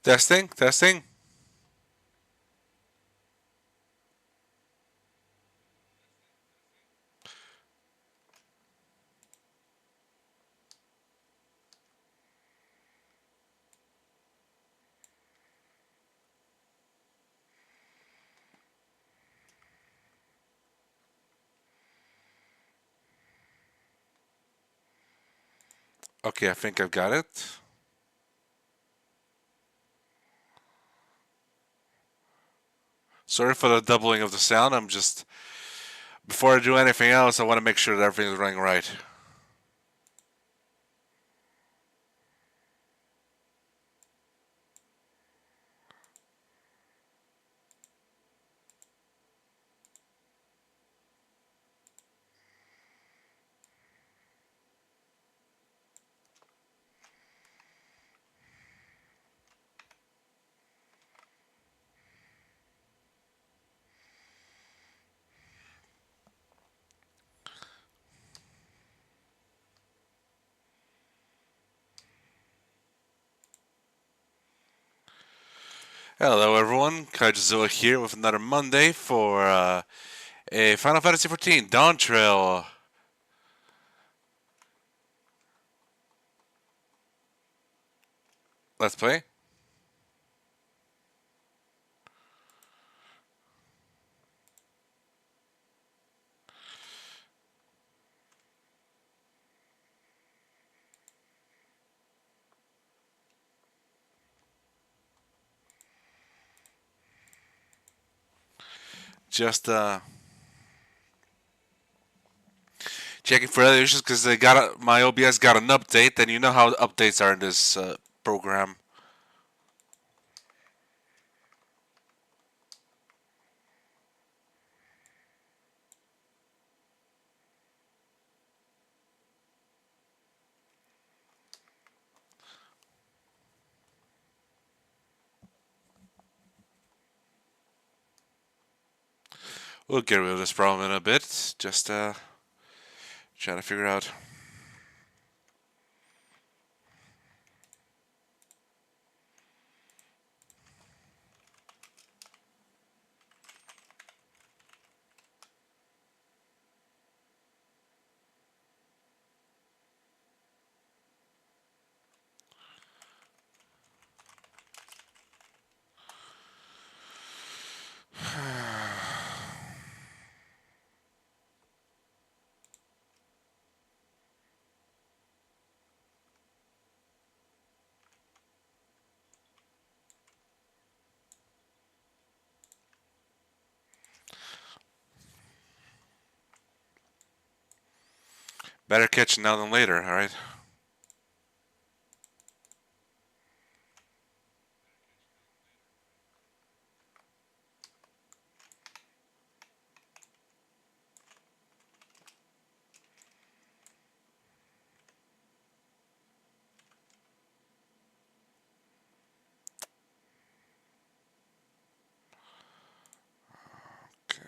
Testing, testing. Okay, I think I've got it. Sorry for the doubling of the sound. I'm just, before I do anything else, I want to make sure that everything is running right. Hello, everyone. Kaiju-Z here with another Monday for a Final Fantasy XIV Dawntrail. Let's play. Just checking for other issues because my OBS got an update, and you know how updates are in this program. We'll get rid of this problem in a bit. Just trying to figure out. Better catch now than later, alright? Okay.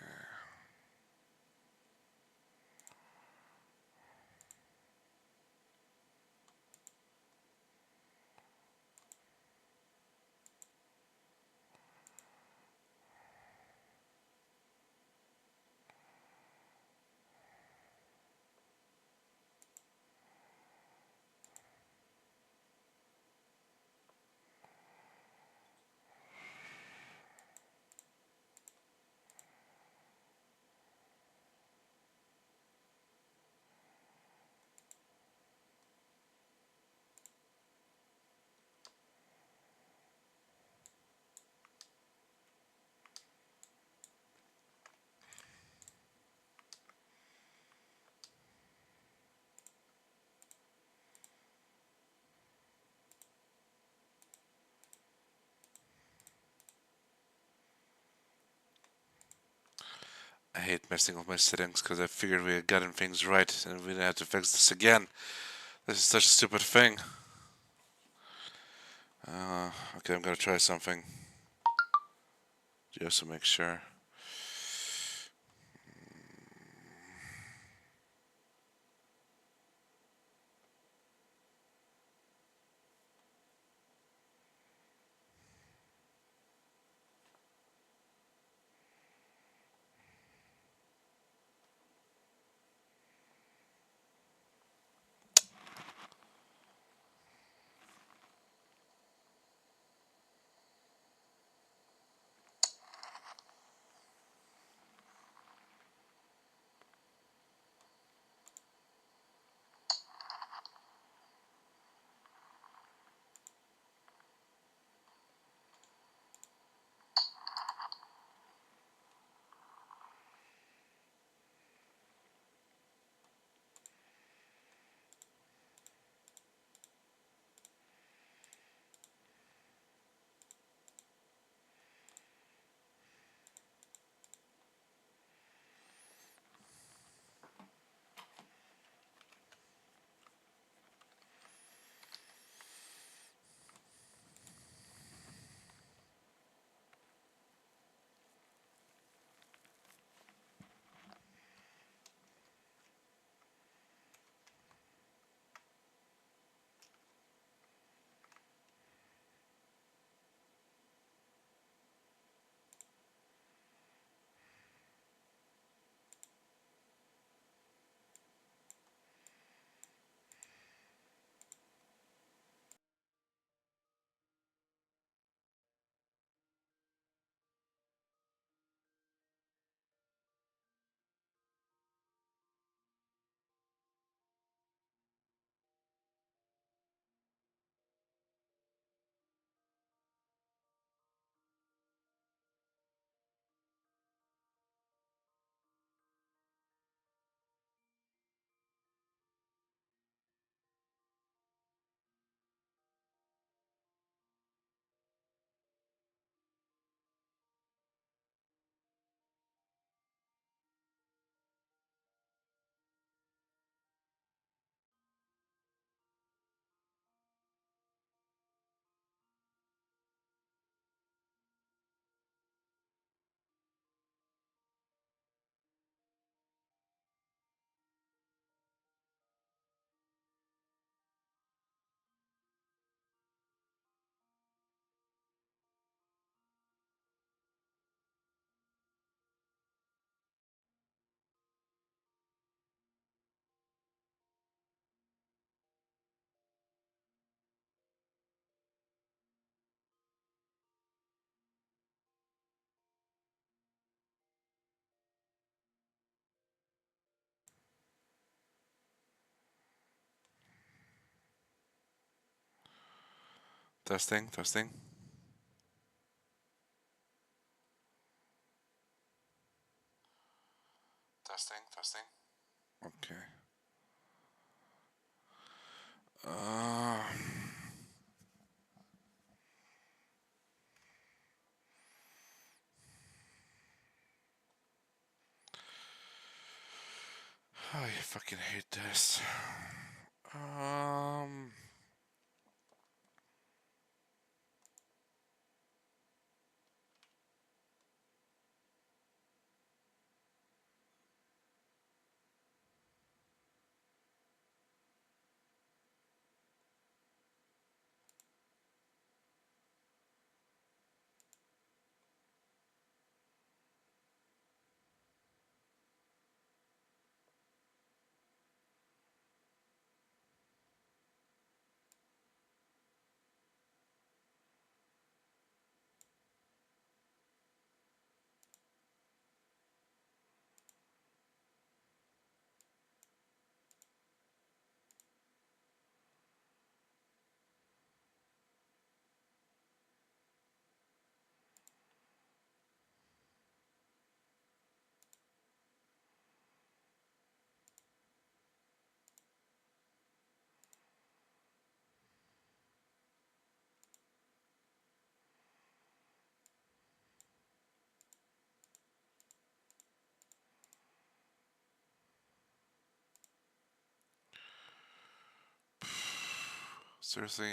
I hate messing with my settings because I figured we had gotten things right and we didn't have to fix this again. This is such a stupid thing. Okay, I'm gonna try something just to make sure. Testing, testing. Testing, testing. Okay. Uh, I fucking hate this. Um, seriously.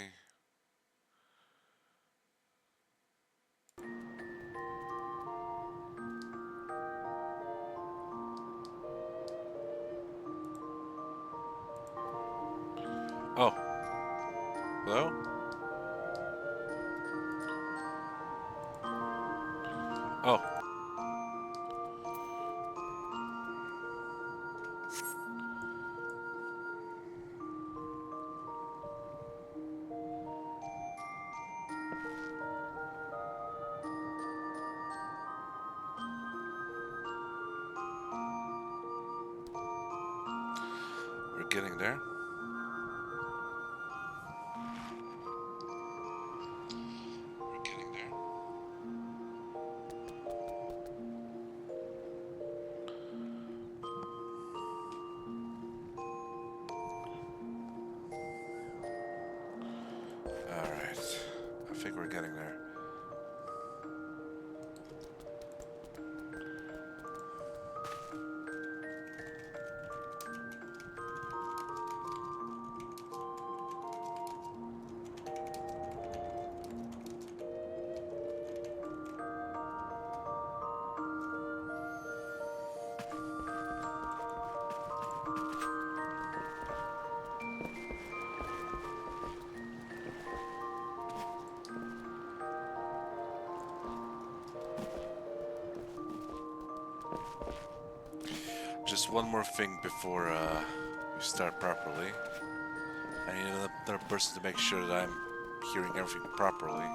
Oh, hello? Oh, we're getting there. We're getting there. Alright. I think we're getting there. Just one more thing before we start properly. I need another person to make sure that I'm hearing everything properly.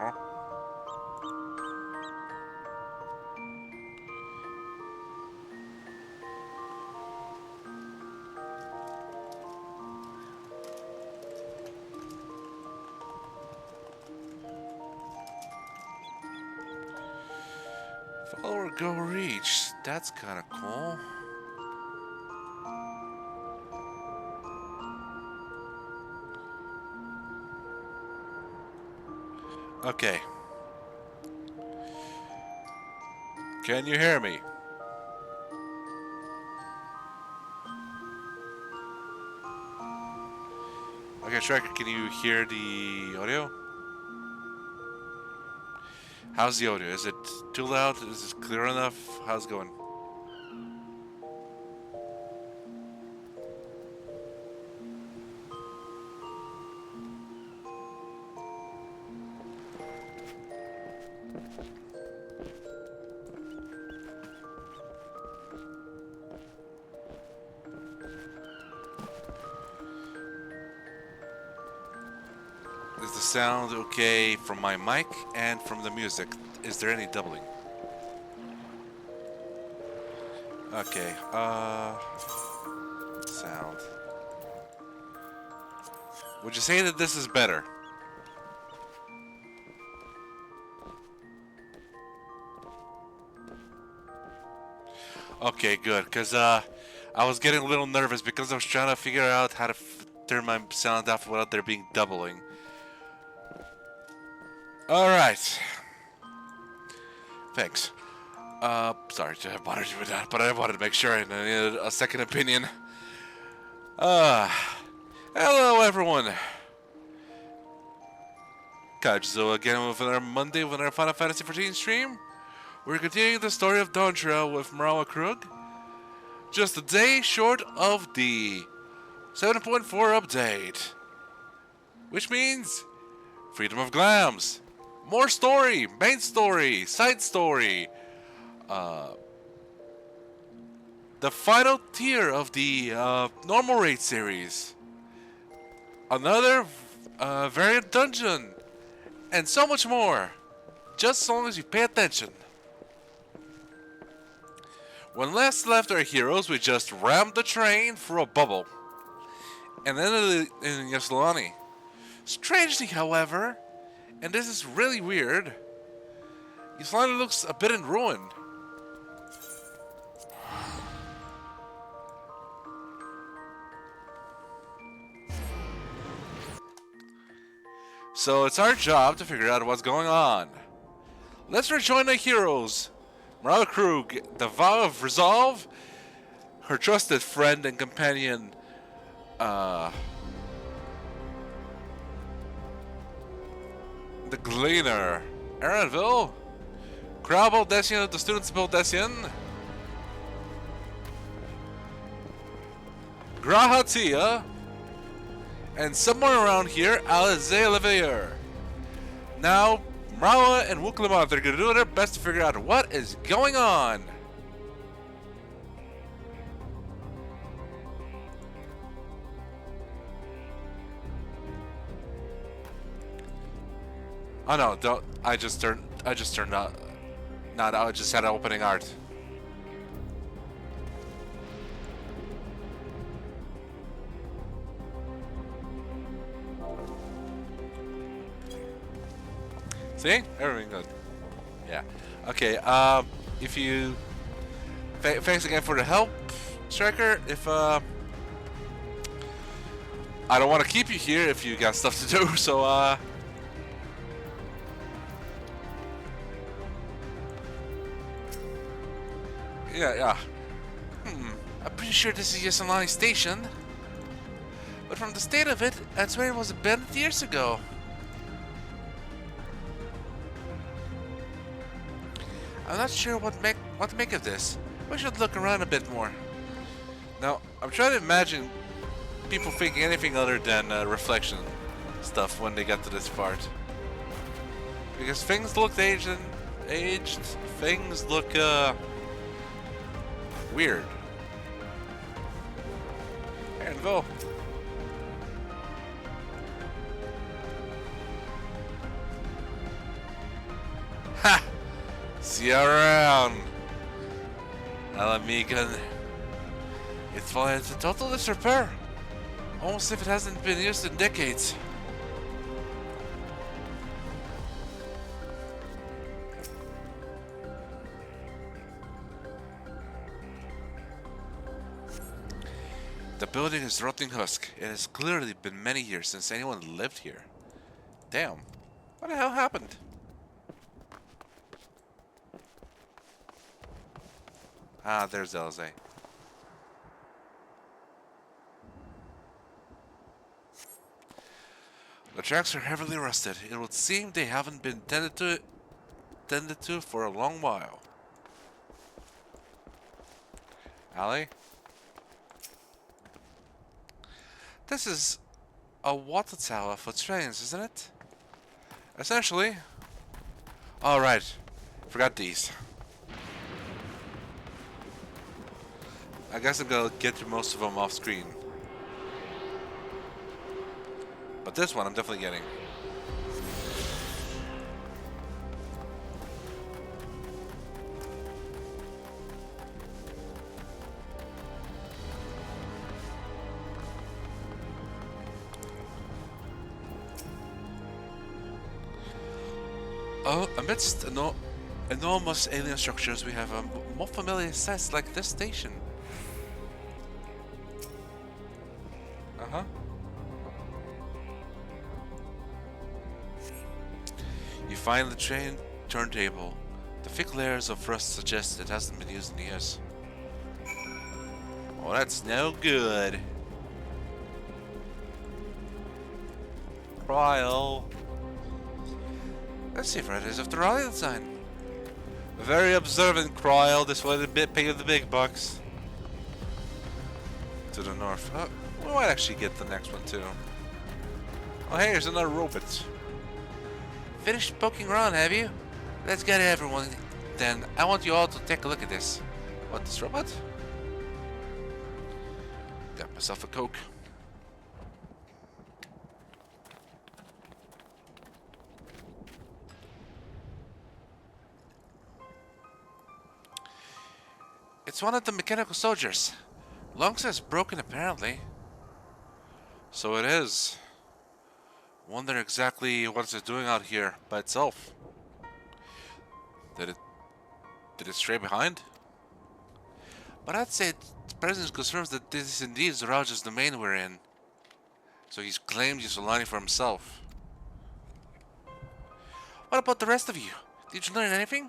Huh? Follower go reach. That's kind of cool. Okay. Can you hear me? Okay, Striker, can you hear the audio? How's the audio? Is it too loud? Is it clear enough? How's it going? Is the sound okay from my mic and from the music? Is there any doubling? Okay, sound. Would you say that this is better? Okay, good, because I was getting a little nervous because I was trying to figure out how to turn my sound off without there being doubling. Alright. Thanks. Sorry to have bothered you with that, but I wanted to make sure and I needed a second opinion. Hello everyone. Kaiju-Z again with another Monday with our Final Fantasy XIV stream. We're continuing the story of Dawntrail with Mrawa'a Kruug. Just a day short of the 7.4 update. Which means freedom of glams. More story, main story, side story. The final tier of the normal raid series. Another variant dungeon. And so much more. Just as long as you pay attention. When last left our heroes, we just rammed the train through a bubble. And ended in Yasulani. Strangely, however, and this is really weird, Yasulani looks a bit in ruin. So it's our job to figure out what's going on. Let's rejoin our heroes. Mrawa'a Kruug, the vow of resolve, her trusted friend and companion, the Gleaner, Aaronville, Crowbell Desian of the Students of Desian, Grahatia, and somewhere around here, Alize Leveilleur. Now, Mrawa'a and Wuklamont are going to do their best to figure out what is going on. Oh no, don't. I just turned out. Not, I just had opening art. See? Everything good. Yeah. Okay, if you... thanks again for the help, Striker. If, I don't want to keep you here if you got stuff to do, so, yeah. I'm pretty sure this is Yasulani Station. But from the state of it, I'd swear it was abandoned years ago. I'm not sure what to make of this. We should look around a bit more. Now, I'm trying to imagine people thinking anything other than reflection stuff when they get to this part. Because things look aged. Things look weird. And go. Ha! See you around, Alamigan. It's fallen into total disrepair. Almost if it hasn't been used in decades. The building is rotting husk. It has clearly been many years since anyone lived here. Damn. What the hell happened? Ah, there's Elze. The tracks are heavily rusted. It would seem they haven't been tended to for a long while. Allie? This is a water tower for trains, isn't it? Essentially. Alright. Forgot these. I guess I'm gonna get to most of them off screen. But this one I'm definitely getting. Oh, amidst enormous alien structures, we have a more familiar sights like this station. Uh-huh. You find the train turntable. The thick layers of rust suggest it hasn't been used in years. Oh, that's no good. Trial. Let's see if it is after all the sign. Very observant Cryle, this way the bit paying the big bucks. To the north. We might actually get the next one too. Oh hey, here's another robot. Finished poking around, have you? Let's get everyone then. I want you all to take a look at this. What, this robot? Got myself a Coke. It's one of the mechanical soldiers. Lungs is broken apparently. So it is. Wonder exactly what it's doing out here by itself. Did it stray behind? But I'd say its presence confirms that this is indeed Zaraja's domain we're in. So he's claimed Yasulani for himself. What about the rest of you? Did you learn anything?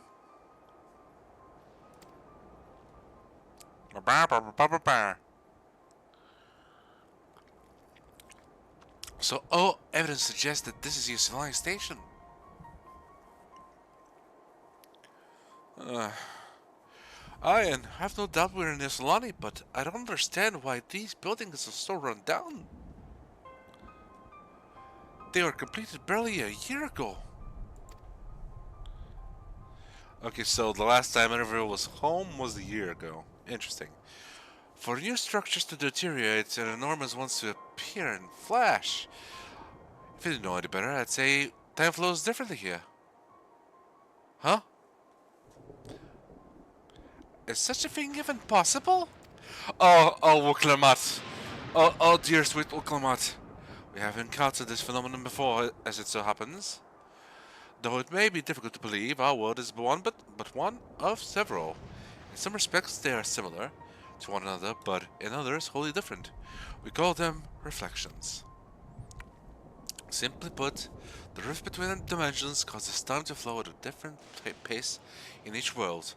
So all evidence suggests that this is Yasulani station. I have no doubt we're in Yasulani, but I don't understand why these buildings are so run down. They were completed barely a year ago. Okay, so the last time anyone was home was a year ago. Interesting. For new structures to deteriorate and enormous ones to appear and flash. If you didn't know any better, I'd say time flows differently here. Huh? Is such a thing even possible? Oh, Wuklamat. Oh, dear sweet Wuklamat. We have encountered this phenomenon before, as it so happens. Though it may be difficult to believe, our world is one but one of several. In some respects, they are similar to one another, but in others, wholly different. We call them reflections. Simply put, the rift between dimensions causes time to flow at a different pace in each world.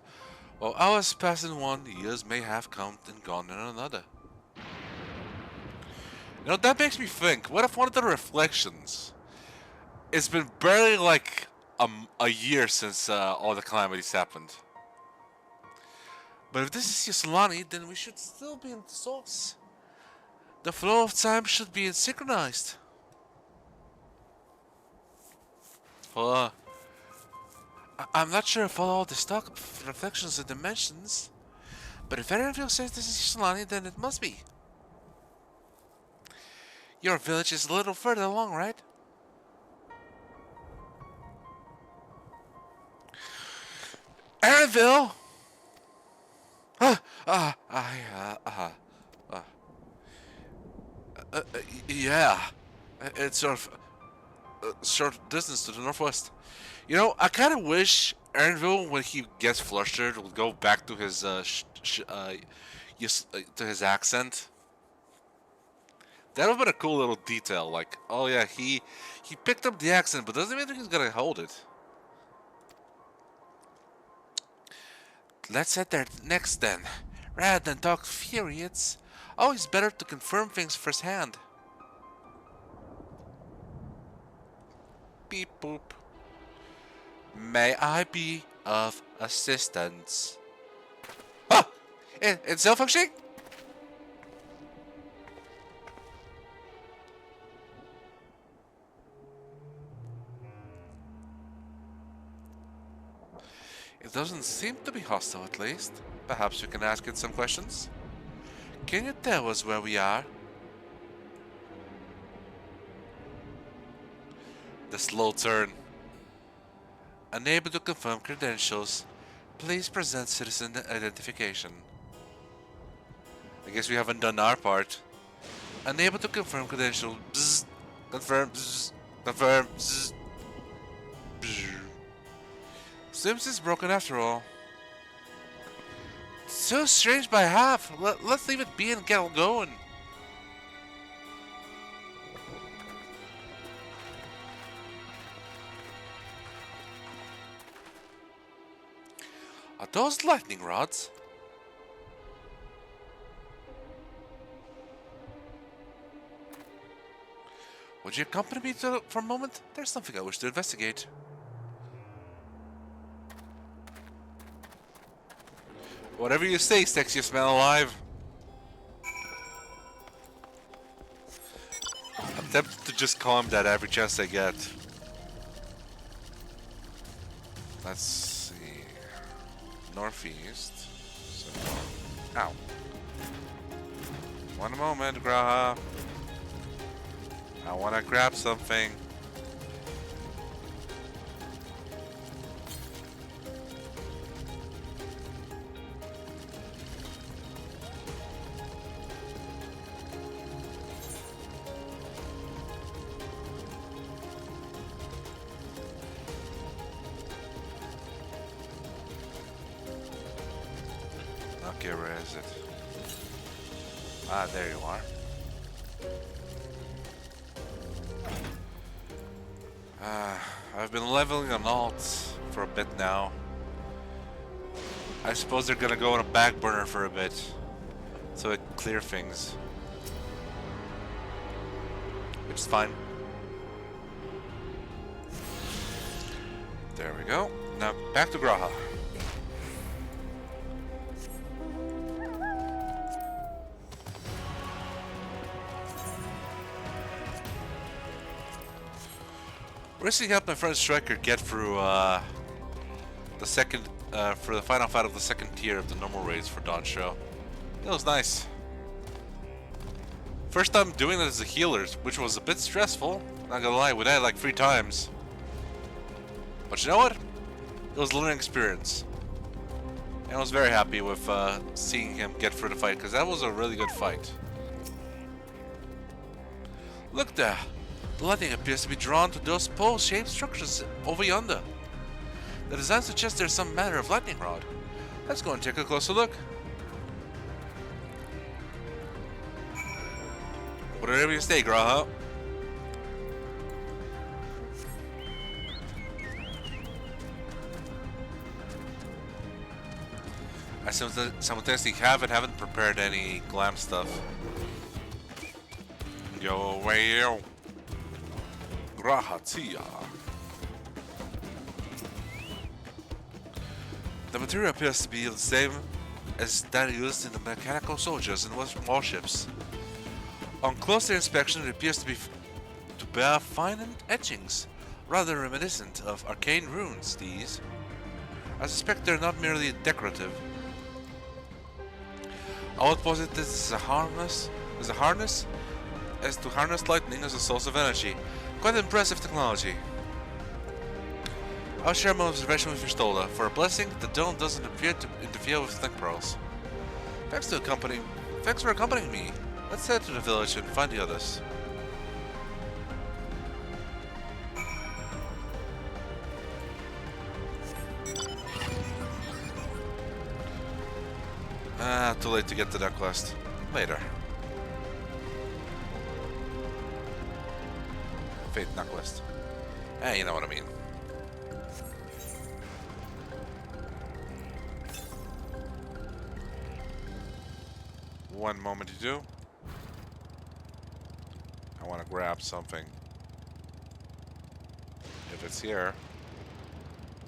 While hours pass in one, years may have come and gone in another. You know, that makes me think, what if one of the reflections... It's been barely like a year since all the calamities happened. But if this is Yasulani, then we should still be in the source. The flow of time should be synchronized. Well, I'm not sure if all the stock reflections and dimensions, but if anyone says this is Yasulani, then it must be. Your village is a little further along, right? Aaronville! Yeah. It's sort of short distance to the northwest. You know, I kind of wish Aaronville, when he gets flustered, would go back to his to his accent. That would have been a cool little detail. Like, oh yeah, he picked up the accent, but doesn't mean he's gonna hold it. Let's head there next then. Rather than talk theory, it's always better to confirm things firsthand. beep boop. May I be of assistance? Ah! It's self-functioning? It doesn't seem to be hostile, at least. Perhaps we can ask it some questions. Can you tell us where we are? The slow turn. Unable to confirm credentials, please present citizen identification. I guess we haven't done our part. Unable to confirm credentials. Bzz. Confirm. Bzz. Confirm. Bzz. Bzz. Seems it's broken after all. So strange by half. Let's leave it be and get going. Are those lightning rods? Would you accompany me for a moment? There's something I wish to investigate. Whatever you say, Sticks, you smell alive. I'm tempted to just call him that every chance I get. Let's see. Northeast. So, ow. One moment, Graha. I want to grab something. Okay, where is it? Ah, there you are. I've been leveling on alt for a bit now. I suppose they're gonna go on a back burner for a bit, so it clear things. Which is fine. There we go. Now back to Graha. Recently helped my friend Striker get through the second, for the final fight of the second tier of the normal raids for Dawntrail. It was nice. First time doing it as a healer, which was a bit stressful. Not gonna lie, we died like 3 times. But you know what? It was a learning experience. And I was very happy with seeing him get through the fight, because that was a really good fight. Look there! The lightning appears to be drawn to those pole-shaped structures over yonder. The design suggests there's some manner of lightning rod. Let's go and take a closer look. Whatever you say, Graha. I simultaneously haven't prepared any glam stuff. Go away, yo. Grahatia. The material appears to be the same as that used in the mechanical soldiers and warships. On closer inspection, it appears to bear fine etchings, rather reminiscent of arcane runes. These, I suspect, they're not merely decorative. I would posit this as a harness, as to harness lightning as a source of energy. Quite impressive technology. I'll share my observation with Vistola. For a blessing, the dome doesn't appear to interfere with think pearls. Thanks for accompanying me. Let's head to the village and find the others. Too late to get to that quest. Later. Fate, not quest. You know what I mean. One moment to do. I want to grab something. if it's here.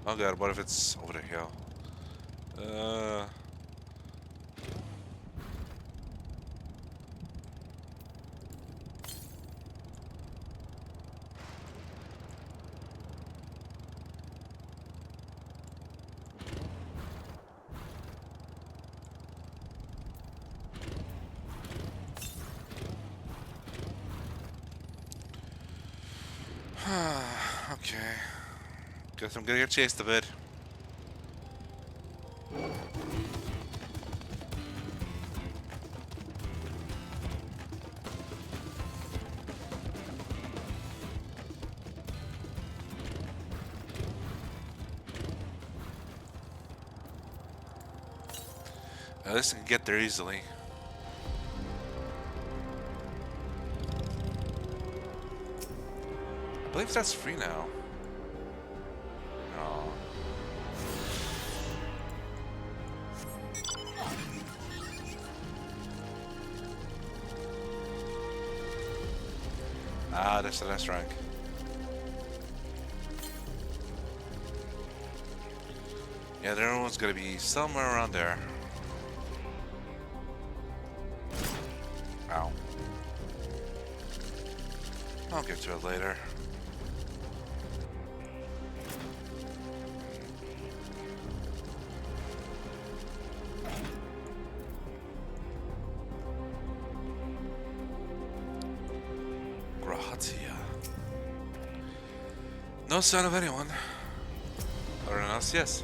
Oh god, what if it's over the hill? Okay. Guess I'm gonna get chased a bit. At least I can get there easily. I believe that's free now. No. Ah, that's the last rank. Yeah, the other one's gonna be somewhere around there. Ow. I'll get to it later. No sign of anyone. Everyone else, yes.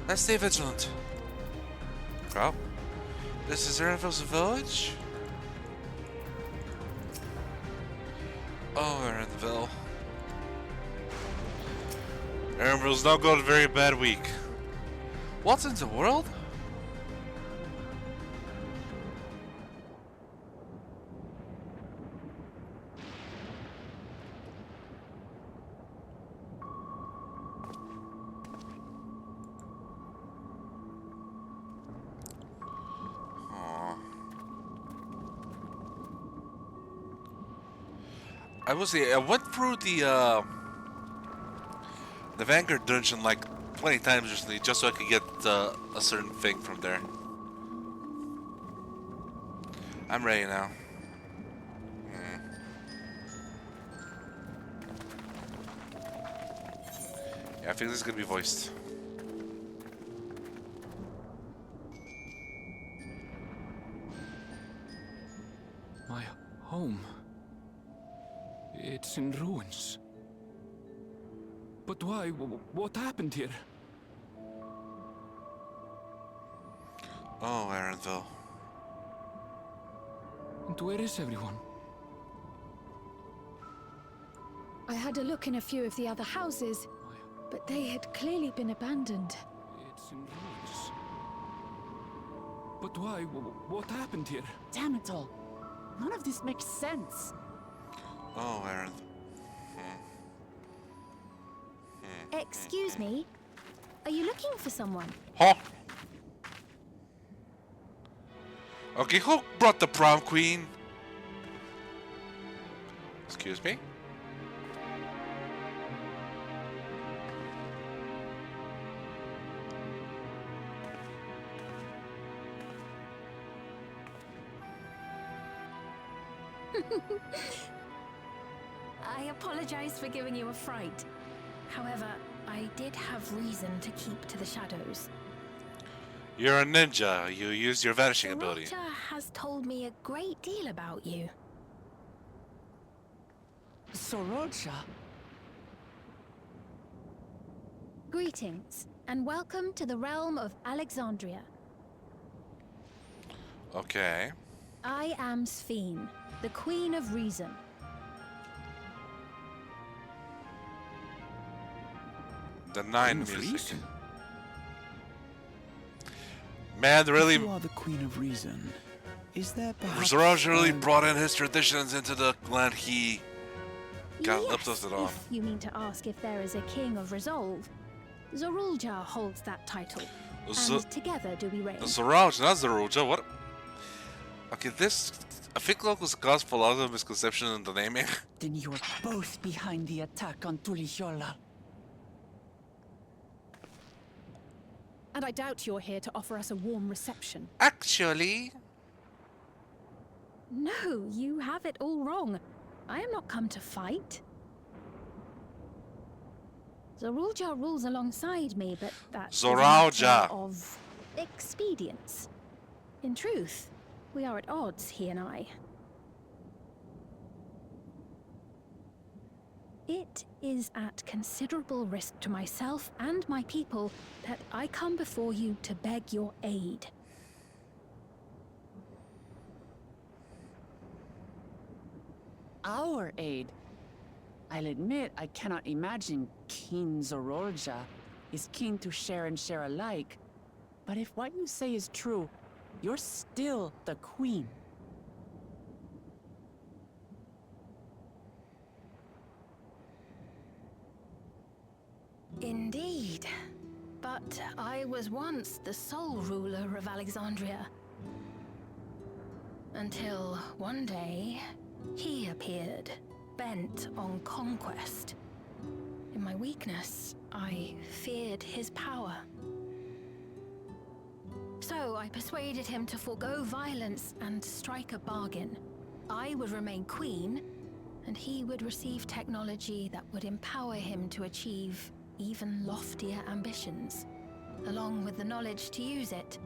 Let's stay vigilant. Well, this is Aaronville's village? Oh, Aaronville. Aaronville's not got a very bad week. What in the world? I went through the Vanguard dungeon like 20 times recently just so I could get a certain thing from there. I'm ready now. Yeah, I think this is gonna be voiced. My home. It's in ruins. But why? What happened here? Oh, Aaronville. And where is everyone? I had a look in a few of the other houses, but they had clearly been abandoned. It's in ruins. But why? What happened here? Damn it all. None of this makes sense. Oh, Aaron. Excuse me? Are you looking for someone? Huh? Okay, who brought the prom queen? Excuse me? I apologize for giving you a fright. However, I did have reason to keep to the shadows. You're a ninja. You use your vanishing ability. Sriracha has told me a great deal about you. Sriracha? Greetings, and welcome to the realm of Alexandria. Okay. I am Sphene, the Queen of Reason. The 9 Queen of music. Reason? Man, really, If you are the Queen of Reason, is there perhaps... Zaraj really brought in his traditions into the land he got Yes, uplifted on. if you mean to ask if there is a King of Resolve. Zorulja holds that title, and together do we reign. Zaraj, not Zaruja, what? Okay, this... I think locals caused a lot of misconception in the naming. Then you're both behind the attack on Tuliyollal. And I doubt you're here to offer us a warm reception. Actually, No, you have it all wrong. I am not come to fight. Zoralja rules alongside me, but that's a Zoralja. matter of expedience. In truth, we are at odds, he and I. It is at considerable risk to myself and my people that I come before you to beg your aid. Our aid. I'll admit I cannot imagine King Zoralja is keen to share and share alike. But if what you say is true, you're still the queen. Indeed. But I was once the sole ruler of Alexandria. Until one day, he appeared, bent on conquest. In my weakness, I feared his power. So I persuaded him to forego violence and strike a bargain. I would remain queen, and he would receive technology that would empower him to achieve even loftier ambitions, along with the knowledge to use it.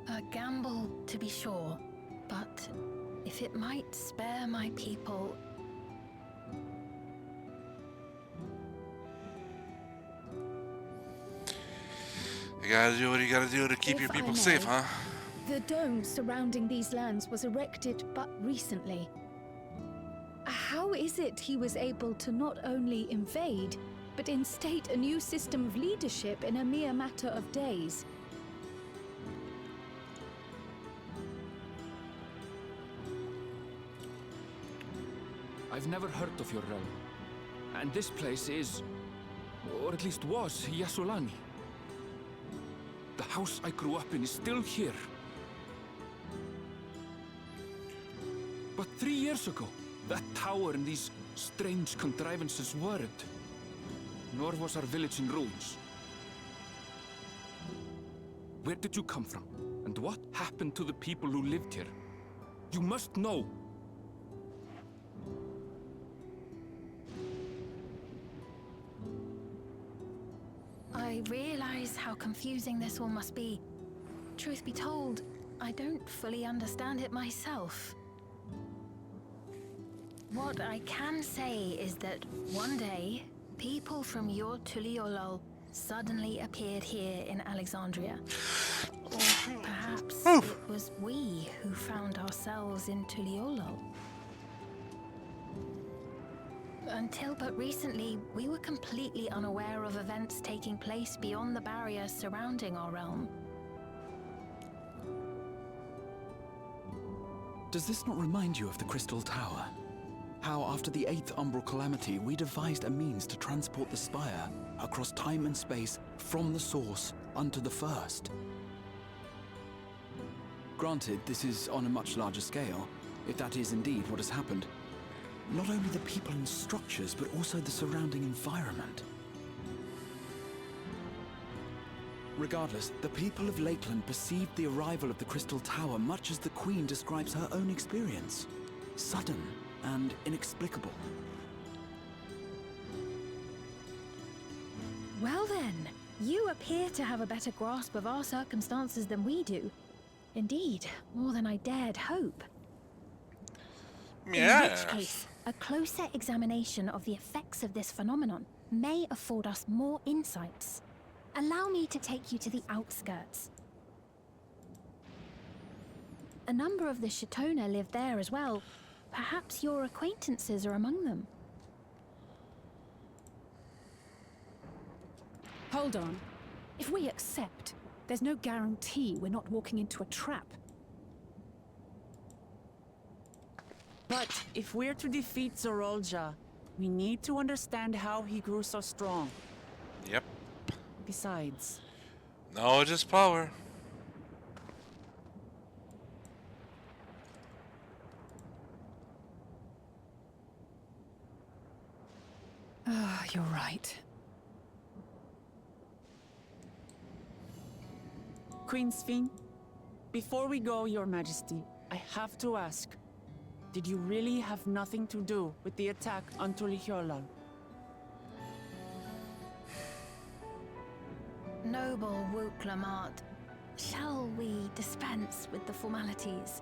A gamble, to be sure, but if it might spare my people... you gotta do what you gotta do to keep If your I people may, safe, huh? The dome surrounding these lands was erected but recently. How is it he was able to not only invade, but instate a new system of leadership in a mere matter of days? I've never heard of your realm. And this place is, or at least was, Yasulani. The house I grew up in is still here. But 3 years ago, that tower and these strange contrivances weren't. Nor was our village in ruins. Where did you come from? And what happened to the people who lived here? You must know. I realize how confusing this all must be. Truth be told, I don't fully understand it myself. What I can say is that one day, people from your Tuliyollal suddenly appeared here in Alexandria. Or perhaps it was we who found ourselves in Tuliyollal. Until but recently, we were completely unaware of events taking place beyond the barrier surrounding our realm. Does this not remind you of the Crystal Tower? How after the 8th Umbral Calamity, we devised a means to transport the Spire across time and space from the source unto the First. Granted, this is on a much larger scale, if that is indeed what has happened. Not only the people and structures, but also the surrounding environment. Regardless, the people of Lakeland perceived the arrival of the Crystal Tower much as the Queen describes her own experience. Sudden and inexplicable. Well then, you appear to have a better grasp of our circumstances than we do. Indeed, more than I dared hope. Yeah. In which case, a closer examination of the effects of this phenomenon may afford us more insights. Allow me to take you to the outskirts. A number of the Shatona live there as well. Perhaps your acquaintances are among them. Hold on. If we accept, there's no guarantee we're not walking into a trap. But if we're to defeat Zoralja, we need to understand how he grew so strong. Yep. Besides, Knowledge is power. Ah, you're right. Queen Sphene, before we go, Your Majesty, I have to ask, did you really have nothing to do with the attack on Tulihiolol? Noble Wook Lamart, shall we dispense with the formalities?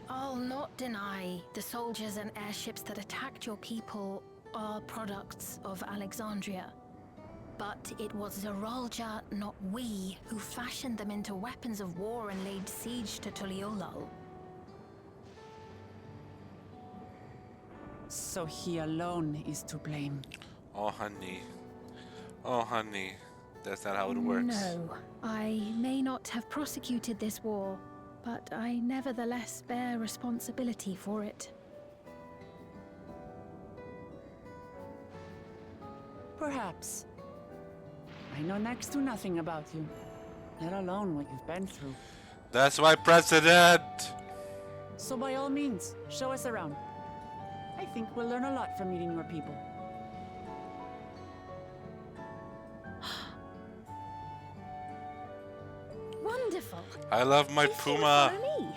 I'll not deny the soldiers and airships that attacked your people are products of Alexandria. But it was Zeralja, not we, who fashioned them into weapons of war and laid siege to Tuliolol. So he alone is to blame. Oh, honey. Oh, honey. That's not how it works. No, I may not have prosecuted this war, but I nevertheless bear responsibility for it. Perhaps. I know next to nothing about you, let alone what you've been through. That's my president! So by all means, show us around. I think we'll learn a lot from meeting your people. Wonderful. I love my Please puma. follow me.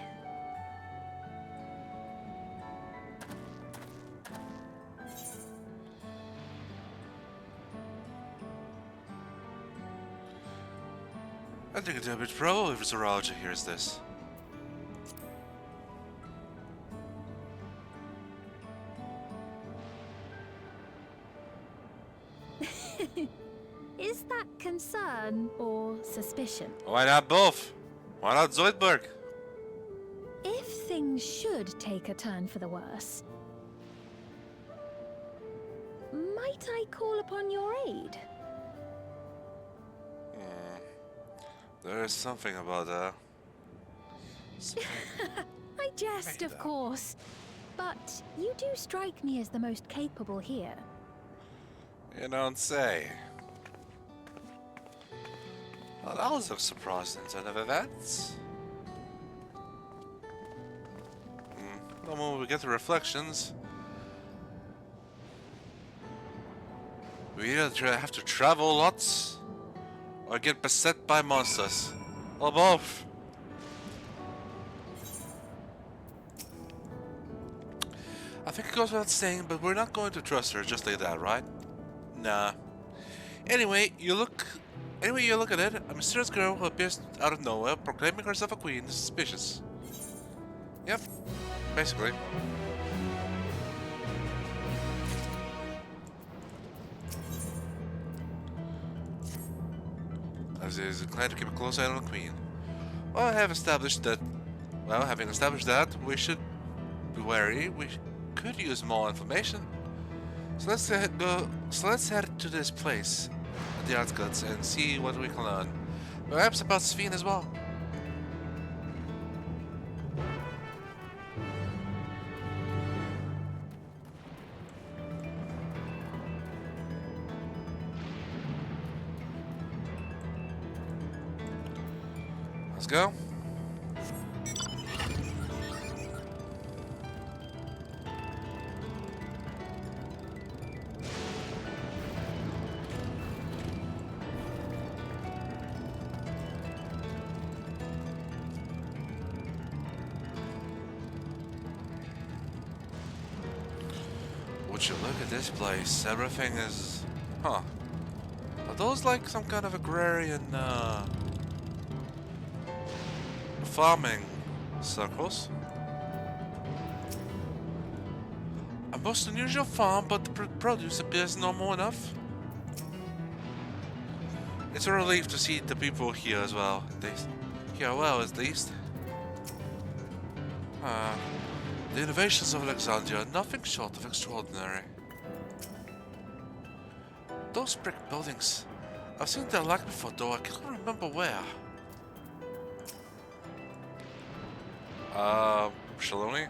I think it's a bit pro if Zeralja hears this. Is that concern or suspicion? Why not both? Why not Zoidberg? If things should take a turn for the worse, might I call upon your aid? There is something about I jest, of course. But you do strike me as the most capable here. You don't say. Well, I was surprised in turn of events. The moment we get the reflections, we either have to travel lots or get beset by monsters. Or both. I think it goes without saying, but we're not going to trust her just like that, right? Nah. Anyway, you look at it, a mysterious girl who appears out of nowhere, proclaiming herself a queen, is suspicious. Yep, basically. As it is inclined to keep a close eye on the queen. Well, having established that, we should be wary. We could use more information. So let's head to this place at the outskirts and see what we can learn. Perhaps about Sphene as well. Let's go. Would you look at this place? Everything is... Huh. Are those like some kind of agrarian, farming circles? A most unusual farm, but the produce appears normal enough. It's a relief to see the people here as well. They here well, at least. The innovations of Alexandria are nothing short of extraordinary. Those brick buildings. I've seen their like before, though I can't remember where. Yasulani?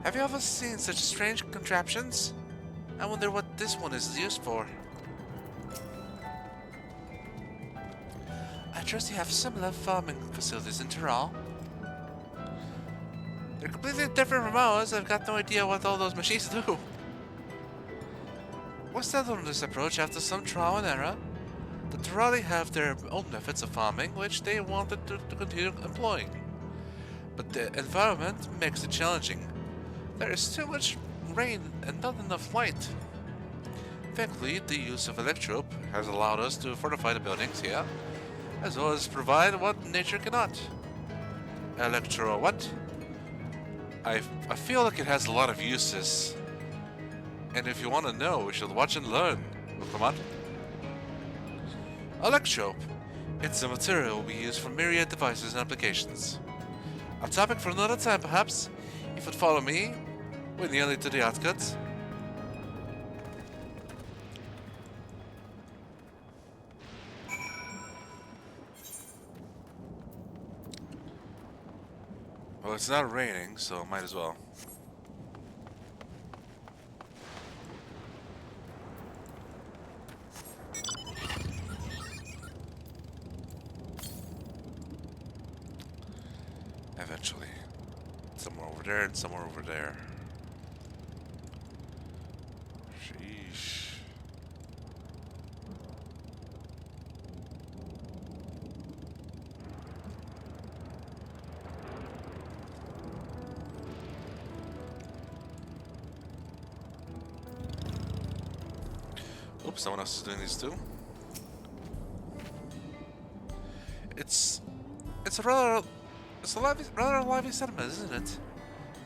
Have you ever seen such strange contraptions? I wonder what this one is used for. I trust you have similar farming facilities in Tyrol. They're completely different from ours. I've got no idea what all those machines do. We settled on this approach after some trial and error. The Terali have their own methods of farming, which they wanted to continue employing. But the environment makes it challenging. There is too much rain and not enough light. Thankfully, the use of electrope has allowed us to fortify the buildings here, as well as provide what nature cannot. Electro what? I feel like it has a lot of uses. And if you want to know, we should watch and learn. Oh, come on. Electrope. It's a material we use for myriad devices and applications. A topic for another time, perhaps. If you'd follow me, we're nearly to the outskirts. Well, it's not raining, so might as well. Eventually. Somewhere over there and somewhere over there. Sheesh. Oops, someone else is doing these too. It's a rather lively settlement, isn't it?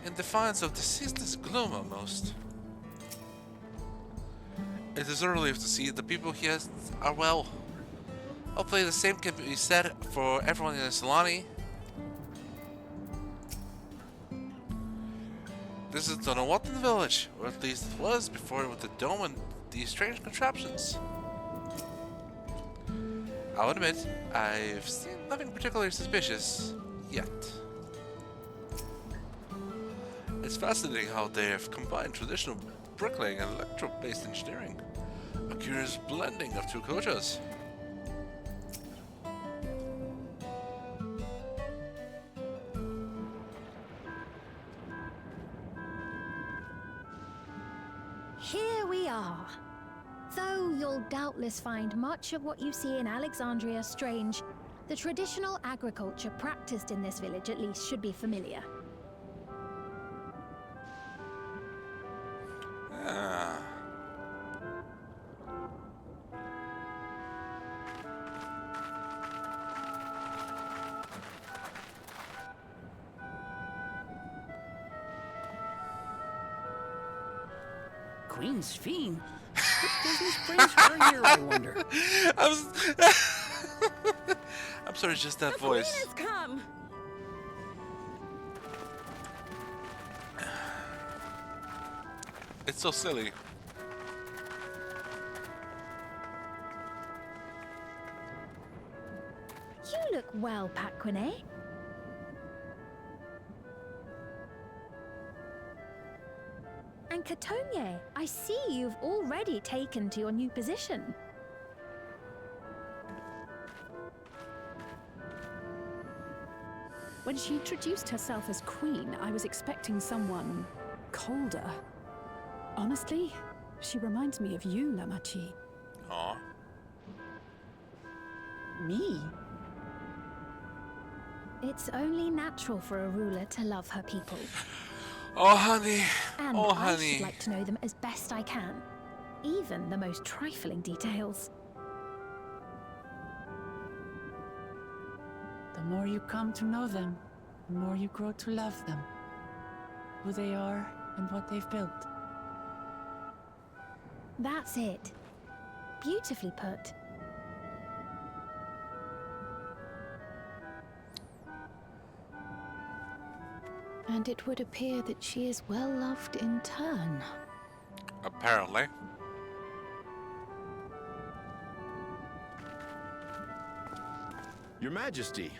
In defiance of the ceaseless gloom, almost. It is a relief to see the people here are well. Hopefully the same can be said for everyone in Yasulani. This is the Mrawa'a village, or at least it was before with the dome and these strange contraptions. I'll admit, I've seen nothing particularly suspicious yet. It's fascinating how they have combined traditional bricklaying and electro-based engineering. A curious blending of two cultures. Here we are. Though you'll doubtless find much of what you see in Alexandria strange, the traditional agriculture practiced in this village at least should be familiar. Queen's Fiend? What business brings her here, I wonder? I'm sorry, just that voice. Queen has come! It's so silly. You look well, Paquine. And Katonye, I see you've already taken to your new position. When she introduced herself as queen, I was expecting someone colder. Honestly, she reminds me of you, Namachi. Aw. Me? It's only natural for a ruler to love her people. Oh, honey. And Oh, I honey. should like to know them as best I can. Even the most trifling details. The more you come to know them, the more you grow to love them. Who they are and what they've built. That's it. Beautifully put. And it would appear that she is well loved in turn. Apparently. Your Majesty,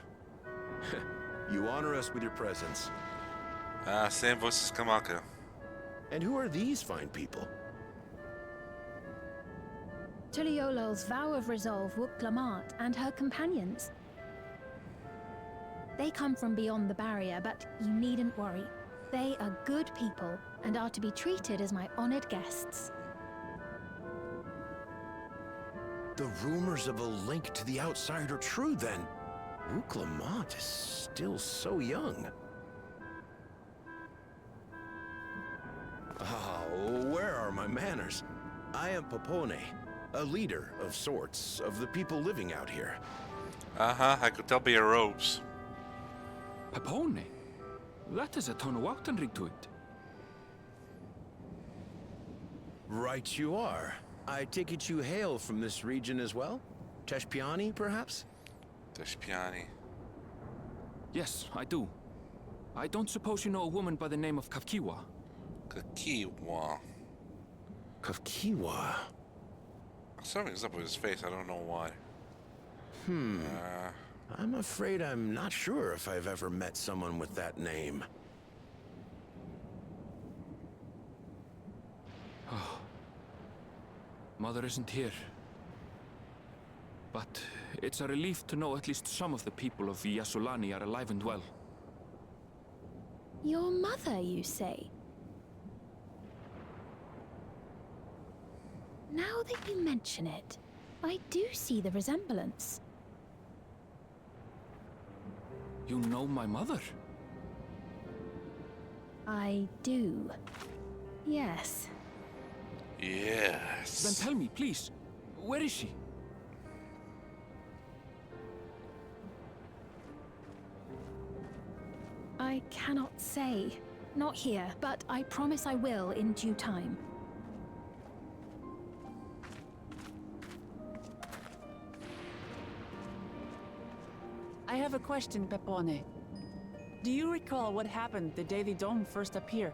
you honor us with your presence. Same voice as Kamaka. And who are these fine people? Tuliolo's vow of resolve Wuk-Lamat and her companions. They come from beyond the barrier, but you needn't worry. They are good people and are to be treated as my honored guests. The rumors of a link to the outside are true, then. Lamont is still so young. Where are my manners? I am Popone, a leader of sorts of the people living out here. I could tell by your robes. Papone? That is a Tonawautan ring to it. Right you are. I take it you hail from this region as well? Teshpiani, perhaps? Teshpiani. Yes, I do. I don't suppose you know a woman by the name of Kafkiwa? Kakiwa. Kafkiwa? Something's up with his face, I don't know why. I'm afraid I'm not sure if I've ever met someone with that name. Mother isn't here. But it's a relief to know at least some of the people of Yasulani are alive and well. Your mother, you say? Now that you mention it, I do see the resemblance. You know my mother? I do. Yes. Yes. Then tell me, please, where is she? I cannot say. Not here, but I promise I will in due time. I have a question, Pepone. Do you recall what happened the day the dome first appeared?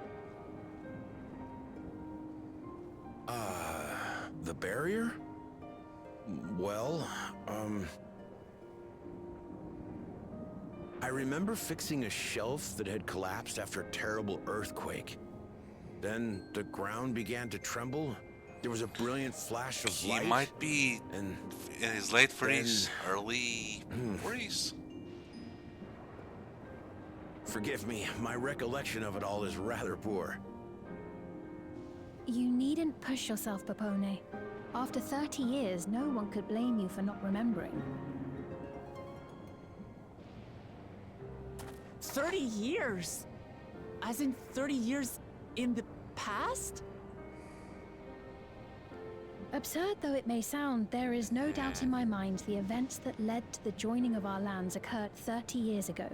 The barrier? Well, I remember fixing a shelf that had collapsed after a terrible earthquake. Then the ground began to tremble. There was a brilliant flash of He light. might be and in his late 40s, early 40s. Forgive me, my recollection of it all is rather poor. You needn't push yourself, Popone. After 30 years, no one could blame you for not remembering. 30 years? As in 30 years in the past? Absurd though it may sound, there is no doubt in my mind the events that led to the joining of our lands occurred 30 years ago.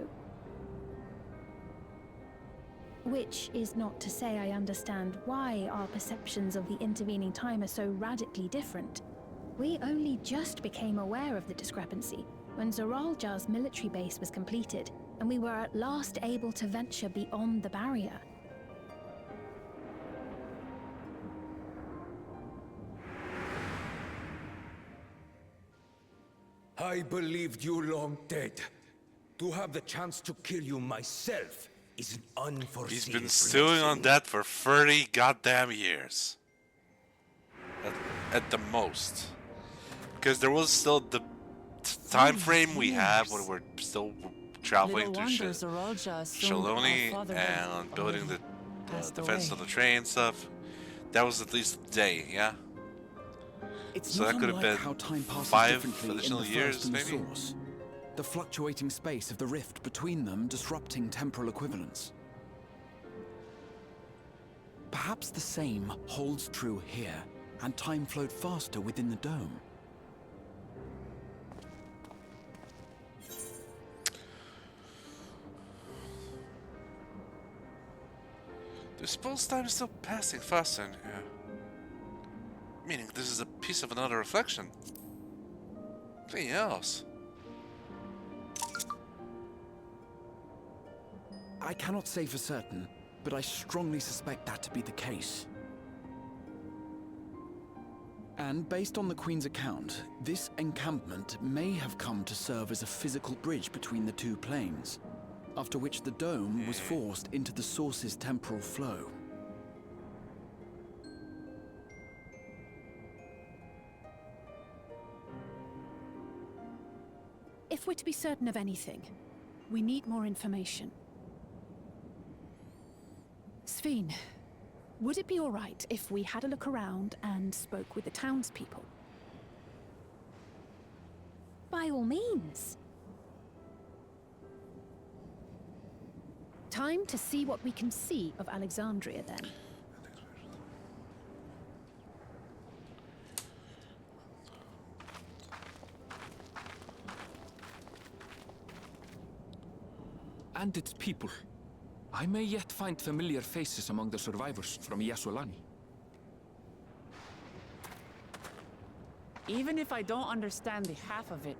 Which is not to say I understand why our perceptions of the intervening time are so radically different. We only just became aware of the discrepancy when Zoralja's military base was completed, and we were at last able to venture beyond the barrier. I believed you long dead. To have the chance to kill you myself is an unforeseen He's been blessing. stewing on that for 30 goddamn years. At the most. Because there was still the time frame we had when we're still traveling Little to wonder Zoralja assumed Shaloni our father had and building the passed defense away. of the train and stuff. That was at least a day, yeah? It's So not that could have unlike been how time passes 5 differently in additional the years, first and the maybe? source. The fluctuating space of the rift between them disrupting temporal equivalence. Perhaps the same holds true here, and time flowed faster within the dome. Do you suppose time is still passing faster in here? Meaning this is a piece of another reflection. Nothing else. I cannot say for certain, but I strongly suspect that to be the case. And based on the Queen's account, this encampment may have come to serve as a physical bridge between the two planes, after which the dome was forced into the source's temporal flow. If we're to be certain of anything, we need more information. Sveen, would it be all right if we had a look around and spoke with the townspeople? By all means. Time to see what we can see of Alexandria, then. And its people. I may yet find familiar faces among the survivors from Yasulani. Even if I don't understand the half of it,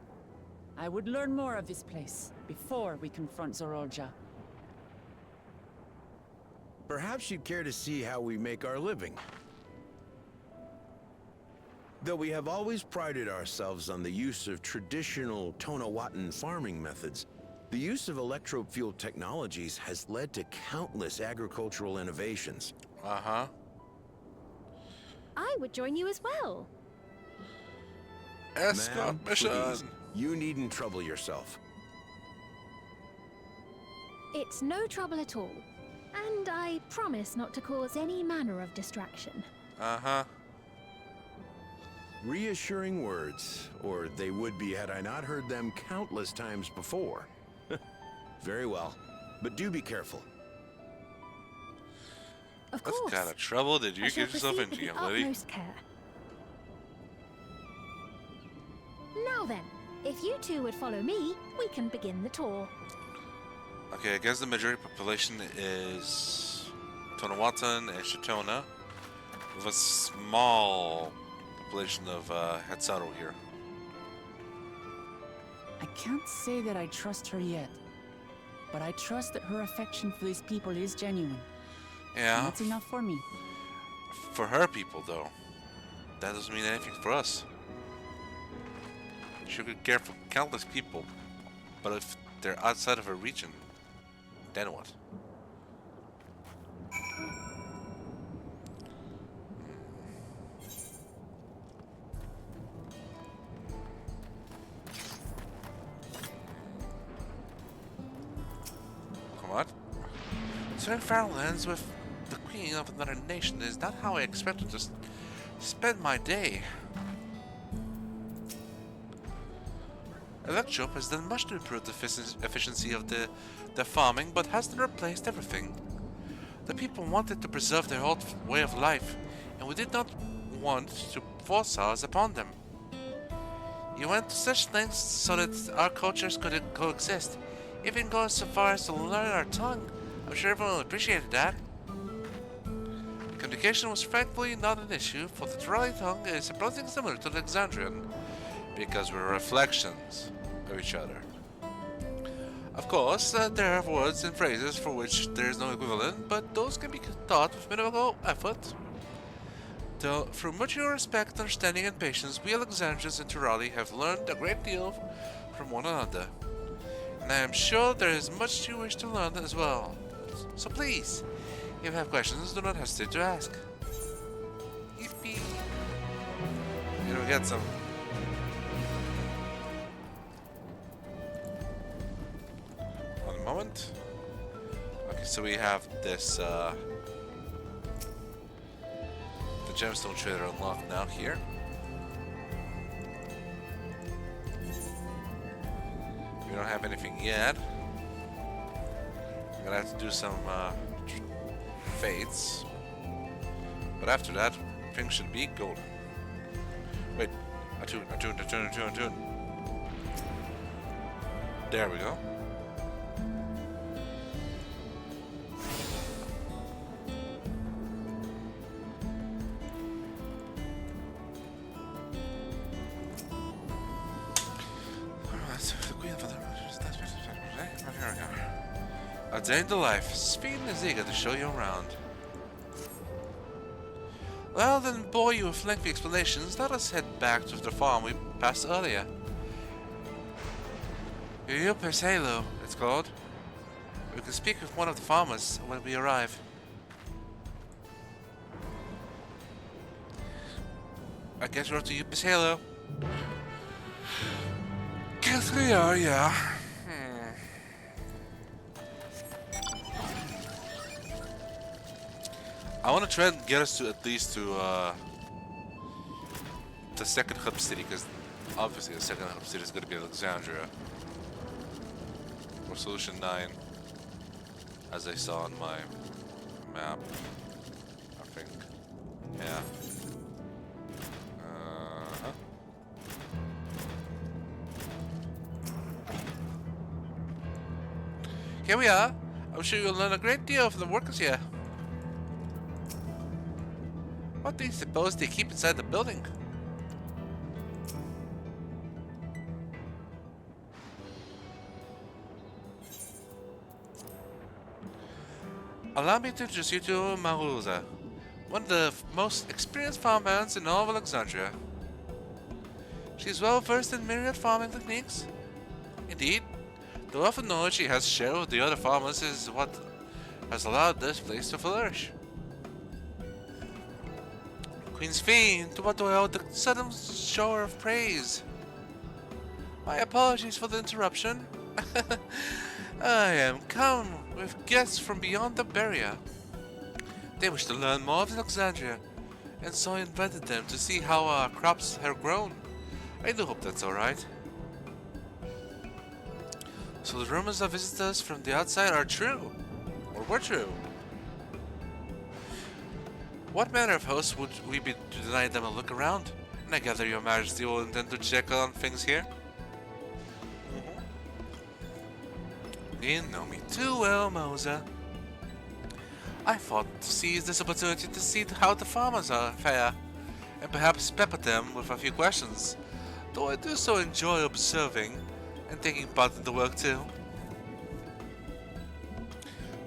I would learn more of this place before we confront Zorolja. Perhaps you'd care to see how we make our living. Though we have always prided ourselves on the use of traditional Tonawatan farming methods, the use of electro-fuel technologies has led to countless agricultural innovations. Uh-huh. I would join you as well. Escort Ma'am, mission. please, you needn't trouble yourself. It's no trouble at all. And I promise not to cause any manner of distraction. Uh-huh. Reassuring words, or they would be had I not heard them countless times before. Very well, but do be careful. Of What course. kind of trouble did you I shall get yourself proceed with into, the young lady? utmost care. Now then, if you two would follow me, we can begin the tour. Okay, I guess the majority population is Tonawatan and Shitona, with a small population of Hetsaru here. I can't say that I trust her yet, but I trust that her affection for these people is genuine. And Yeah, that's enough for me. for her people though, that doesn't mean anything for us. She could care for countless people, but if they're outside of her region, then what? What? Serving Fairlands with the queen of another nation is not how I expected to spend my day. Electrop has done much to improve the efficiency of the farming, but hasn't replaced everything. The people wanted to preserve their old way of life, and we did not want to force ours upon them. You went to such lengths so that our cultures could coexist, even go so far as to learn our tongue. I'm sure everyone appreciated that. Communication was frankly not an issue, for the Torali tongue is surprisingly similar to the Alexandrian, because we're reflections of each other. Of course, there are words and phrases for which there is no equivalent, but those can be taught with minimal effort. Though, through mutual respect, understanding, and patience, we Alexandrians and Torali have learned a great deal from one another. And I am sure there is much you wish to learn as well. So please, if you have questions, do not hesitate to ask. Yippee! Here we get some. One moment. Okay, so we have this, the gemstone trader unlocked now here. We don't have anything yet. I'm gonna have to do some fates. But after that, things should be golden. Wait, attune. There we go. A day in the life. Sveen is eager to show you around. Well, then bore you with lengthy explanations, let us head back to the farm we passed earlier. Halo, it's called. We can speak with one of the farmers when we arrive. I guess we're up to Halo. Guess we are, yeah. I want to try and get us to at least to the second hub city, because obviously the second hub city is going to be Alexandria. Or Solution 9, as I saw on my map, I think. Yeah. Here we are. I'm sure you'll learn a great deal from the workers here. What do you suppose they keep inside the building? Allow me to introduce you to Mrawa'a, one of the most experienced farmhands in all of Alexandria. She's well versed in myriad farming techniques. Indeed, the wealth of knowledge she has shared with the other farmers is what has allowed this place to flourish. Queen's Fiend, to what do I owe the sudden shower of praise? My apologies for the interruption. I am come with guests from beyond the barrier. They wish to learn more of Alexandria, and so I invited them to see how our crops have grown. I do hope that's alright. So the rumors of visitors from the outside are true, or were true. What manner of hosts would we be to deny them a look around? And I gather your majesty will intend to check on things here? You know me too well, Moza. I thought to seize this opportunity to see how the farmers are fare, and perhaps pepper them with a few questions, though I do so enjoy observing and taking part in the work too.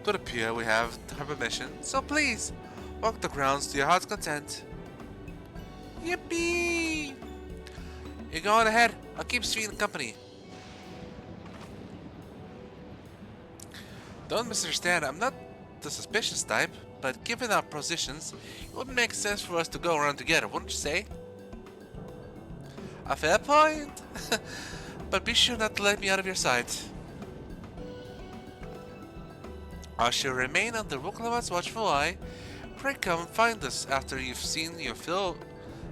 It would appear we have her permission, so please, walk the grounds to your heart's content. Yippee! You're going ahead, I'll keep Sven company. Don't misunderstand, I'm not the suspicious type, but given our positions, it would make sense for us to go around together, wouldn't you say? A fair point, but be sure not to let me out of your sight. I shall remain under Woklamat's watchful eye. Pray come find us after you've seen your fill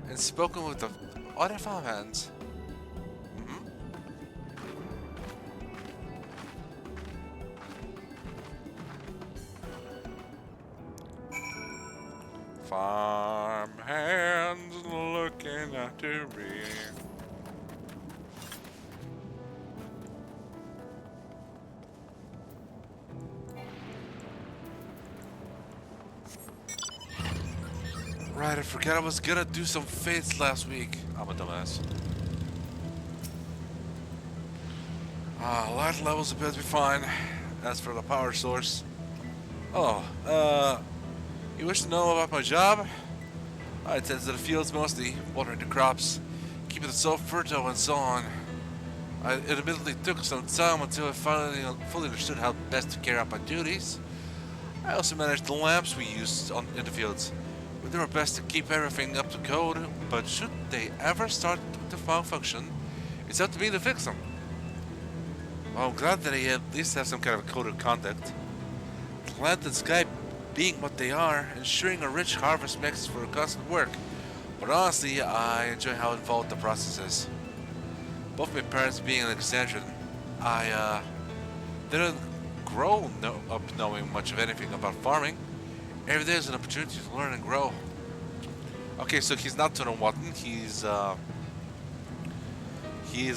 and spoken with the other farmhands. Farm hands looking after me. Right, I forgot I was gonna do some fates last week. I'm a dumbass. Light levels appear to be fine. As for the power source. You wish to know about my job? I tend to the fields mostly, watering the crops, keeping the soil fertile and so on. It admittedly took some time until I finally fully understood how best to carry out my duties. I also managed the lamps we used in the fields. We do our best to keep everything up to code, but should they ever start to malfunction, it's up to me to fix them. Well, I'm glad that they at least have some kind of code of conduct. The land and sky being what they are, ensuring a rich harvest makes for constant work. But honestly, I enjoy how involved the process is. Both my parents being Alexandrian, I didn't grow up knowing much of anything about farming. Every day is an opportunity to learn and grow. Okay, so he's not Tonawatan, he's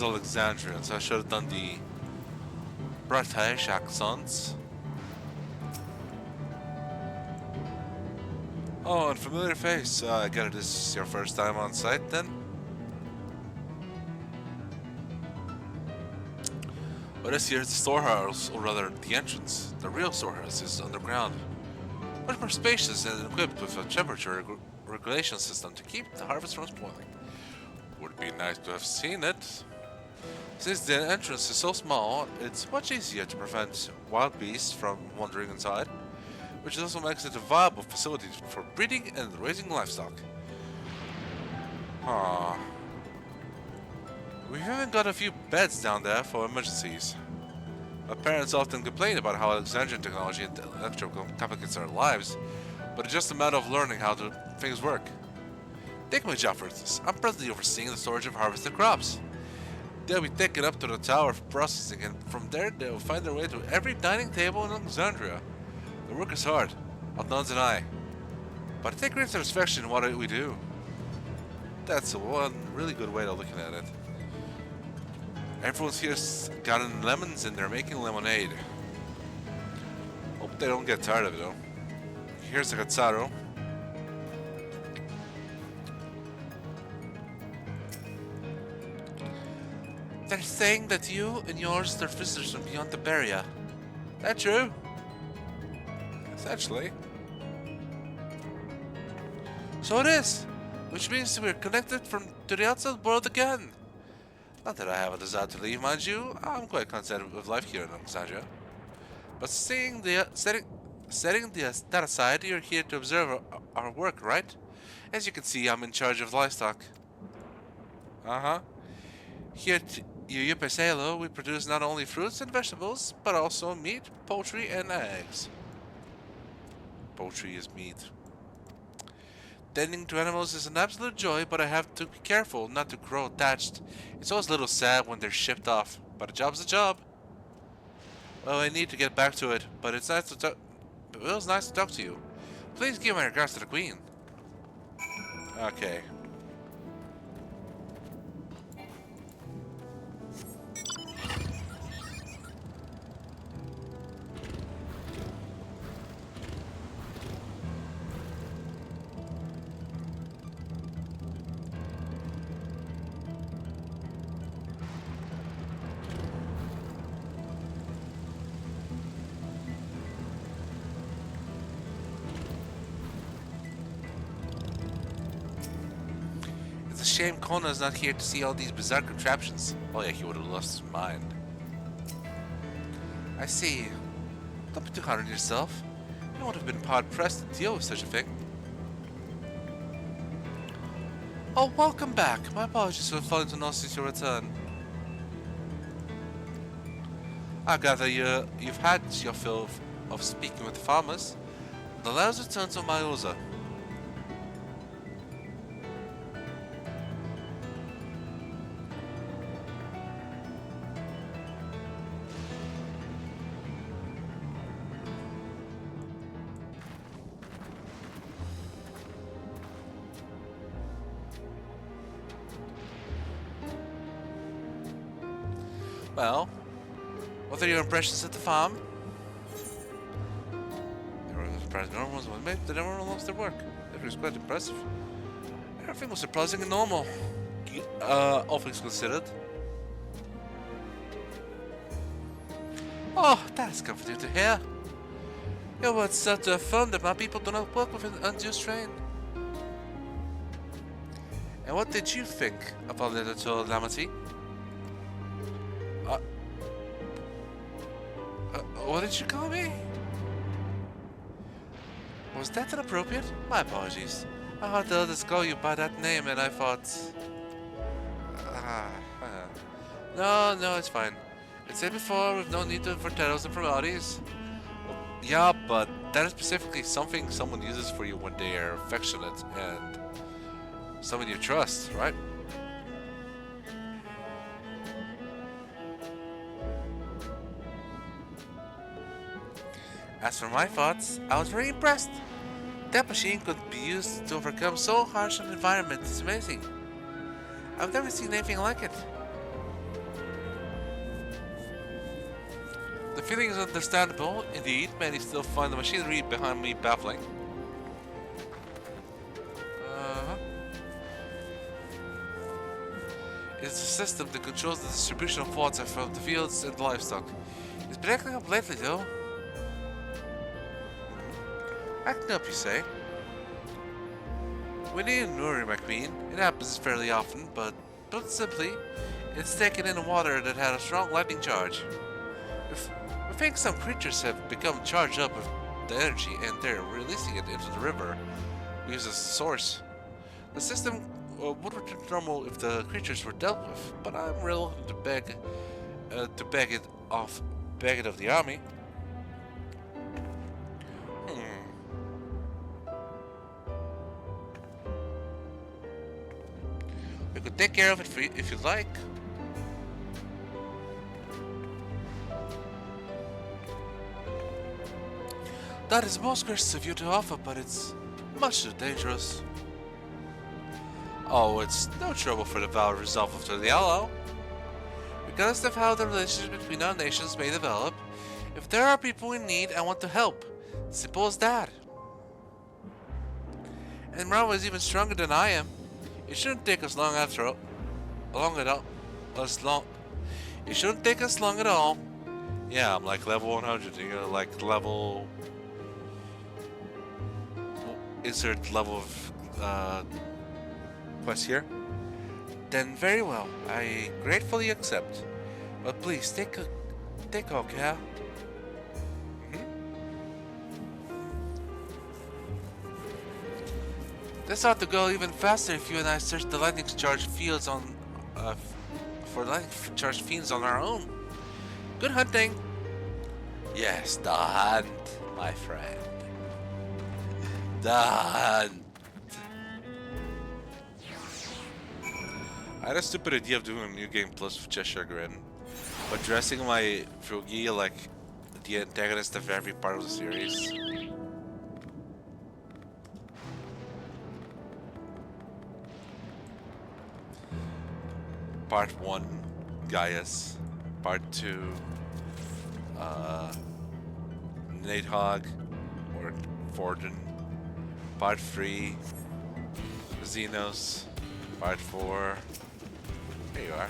Alexandrian, so I should have done the British accents. Oh, and familiar face. I get it, this is your first time on site then? Well, this here is the storehouse, or rather the entrance. The real storehouse is underground. Much more spacious and equipped with a temperature regulation system to keep the harvest from spoiling. Would be nice to have seen it. Since the entrance is so small, it's much easier to prevent wild beasts from wandering inside, which also makes it a viable facility for breeding and raising livestock. We've even got a few beds down there for emergencies. My parents often complain about how Alexandrian technology and electrical complicates our lives, but it's just a matter of learning how things work. Take my job for instance. I'm presently overseeing the storage of harvested crops. They'll be taken up to the tower for processing, and from there they'll find their way to every dining table in Alexandria. The work is hard, I'll not deny, but I take great satisfaction in what we do. That's one really good way of looking at it. Everyone's here's gotten lemons and they're making lemonade. Hope they don't get tired of it though. Here's the Gazzaro. They're saying that you and yours are visitors from beyond the barrier. That true? Essentially. So it is, which means we're connected to the outside world again. Not that I have a desire to leave, mind you. I'm quite content with life here in Alexandria. But setting that aside, you're here to observe our work, right? As you can see, I'm in charge of livestock. Here at Yupesalo, we produce not only fruits and vegetables, but also meat, poultry, and eggs. Poultry is meat. Tending to animals is an absolute joy, but I have to be careful not to grow attached. It's always a little sad when they're shipped off, but a job's a job. Well, I need to get back to it, but it's nice to talk. It was nice to talk to you. Please give my regards to the Queen. Okay. Shame Kona's not here to see all these bizarre contraptions. Oh yeah, he would have lost his mind. I see. Don't be too hard on yourself. You would have been hard-pressed to deal with such a thing. Oh, welcome back. My apologies for failing to notice your return. I gather you've had your fill of speaking with the farmers. The lads return to Maiuza. Well, what are your impressions at the farm? They were surprised normal ones made that everyone lost their work. It was quite impressive. Everything was surprising and normal. All things considered. Oh, that's comforting to hear. Your words serve to affirm that my people do not work with an undue strain. And what did you think of our letter to Lamity? What did you call me? Was that inappropriate? My apologies. I heard the others call you by that name and I thought... No, it's fine. It's said before, with no need for titles and formalities. Well, yeah, but that is specifically something someone uses for you when they are affectionate and someone you trust, right? As for my thoughts, I was very impressed. That machine could be used to overcome so harsh an environment. It's amazing. I've never seen anything like it. The feeling is understandable. Indeed, many still find the machinery behind me baffling. It's a system that controls the distribution of water from the fields and livestock. It's been acting up lately, though. Acting up, you say? We need a Nuri, my queen. It happens fairly often, but put simply, it's taken in water that had a strong lightning charge. We think some creatures have become charged up with the energy and they're releasing it into the river. We use as a source. The system would return to normal if the creatures were dealt with, but I'm reluctant to beg it of the army. could take care of it if you'd like. That is most gracious of you to offer, but it's much too dangerous. Oh, it's no trouble for the vow resolve to the ally. Regardless of how the relationship between our nations may develop, if there are people in need, I want to help. Simple as that. And Mrawa'a is even stronger than I am. It shouldn't take us long after all. It shouldn't take us long at all. Yeah, I'm like level 100. You're like level. Insert level of quest here. Then very well. I gratefully accept. But please take all care. This ought to go even faster if you and I search the lightning charged fields on for lightning charged fiends on our own. Good hunting. Yes, the hunt, my friend. The hunt. I had a stupid idea of doing a new game plus with Cheshire Grin, but dressing my Frugi like the antagonist of every part of the series. Part 1, Gaius. Part 2, Nadehog or Forden. Part 3, Xenos. Part 4. There you are.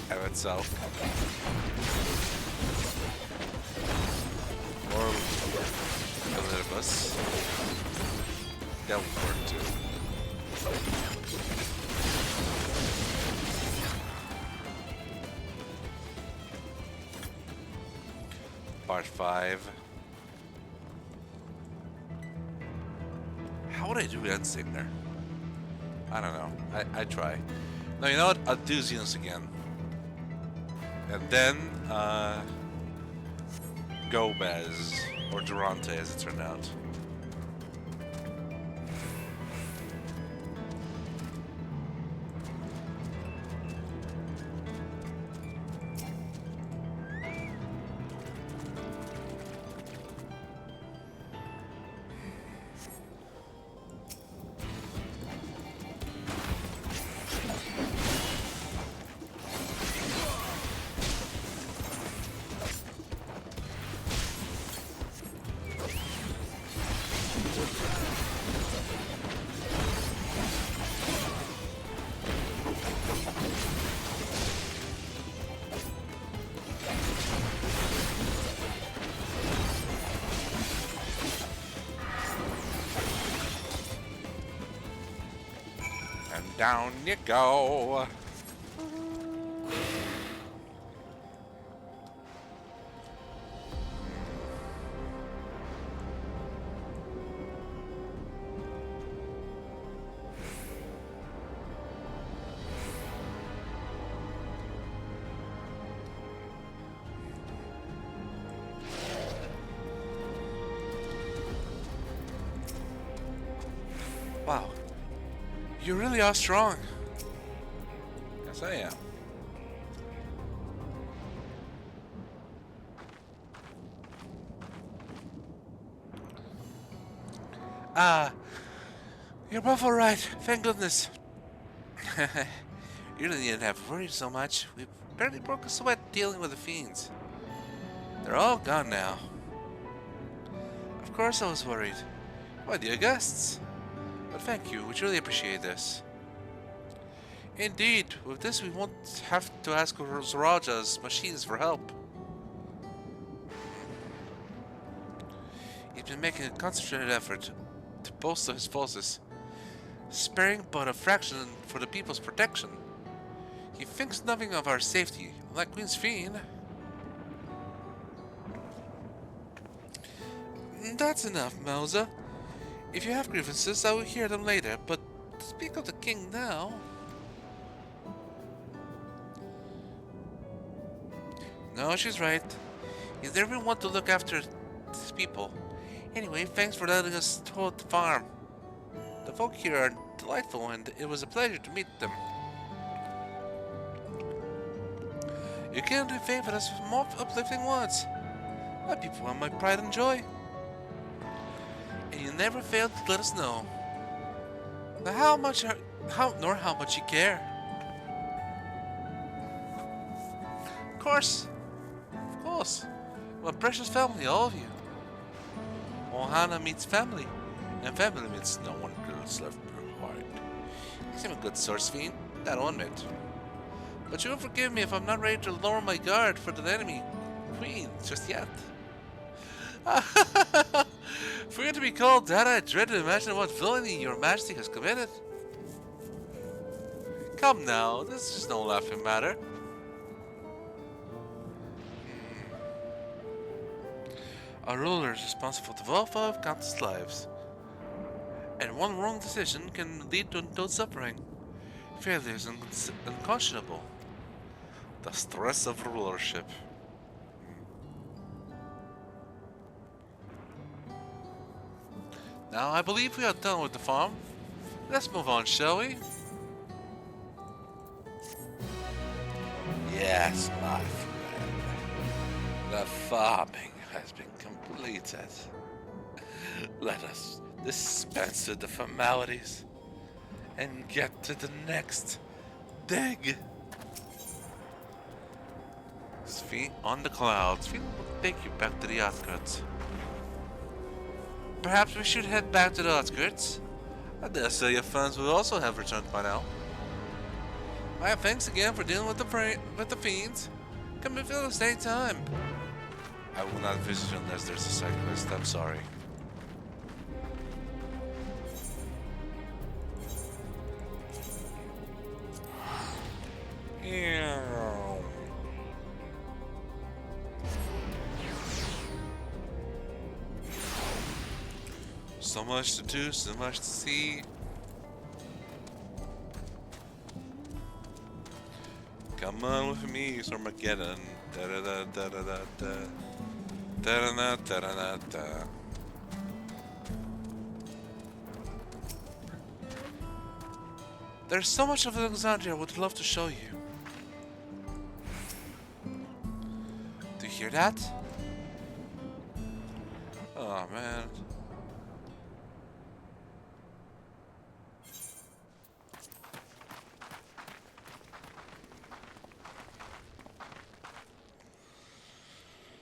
Have itself. Or Olympus. That would work too. Part 5. How would I do Instinct there? I don't know. I try. No, you know what? I'll do Xenos again. And then, Gomez. Or Durante as it turned out. Down you go. Wow. You really are strong. Yes, I am. You're both alright. Thank goodness. You didn't even have to worry so much. We barely broke a sweat dealing with the fiends. They're all gone now. Of course I was worried. Why, dear guests? But thank you, we truly appreciate this. Indeed, with this we won't have to ask Zoraja's machines for help. He's been making a concentrated effort to bolster his forces, sparing but a fraction for the people's protection. He thinks nothing of our safety, like Queen's Fiend. That's enough, Mauser. If you have grievances, I will hear them later, but to speak of the king now... No, she's right. He's never one to look after his people. Anyway, thanks for letting us tour the farm. The folk here are delightful, and it was a pleasure to meet them. You can't favor us with more uplifting words. My people are my pride and joy. And you never failed to let us know how much you care. Of course. What a precious family, all of you. Ohana meets family, and family meets no one girl's left her heart. He's even a good source fiend, that I'll admit. But you will forgive me if I'm not ready to lower my guard for the enemy queen just yet. For you to be called that, I dread to imagine what villainy your majesty has committed. Come now, this is no laughing matter. A ruler is responsible for the welfare of countless lives, and one wrong decision can lead to untold suffering. Failure is unconscionable. The stress of rulership. Now, I believe we are done with the farm. Let's move on, shall we? Yes, my friend. The farming has been completed. Let us dispense with the formalities and get to the next dig. Feet on the clouds. Feet will take you back to the outskirts. Perhaps we should head back to the outskirts. I dare say your friends will also have returned by now. My thanks again for dealing with the fiends. Come and visit us anytime. I will not visit you unless there's a cyclist. I'm sorry. So much to do, so much to see. Come on with me, Armageddon. Da da da da da da da. Da da da da da da. There's so much of Alexandria I would love to show you. Do you hear that? Oh man.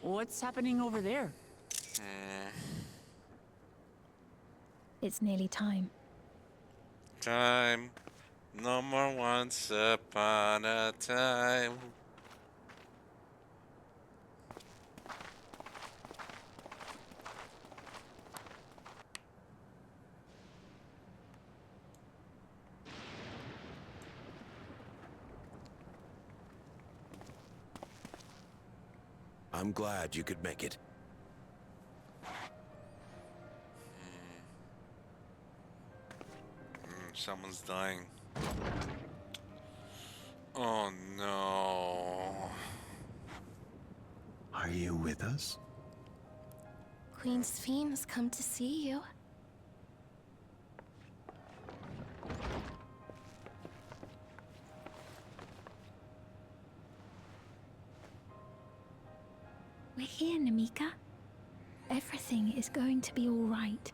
What's happening over there? It's nearly time. Time. No more once upon a time. I'm glad you could make it. Someone's dying. Oh no. Are you with us? Queen Sphene has come to see you. We're here, Namika. Everything is going to be all right.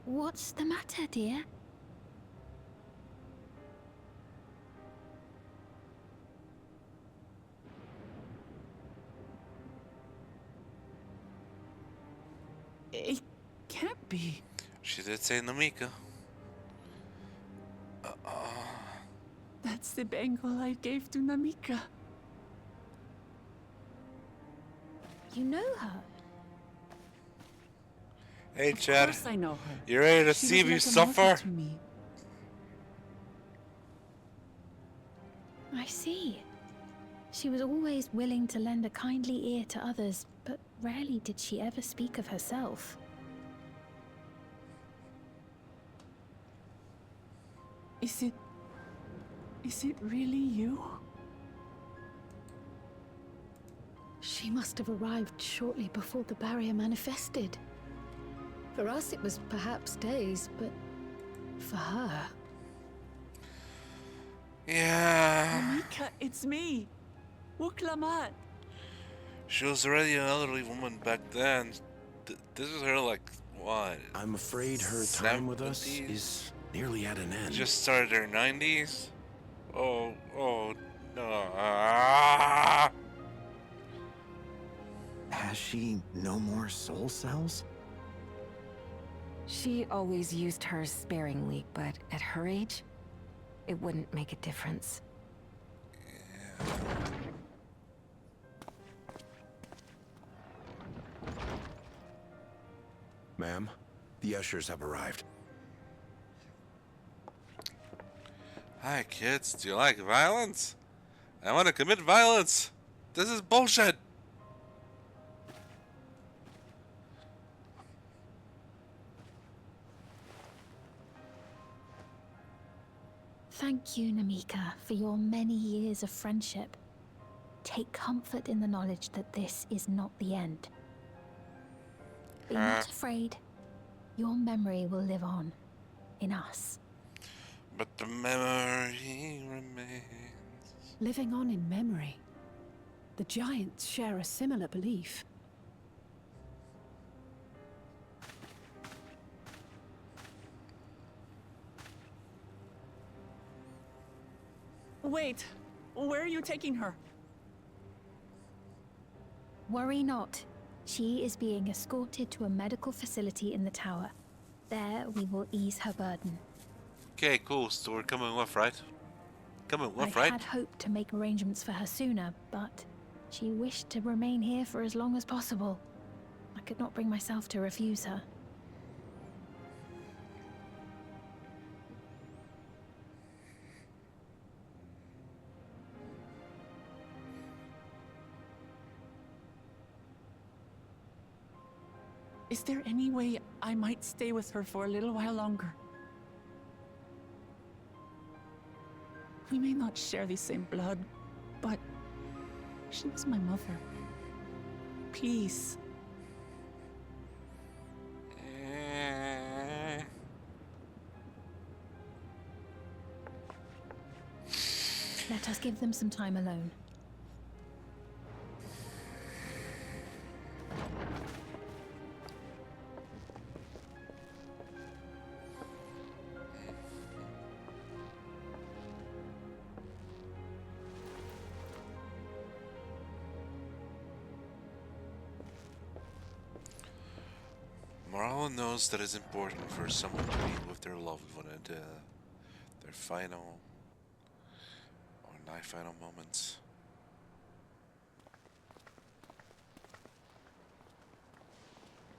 What's the matter, dear? It can't be. She did say Namika. That's the bangle I gave to Namika. You know her? Hey, Of Chad. course I know her. You ready to She see was me like a suffer? mother to me. I see. She was always willing to lend a kindly ear to others, but rarely did she ever speak of herself. Is it really you? She must have arrived shortly before the barrier manifested. For us, it was perhaps days, but for her... Yeah. Namika, it's me. Wuklamat. She was already an elderly woman back then. This is her, like, what? I'm afraid her time with us 70s? is nearly at an end. Just started her 90s? Oh, no. Ah! Has she no more soul cells? She always used hers sparingly, but at her age, it wouldn't make a difference. Ma'am, the ushers have arrived. Hi, kids. Do you like violence? I want to commit violence. This is bullshit. Thank you, Namika, for your many years of friendship. Take comfort in the knowledge that this is not the end. Be not afraid. Your memory will live on in us. But the memory remains. Living on in memory. The giants share a similar belief. Wait, where are you taking her? Worry not. She is being escorted to a medical facility in the tower. There we will ease her burden. Okay, cool. So we're coming with, right? Coming with, I right? had hoped to make arrangements for her sooner, but she wished to remain here for as long as possible. I could not bring myself to refuse her. Is there any way I might stay with her for a little while longer? We may not share the same blood, but she was my mother. Please. Let us give them some time alone. Mrawa'a knows that it's important for someone to be with their loved one at their final or nigh-final moments.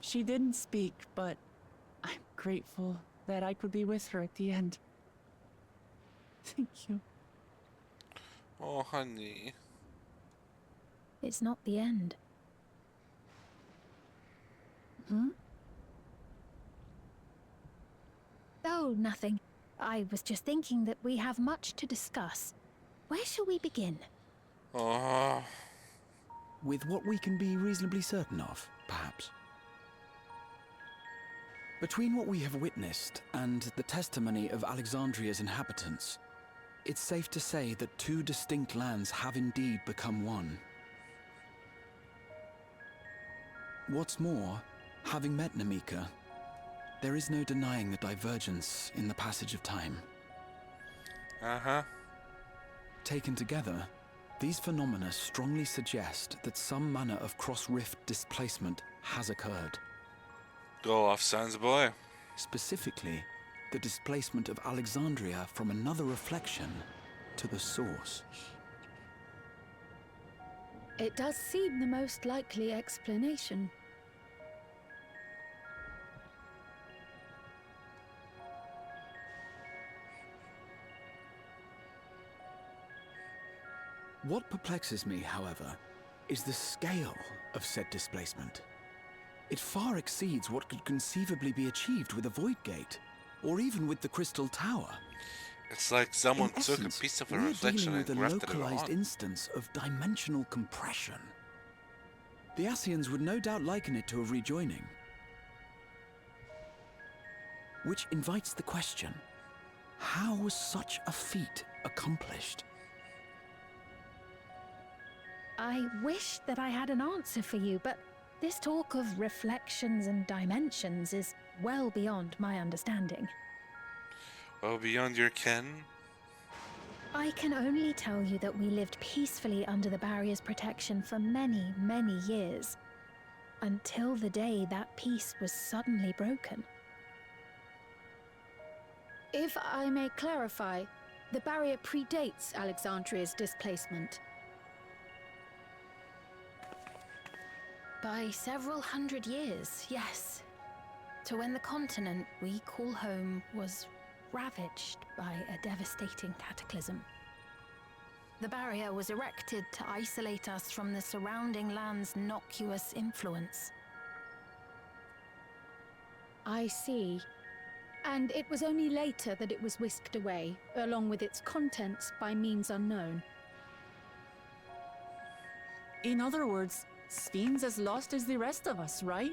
She didn't speak, but I'm grateful that I could be with her at the end. Thank you. Oh, honey. It's not the end. Hmm? Oh, nothing. I was just thinking that we have much to discuss. Where shall we begin? Oh. With what we can be reasonably certain of, perhaps. Between what we have witnessed and the testimony of Alexandria's inhabitants, it's safe to say that two distinct lands have indeed become one. What's more, having met Namika, there is no denying the divergence in the passage of time. Uh-huh. Taken together, these phenomena strongly suggest that some manner of cross-rift displacement has occurred. Go off, Sans boy. Specifically, the displacement of Alexandria from another reflection to the source. It does seem the most likely explanation. What perplexes me, however, is the scale of said displacement. It far exceeds what could conceivably be achieved with a Void Gate, or even with the Crystal Tower. It's like someone In took essence, a piece of a we're reflection dealing and with a grafted it localized on. instance of dimensional compression. The Asians would no doubt liken it to a rejoining. Which invites the question, how was such a feat accomplished? I wish that I had an answer for you, but this talk of reflections and dimensions is well beyond my understanding. Well, beyond your ken? I can only tell you that we lived peacefully under the barrier's protection for many, many years, until the day that peace was suddenly broken. If I may clarify, the barrier predates Alexandria's displacement. By several hundred years, yes. To when the continent we call home was ravaged by a devastating cataclysm. The barrier was erected to isolate us from the surrounding land's innocuous influence. I see. And it was only later that it was whisked away, along with its contents, by means unknown. In other words, Sphene's as lost as the rest of us, right?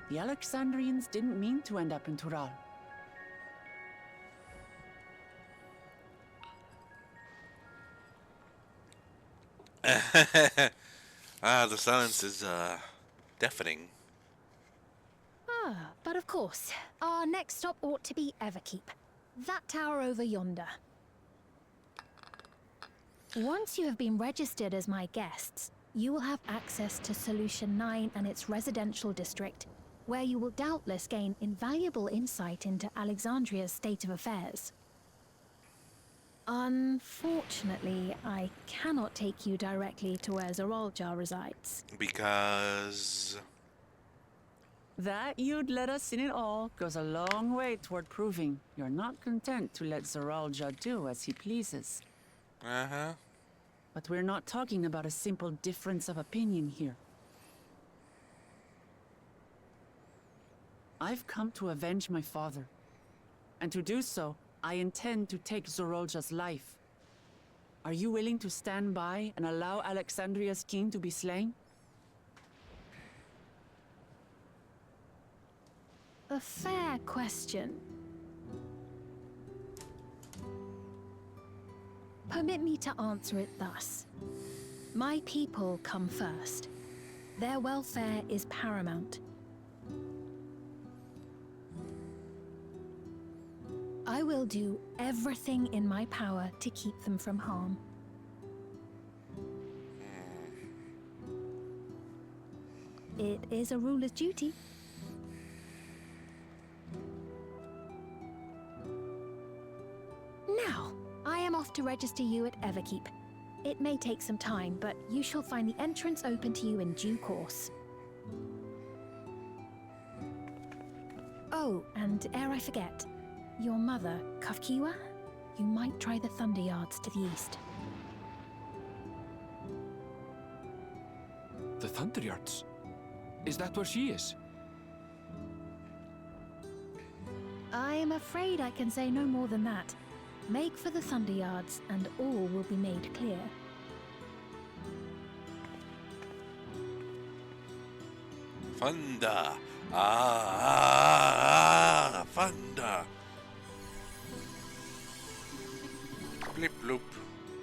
The Alexandrians didn't mean to end up in Tural. The silence is, deafening. But of course, our next stop ought to be Everkeep. That tower over yonder. Once you have been registered as my guests, you will have access to Solution 9 and its residential district, where you will doubtless gain invaluable insight into Alexandria's state of affairs. Unfortunately, I cannot take you directly to where Zoralja resides. Because... That you'd let us in it all goes a long way toward proving you're not content to let Zoralja do as he pleases. Uh-huh. But we're not talking about a simple difference of opinion here. I've come to avenge my father. And to do so, I intend to take Zoralja's life. Are you willing to stand by and allow Alexandria's king to be slain? A fair question. Permit me to answer it thus. My people come first. Their welfare is paramount. I will do everything in my power to keep them from harm. It is a ruler's duty. Now, I am off to register you at Everkeep. It may take some time, but you shall find the entrance open to you in due course. Oh, and ere I forget, your mother, Kafkiwa, you might try the Thunder Yards to the east. The Thunder Yards? Is that where she is? I'm afraid I can say no more than that. Make for the Thunder Yards, and all will be made clear. Thunder. Thunder. Blip bloop.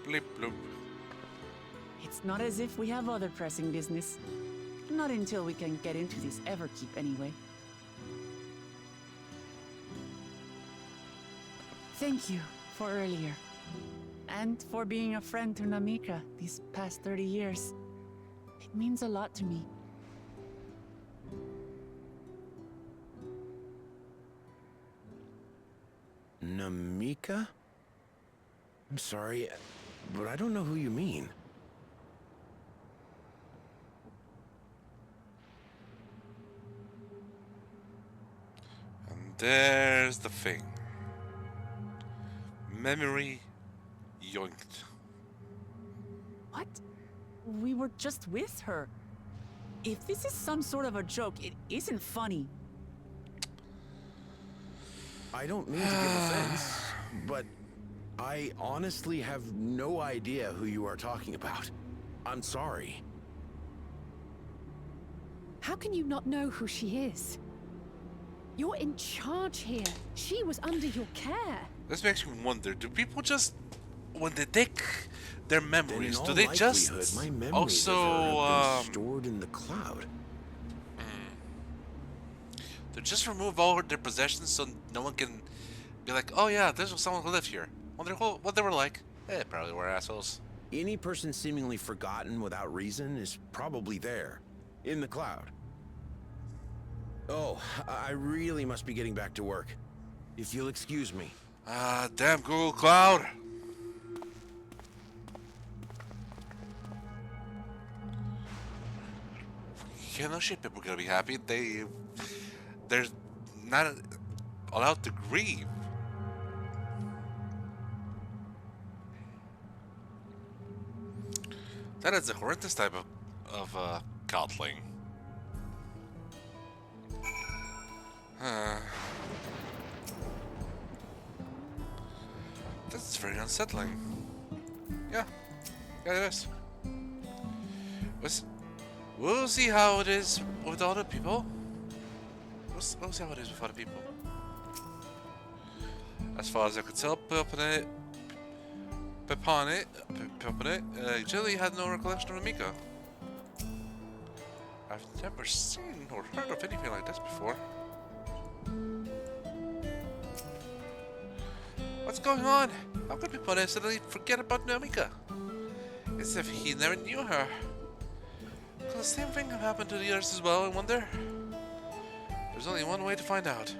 Blip bloop. It's not as if we have other pressing business. Not until we can get into this Everkeep anyway. Thank you for earlier. And for being a friend to Namika these past 30 years. It means a lot to me. Namika? I'm sorry, but I don't know who you mean. And there's the thing. Memory yoinked. What? We were just with her. If this is some sort of a joke, it isn't funny. I don't mean to give offense, but I honestly have no idea who you are talking about. I'm sorry. How can you not know who she is? You're in charge here. She was under your care. This makes me wonder, do people just, when they take their Then memories, in do all they just likelihood, my memories also, of her have been stored in the cloud. they just remove all their possessions so no one can be like, oh yeah, this was someone who lived here. Wonder what they were like. They probably were assholes. Any person seemingly forgotten without reason is probably there, in the cloud. Oh, I really must be getting back to work. If you'll excuse me. Ah, damn Google Cloud. Yeah, no shit, people are gonna be happy. They're not allowed to grieve. That is the horrendous type of codling. That's very unsettling. Yeah, it is. We'll see how it is with other people. We'll see how it is with other people. As far as I could tell, Pepone, Jilly had no recollection of Mika. I've never seen or heard of anything like this before. What's going on? How could Pepone suddenly forget about Namika? As if he never knew her. Could the same thing have happened to the others as well, I wonder? There's only one way to find out.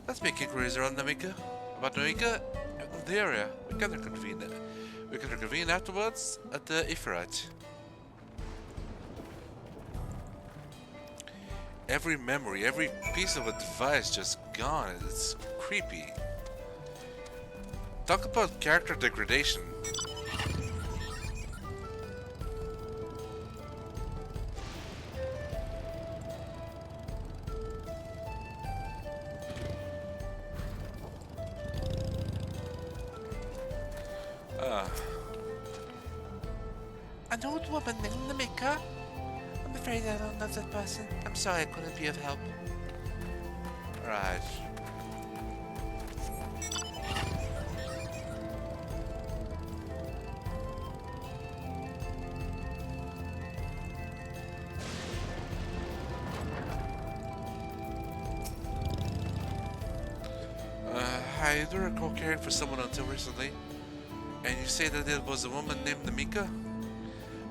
Let's make inquiries around Namika. About Namika and the area. We can reconvene afterwards at the Ifrit. Every memory, every piece of a device just gone. It's creepy. Talk about character degradation. An old woman named Namika? I'm afraid I don't know that person. I'm sorry I couldn't be of help. Right. I do recall caring for someone until recently. And you say that it was a woman named Namika?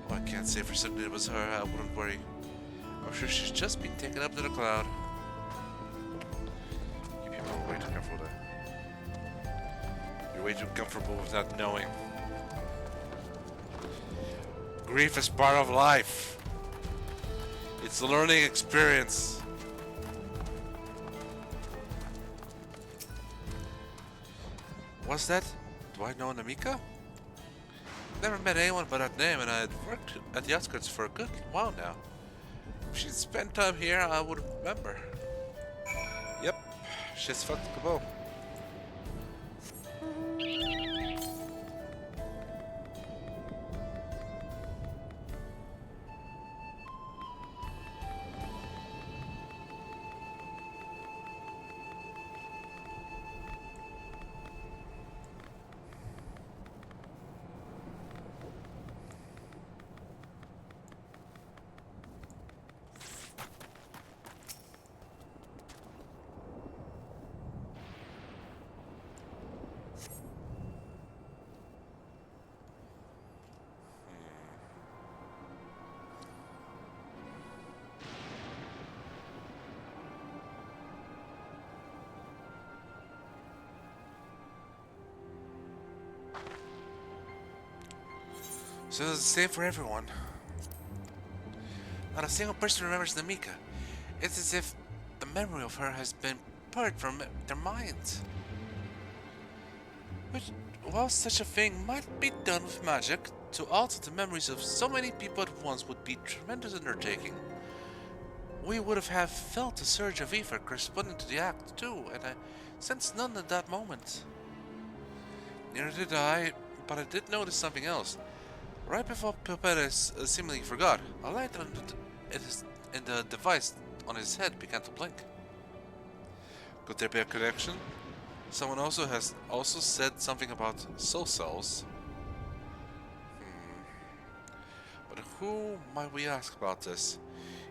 Well, I can't say for certain it was her, I wouldn't worry. I'm sure she's just been taken up to the cloud. You people are way too comfortable there. You're way too comfortable with not knowing. Grief is part of life. It's a learning experience. What's that? Do I know Namika? Never met anyone by that name, and I had worked at the outskirts for a good while now. If she'd spent time here, I would remember. Yep, she's fucked the kaboo. So it's the same for everyone. Not a single person remembers Namika. It's as if the memory of her has been purged from their minds. Which, while such a thing might be done with magic, to alter the memories of so many people at once would be a tremendous undertaking. We would have felt a surge of ether corresponding to the act, too, and I sensed none at that moment. Neither did I, but I did notice something else. Right before Pupedes seemingly forgot, a light in the device on his head began to blink. Could there be a connection? Someone has also said something about soul cells. But who might we ask about this?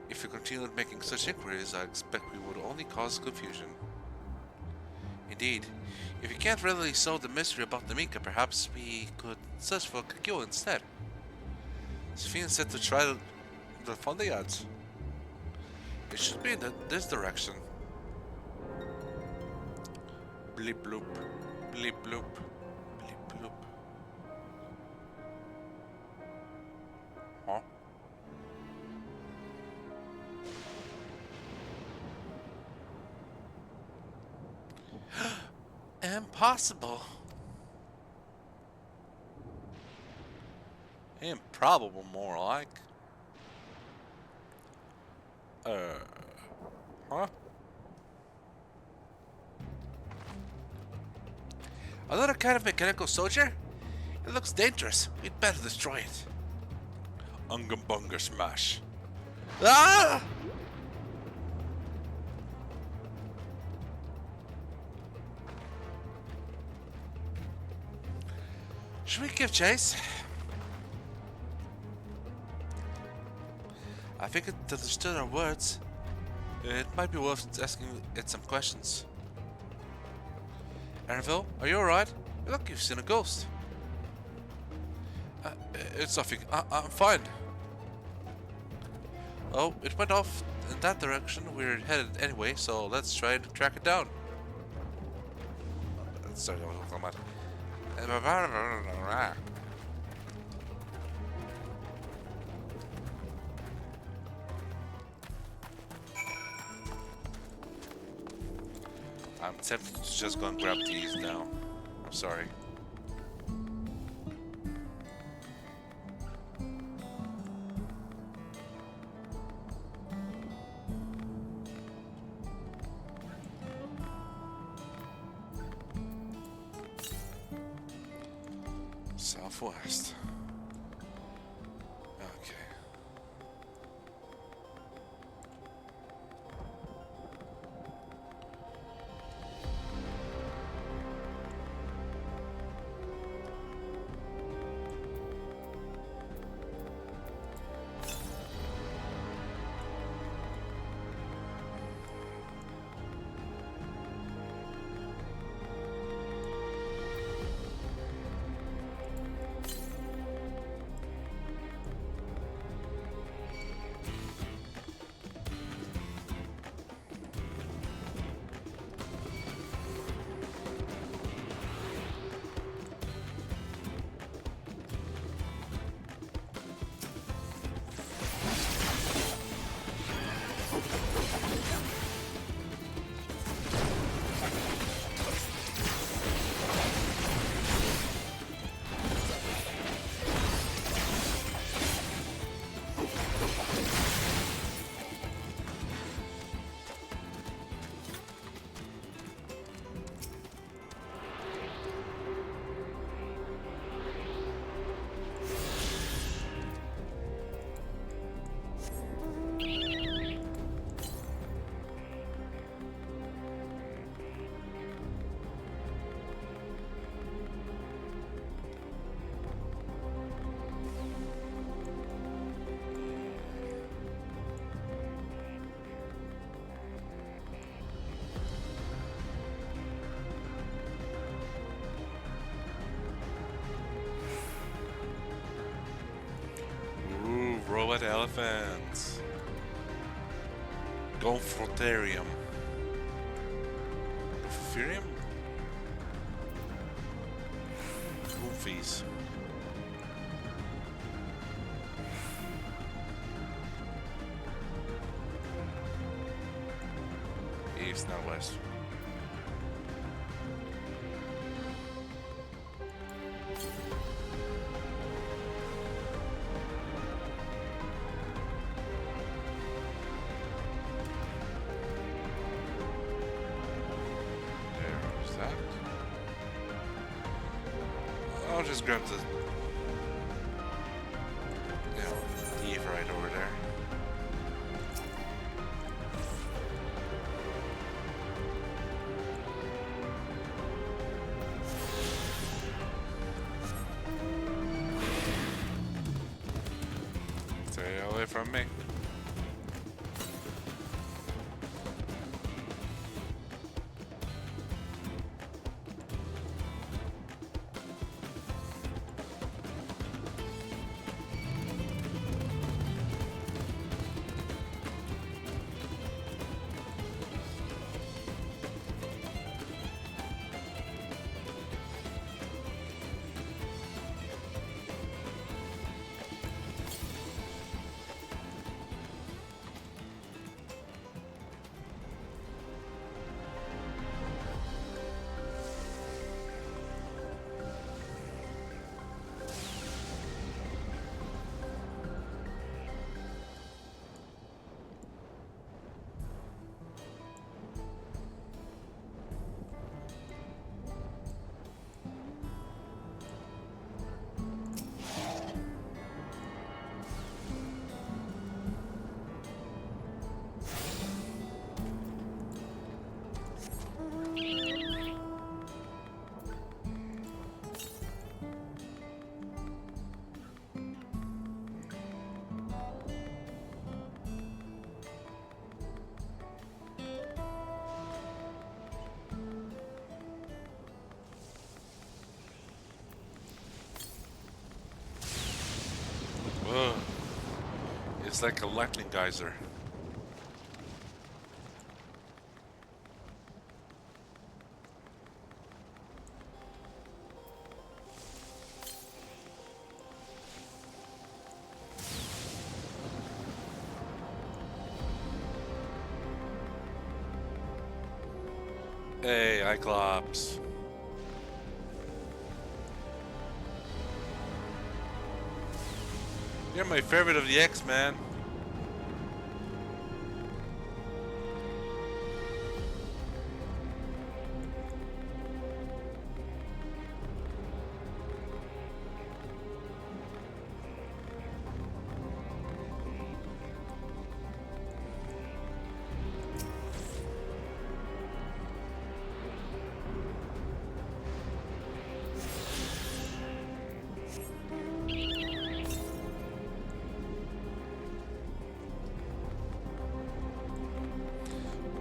If we continued making such inquiries, I expect we would only cause confusion. Indeed, if we can't readily solve the mystery about the Mika, perhaps we could search for Kakyo instead. Sphene said to try the Fondayads. It should be in this direction. Bleep bloop, bleep bloop, bleep bloop. Huh? Impossible. Improbable, more like. Huh? Another kind of mechanical soldier? It looks dangerous. We'd better destroy it. Ungabunga smash. Ah! Should we give chase? I think it understood our words. It might be worth asking it some questions. Arenville, are you alright? Look, you've seen a ghost. It's nothing. I'm fine. Oh, it went off in that direction we're headed anyway, so let's try to track it down. Sorry, I was talking about. I'm tempted to just go and grab these now. I'm sorry. Southwest. Okay. Robot elephants. Gonfrotherium. Gonfrotherium? Goofies. East, not west. just grab the Eve right over there. Stay away from me. Ugh. It's like a lightning geyser. Hey, Cyclops. You're my favorite of the X-Men.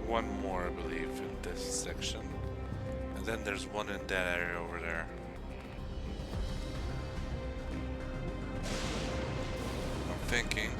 One more, I believe, in this section. And then there's one in that area over there. I'm thinking.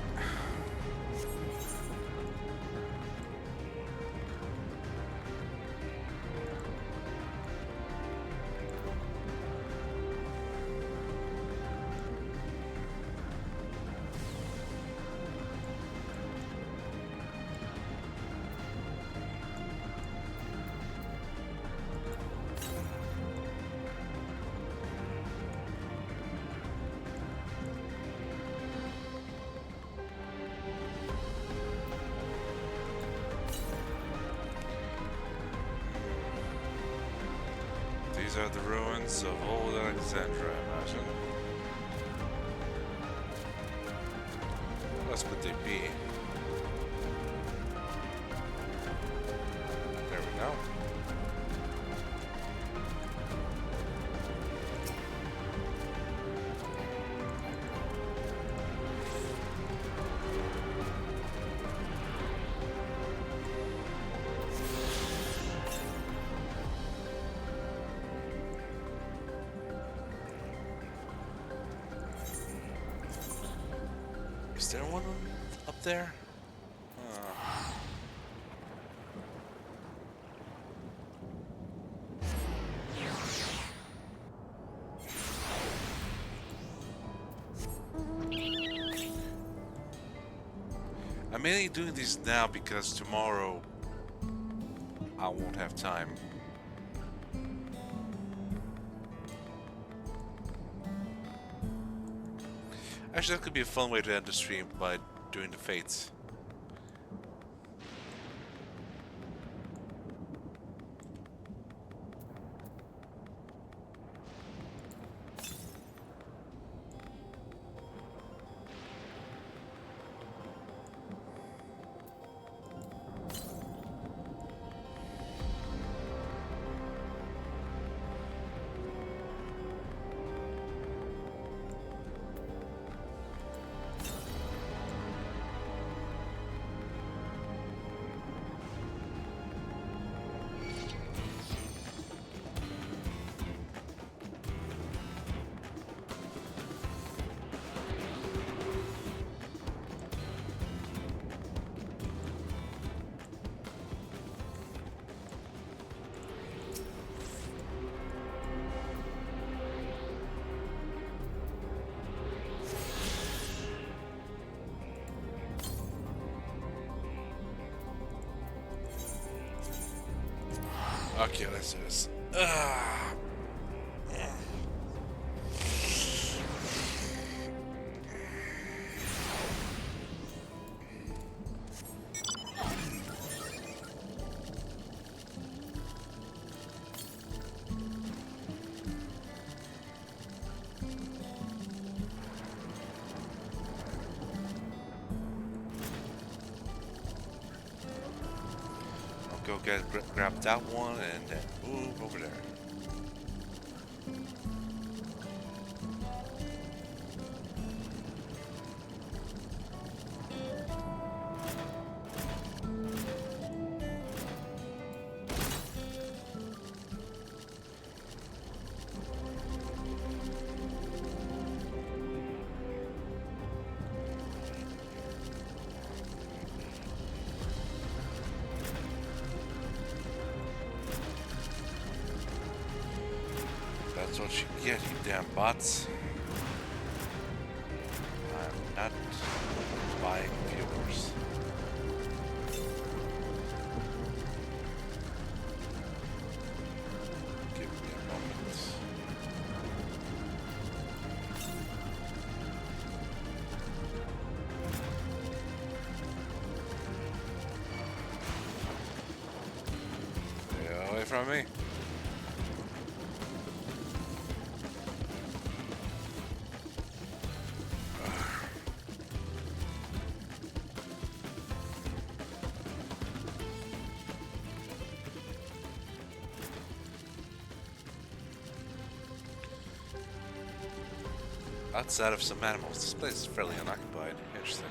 These are the ruins of old Alexandria, I imagine. What else could they be? There we go. Is there one up there? I'm mainly doing these now because tomorrow I won't have time. Actually, that could be a fun way to end the stream by doing the fates. Okay, let's do this. Ugh. Go grab that one and then move over there. That's what you get, you damn bots. I'm not buying viewers. Give me a moment. Stay away from me. Outside of some animals, this place is fairly unoccupied. Interesting.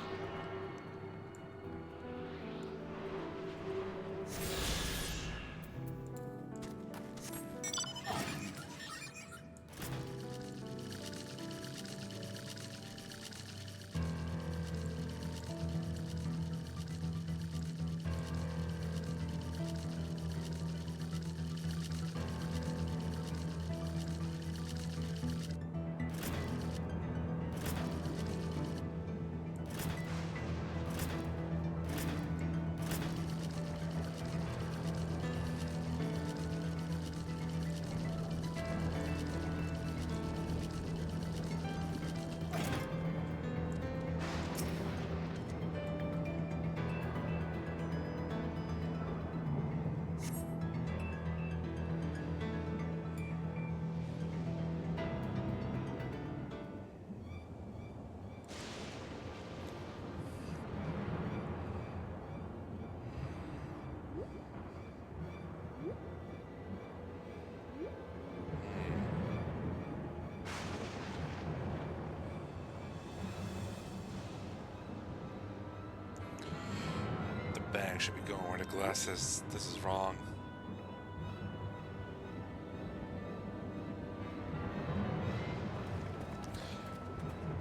Bang should be going where the glass is. This is wrong.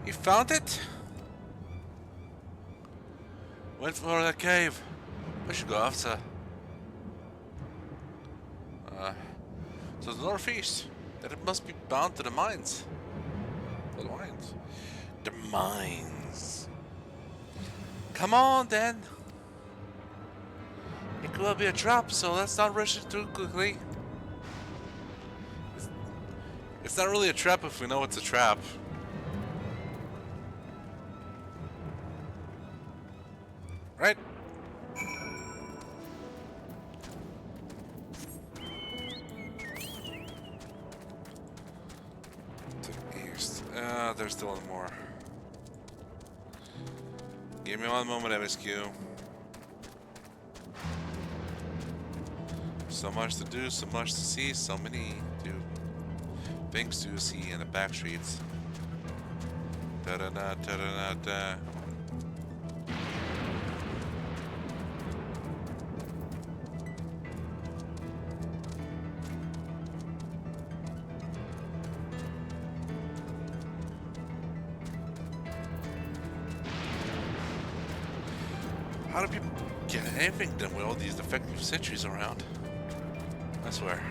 You found it? Went for the cave. We should go after. To the northeast. That it must be bound to the mines. The mines. The mines. Come on then. It will be a trap, so let's not rush it too quickly. It's not really a trap if we know it's a trap. Right? To the east. There's still one more. Give me one moment, MSQ. So much to do, so much to see, so many things to see in the back streets. Da da da da da da. How do people get anything done with all these defective sentries around? I swear.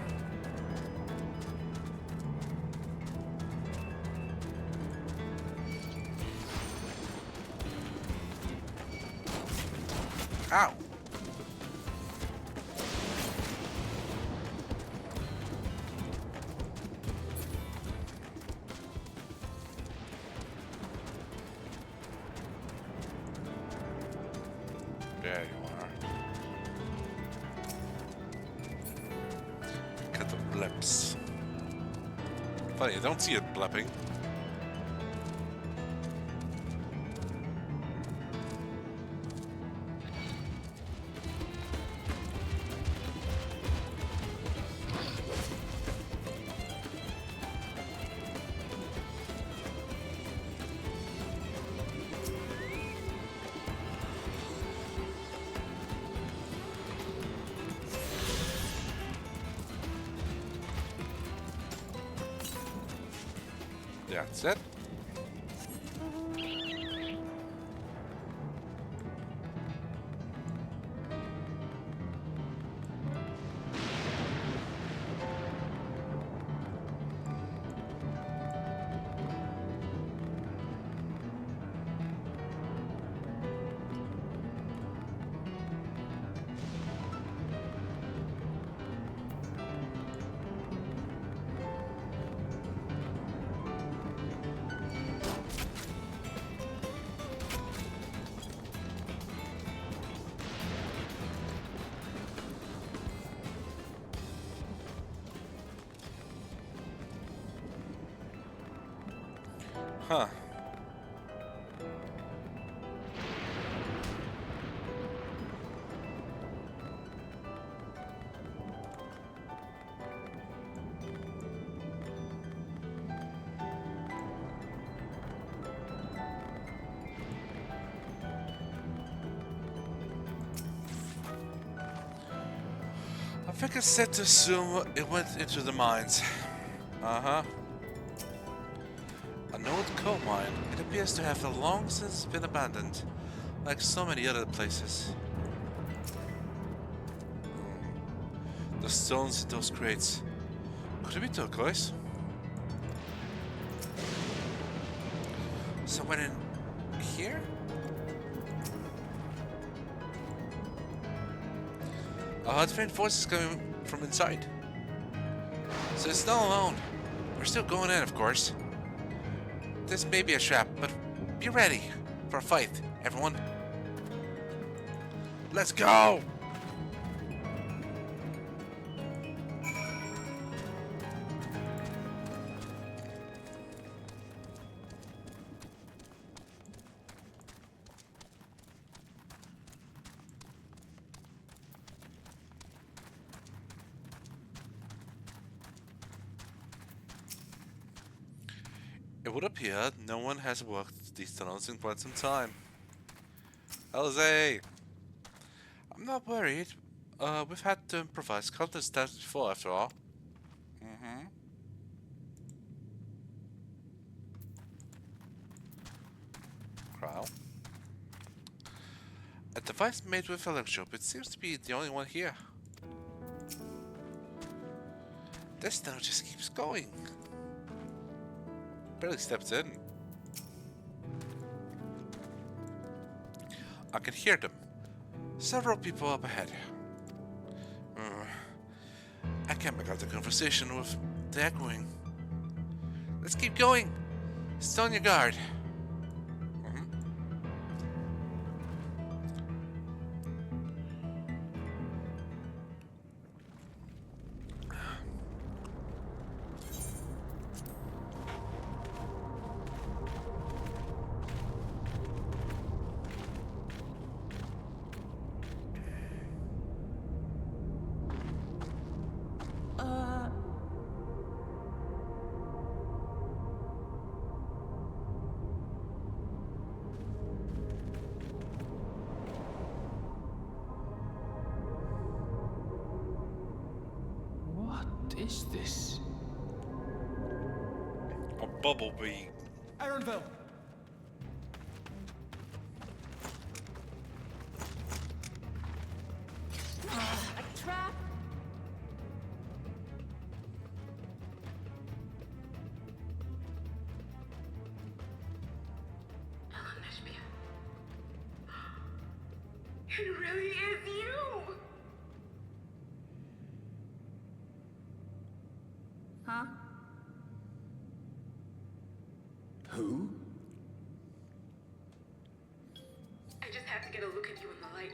Ow! There you are. Cut the blips. Funny, I don't see it blipping. That's it. Huh. I think it's safe to assume it went into the mines. Uh-huh. An old coal mine. It appears to have long since been abandoned, like so many other places. The stones in those crates. Could it be turquoise? Someone in here? I heard faint voices coming from inside. So it's not alone. We're still going in, of course. This may be a trap, but be ready for a fight, everyone. Let's go! It would appear no one has worked these tunnels in quite some time. Jose! I'm not worried. We've had to improvise countless times before, after all. Crow. A device made with electrope. It seems to be the only one here. This tunnel just keeps going. Barely steps in. I can hear them. Several people up ahead. I can't make out the conversation with the echoing. Let's keep going. Stay on your guard. What is this? A bumblebee. Ironville! A trap! It really is you! Huh? Who? I just had to get a look at you in the light.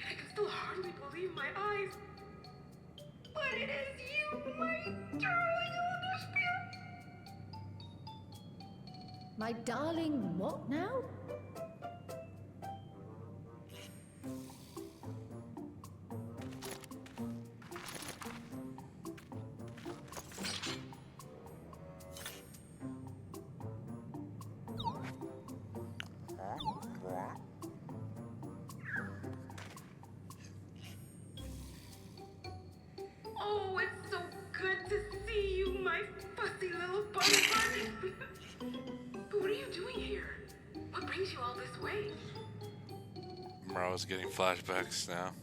and I can still hardly believe my eyes. But it is you, my darling Olympia. My darling, what now? Oh, it's so good to see you, my fussy little bun. But what are you doing here? What brings you all this way? Mrawa's getting flashbacks now.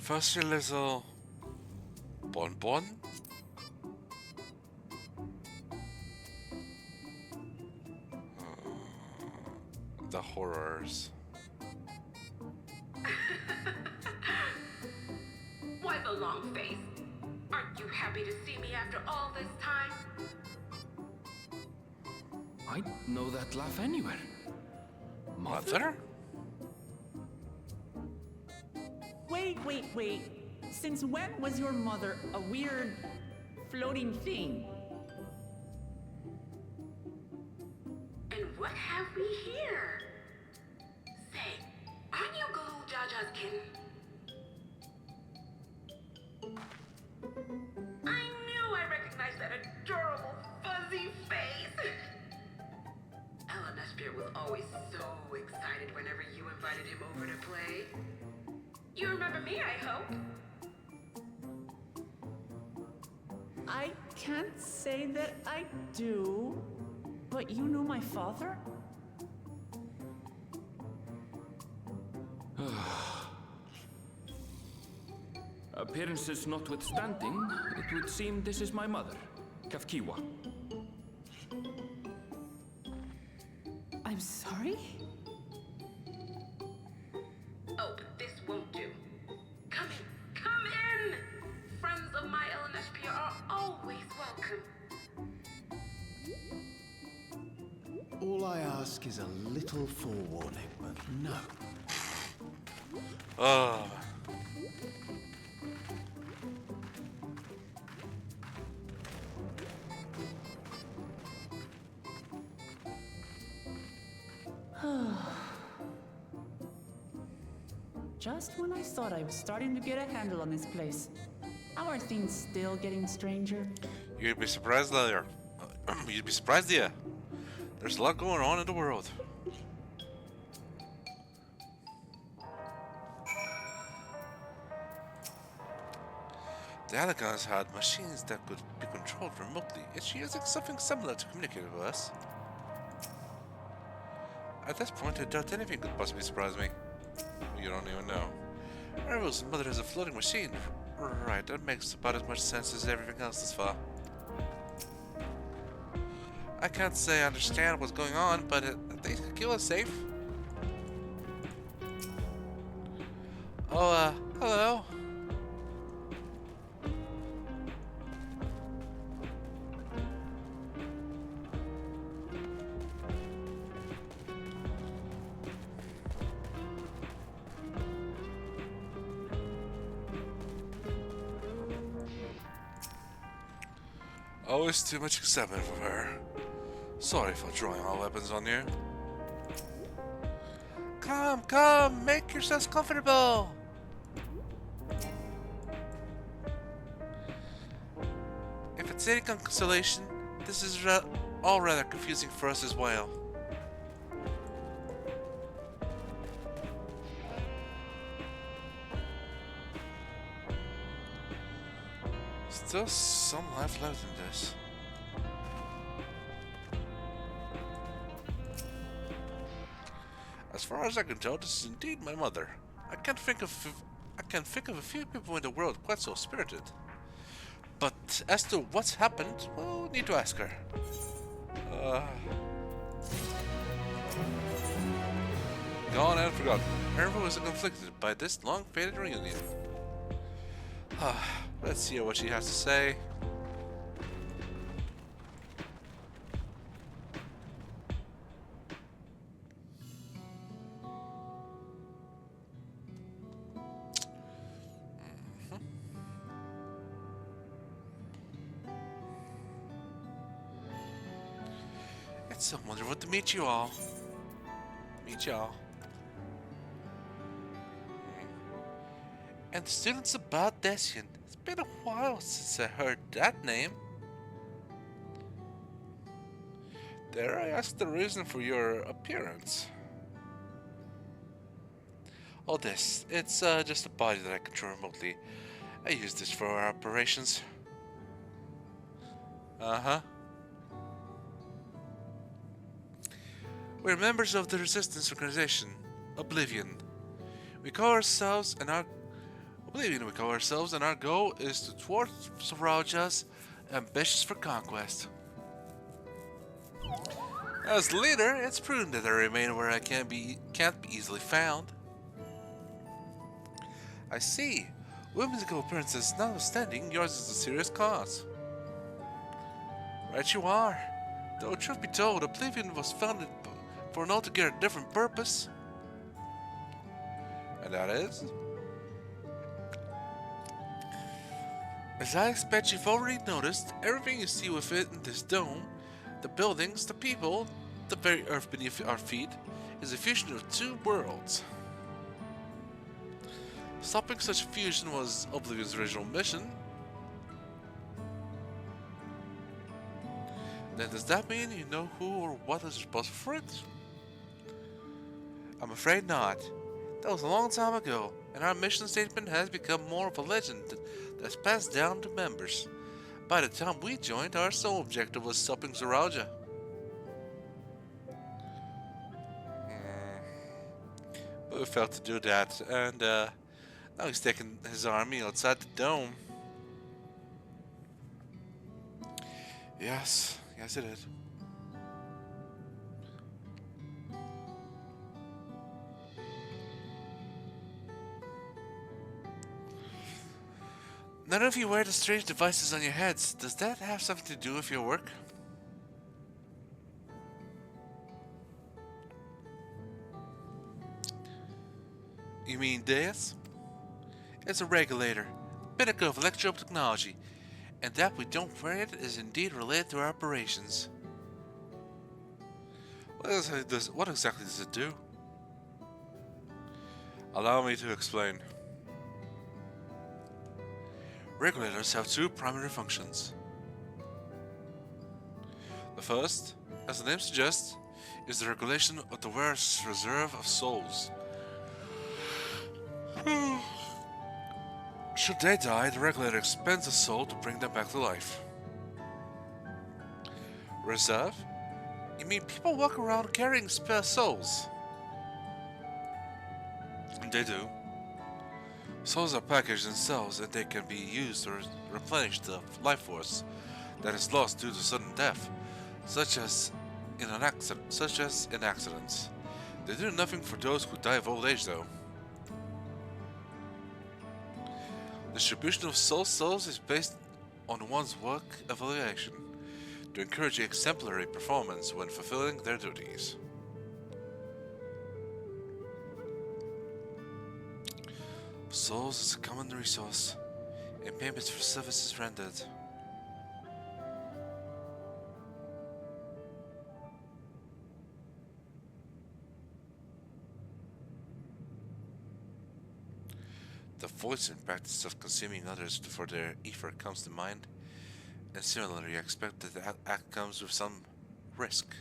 First your little bonbon. The horrors. Why the long face? Aren't you happy to see me after all this time? I'd know that laugh anywhere. Mother? Wait. Since when was your mother a weird floating thing? And what have we here? Say, aren't you Gulu Jaja's kin? I knew I recognized that adorable fuzzy face. Ellen Espear was always so excited whenever you invited him over to play. You remember me, I hope? I can't say that I do, but you knew my father? Appearances notwithstanding, it would seem this is my mother, Kafkiwa. I'm sorry? Oh, but this won't do. Come in! Friends of my Ellen Espear are always welcome. All I ask is a little forewarning, but no. Oh. Just when I thought I was starting to get a handle on this place. How are things still getting stranger? You'd be surprised, there. You'd be surprised, yeah. There's a lot going on in the world. The Alagons had machines that could be controlled remotely. Is she using something similar to communicate with us? At this point, I doubt anything could possibly surprise me. You don't even know. Errol's mother is a floating machine. Right, that makes about as much sense as everything else thus far. I can't say I understand what's going on, but at least Kila's safe. Oh, hello. Always too much excitement for her. Sorry for drawing our weapons on you. Come, make yourselves comfortable. If it's any consolation, this is all rather confusing for us as well. Still some life left in this. As far as I can tell, this is indeed my mother. I can't think of a few people in the world quite so spirited. But as to what's happened, we'll need to ask her. Gone and forgotten. Everyone was conflicted by this long-faded reunion. Let's hear what she has to say. So wonderful to meet you all. Meet y'all. And the students about Decian. It's been a while since I heard that name. Dare I ask the reason for your appearance? Oh, this. It's just a body that I control remotely. I use this for our operations. Uh-huh. We're members of the resistance organization, Oblivion. We call ourselves and our goal is to thwart Saraja's ambitions for conquest. As leader, it's prudent that I remain where I can't be easily found. I see. Whimsical appearances notwithstanding, yours is a serious cause. Right you are. Though truth be told, Oblivion was founded for an altogether different purpose. And that is? As I expect you've already noticed, everything you see within this dome, the buildings, the people, the very earth beneath our feet, is a fusion of two worlds. Stopping such a fusion was Oblivion's original mission. Then does that mean you know who or what is responsible for it? I'm afraid not. That was a long time ago, and our mission statement has become more of a legend that's passed down to members. By the time we joined, our sole objective was stopping Zoraja. But we failed to do that, and now he's taking his army outside the dome. Yes it is. None of you wear the strange devices on your heads. Does that have something to do with your work? You mean Deus? It's a regulator, pinnacle of electro technology, and that we don't wear it is indeed related to our operations. What exactly does it do? Allow me to explain. Regulators have two primary functions. The first, as the name suggests, is the regulation of the wearer's reserve of souls. Should they die, the regulator expends a soul to bring them back to life. Reserve? You mean people walk around carrying spare souls? They do. Souls are packaged in cells and they can be used to replenish the life force that is lost due to sudden death, such as in accidents. They do nothing for those who die of old age, though. Distribution of soul souls is based on one's work evaluation to encourage exemplary performance when fulfilling their duties. Souls is a common resource in payments for services rendered. The voicing practice of consuming others for their ether comes to mind, and similarly I expect that the act comes with some risk.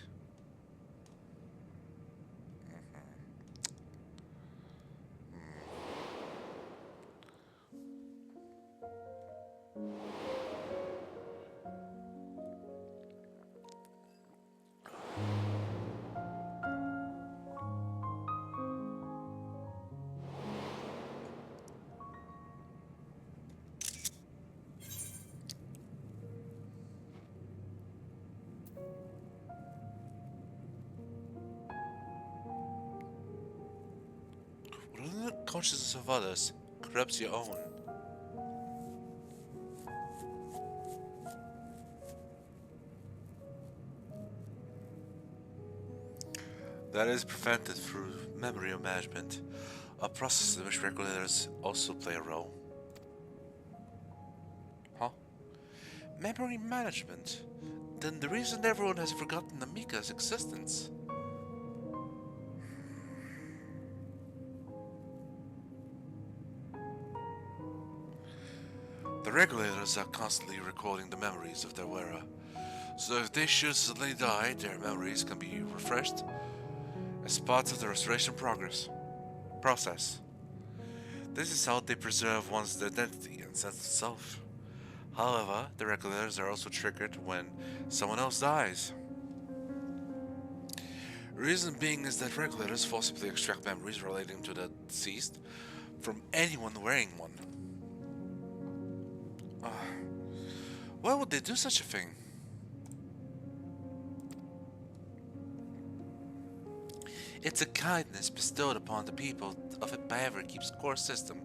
Within the consciousness of others corrupts your own. That is prevented through memory management, a process in which regulators also play a role. Huh? Memory management? then the reason everyone has forgotten Namika's existence. The regulators are constantly recording the memories of their wearer, so if they should suddenly die, their memories can be refreshed as part of the restoration process. This is how they preserve one's identity and sense of self. However, the regulators are also triggered when someone else dies. Reason being is that regulators forcibly extract memories relating to the deceased from anyone wearing one. Why would they do such a thing? It's a kindness bestowed upon the people of a Everkeep's core system,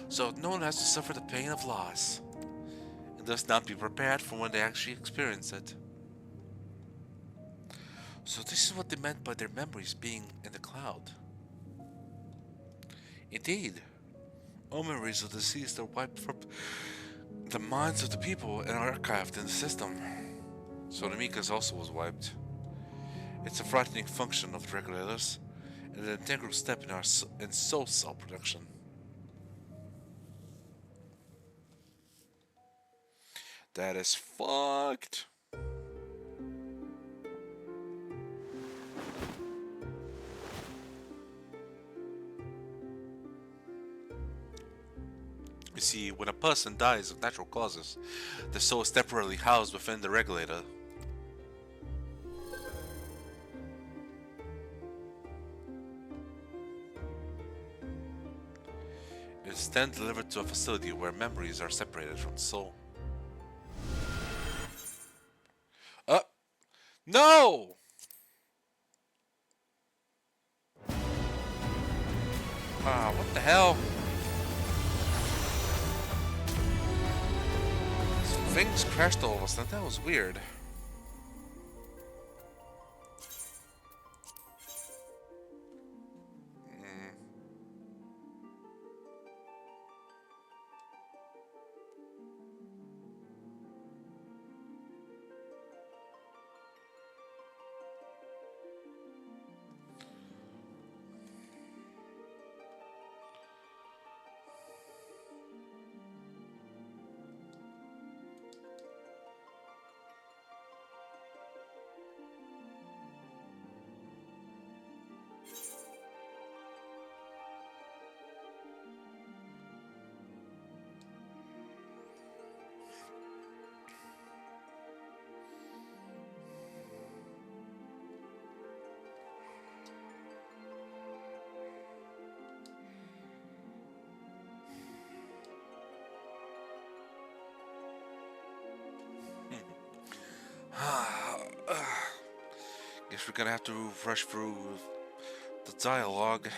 so no one has to suffer the pain of loss, and thus not be prepared for when they actually experience it. So this is what they meant by their memories being in the cloud. Indeed, all memories of the deceased are wiped from the minds of the people and archived in the system. So Namika's also was wiped. It's a frightening function of the regulators, and an integral step in soul cell production. That is fucked. You see, when a person dies of natural causes, the soul is temporarily housed within the regulator. It is then delivered to a facility where memories are separated from the soul. No! What the hell? Things crashed all of us. That was weird. Guess we're gonna have to rush through the dialogue.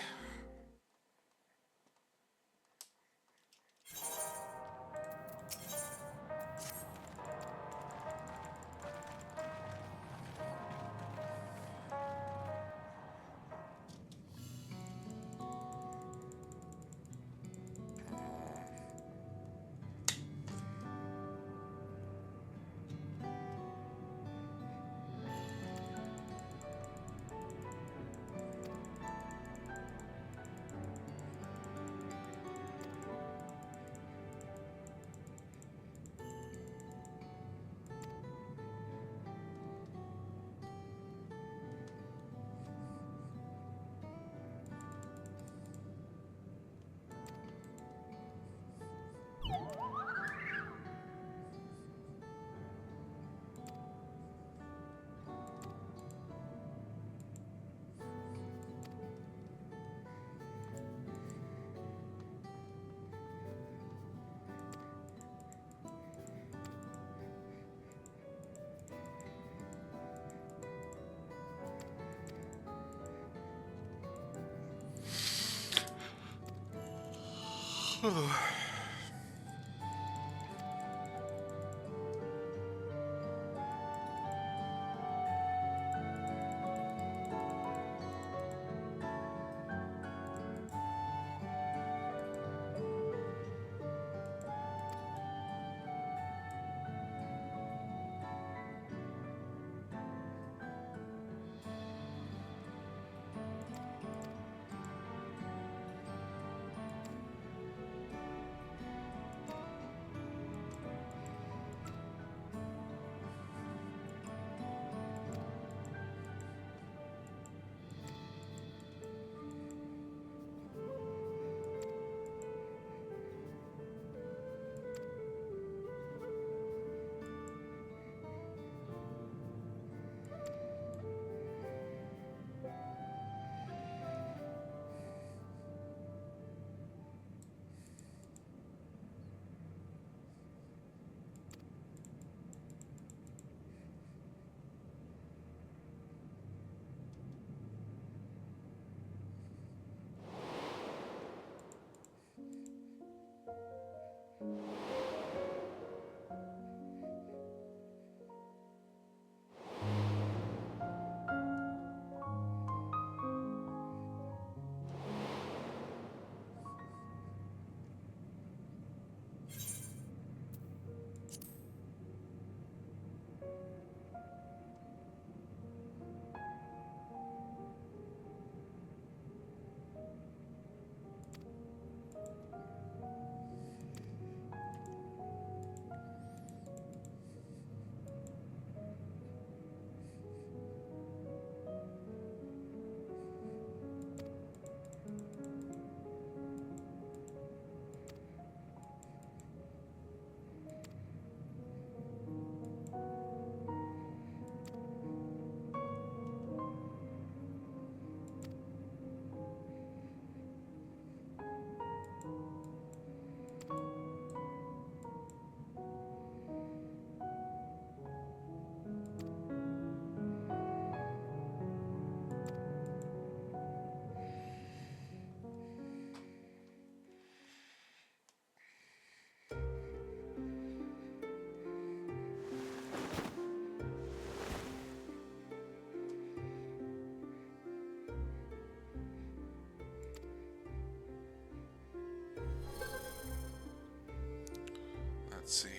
Let's see.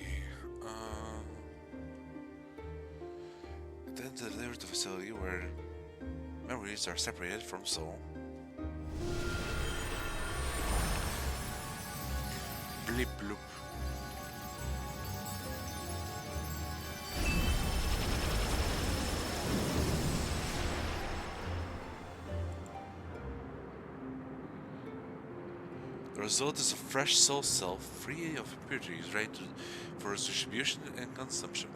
Then deliver to the facility where memories are separated from soul. Bleep bloop. The result is a fresh soul cell free of impurities, ready for its distribution and consumption.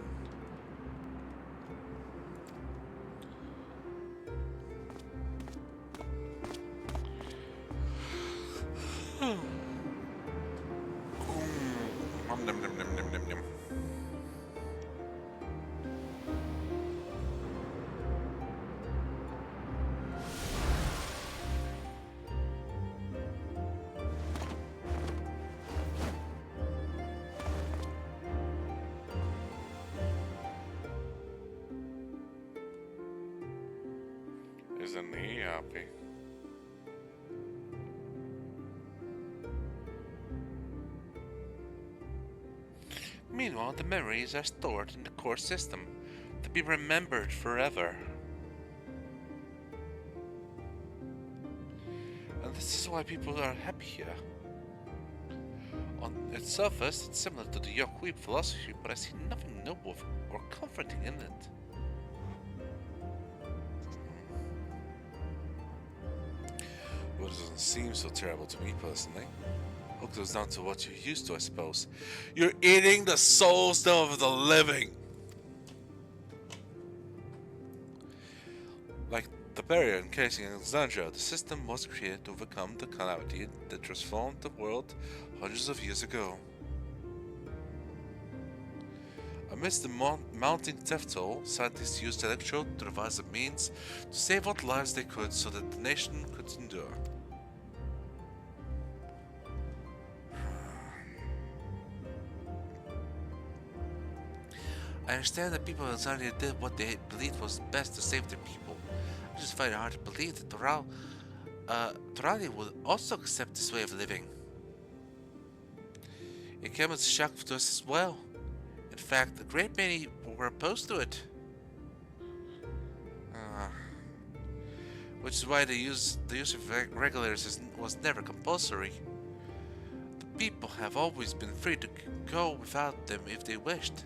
Nom, nom, nom, nom, nom, nom, nom. Isn't he happy? Meanwhile, the memories are stored in the core system to be remembered forever. And this is why people are happy here. On its surface, it's similar to the Yaquib philosophy, but I see nothing noble or comforting in it. Well, it doesn't seem so terrible to me personally. It goes down to what you're used to, I suppose. You're eating the souls of the living! Like the barrier encasing Alexandria, the system was created to overcome the calamity that transformed the world hundreds of years ago. Amidst the mounting death toll, scientists used electrode to devise a means to save what lives they could so that the nation could endure. I understand that people in Alexandria did what they believed was best to save their people. I just find it hard to believe that Torali would also accept this way of living. It came as a shock to us as well. In fact, a great many were opposed to it. Which is why the use of regulators was never compulsory. The people have always been free to go without them if they wished.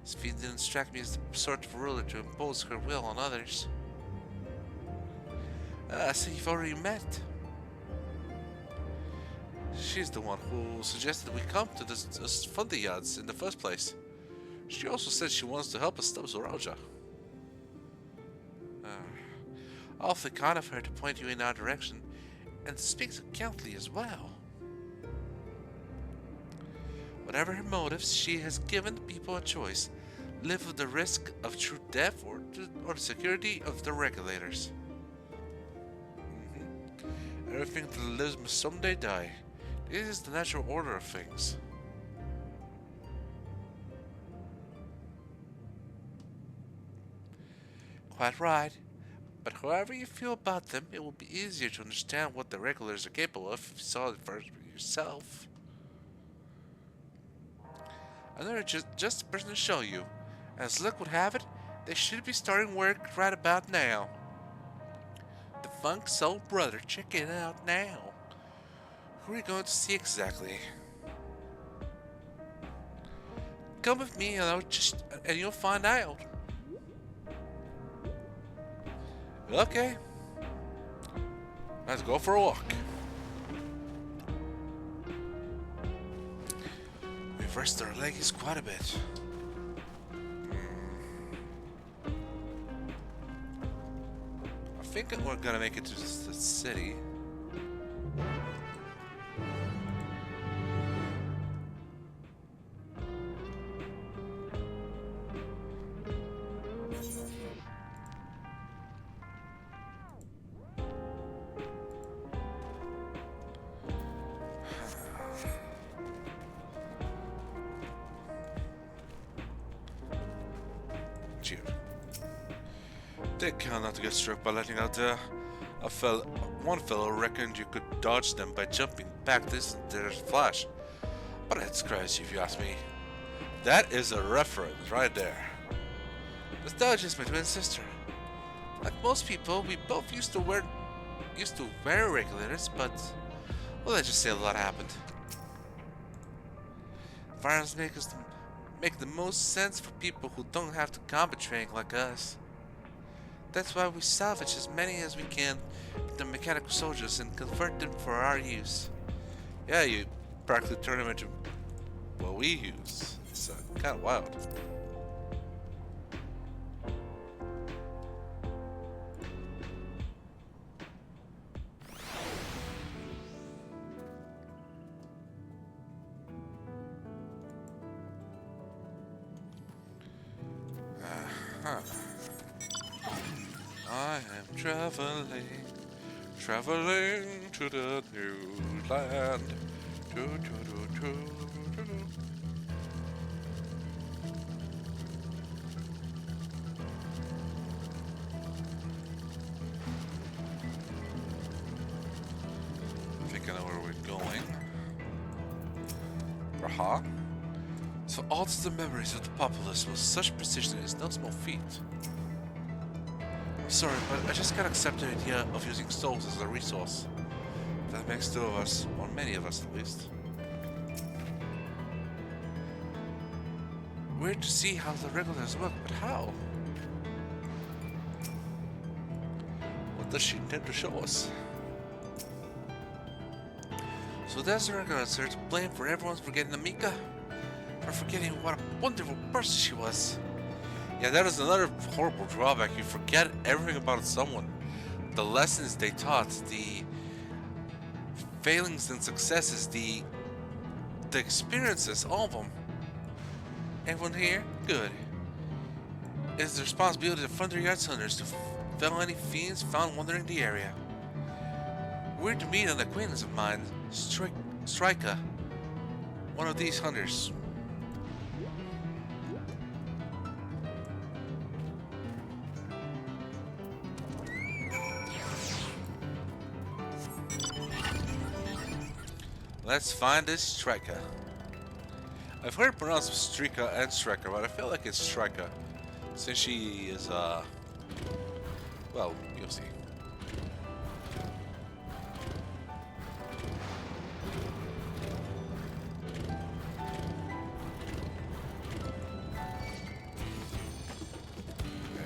Sphene didn't strike me as the sort of ruler to impose her will on others. So you've already met. She's the one who suggested we come to this Fundiyads in the first place. She also said she wants to help us stop Zoraja. Awfully kind of her to point you in our direction, and to speak so gently as well. Whatever her motives, she has given the people a choice. Live with the risk of true death or the security of the regulators. Everything that lives must someday die. This is the natural order of things. Quite right. But however you feel about them, it will be easier to understand what the regulators are capable of if you saw it first for yourself. Another just a person to show you. As luck would have it, they should be starting work right about now. The Funk Soul Brother, check it out now. Who are you going to see exactly? Come with me and you'll find out. Okay. Let's go for a walk. We've rested our legs quite a bit. I think we're gonna make it to the city. Take care not to get struck by lightning out there. One fellow reckoned you could dodge them by jumping back this and there's a flash. But it's crazy if you ask me. That is a reference right there. Nostalgia is my twin sister. Like most people, we both used to wear regulators, but well, let's just say a lot happened. Firearms make the most sense for people who don't have to combat training like us. That's why we salvage as many as we can with the mechanical soldiers and convert them for our use. Yeah, you practically turn them into what we use. It's kind of wild. I am traveling to the new land. I think I know where we're going. Aha. So alter the memories of the populace with such precision is no small feat. I'm sorry, but I just can't accept the idea of using souls as a resource. That makes two of us, or many of us at least. Weird to see how the regulars work, but how? What does she intend to show us? So there's the regulars there to blame for everyone's forgetting Amika? For forgetting what a wonderful person she was. Yeah, that is another horrible drawback. You forget everything about someone. The lessons they taught, the failings and successes, the experiences, all of them. Everyone here? Good. It is the responsibility of Thunder Yards hunters to fell any fiends found wandering the area. We're to meet an acquaintance of mine, Striker, one of these hunters. Let's find this Striker. I've heard it pronounced Strika and Striker, but I feel like it's Striker. Since she is, well, you'll see.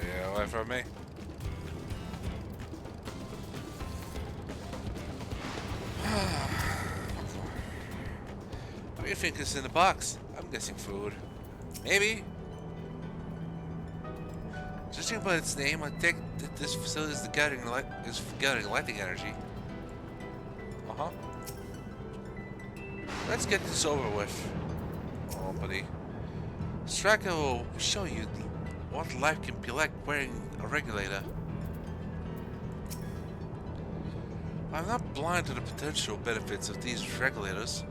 Yeah, away from me. What do you think is in the box? I'm guessing food. Maybe. Judging by its name, I think that this facility is gathering lighting energy. Uh-huh. Let's get this over with. Oh, buddy. Striker will show you what life can be like wearing a regulator. I'm not blind to the potential benefits of these regulators.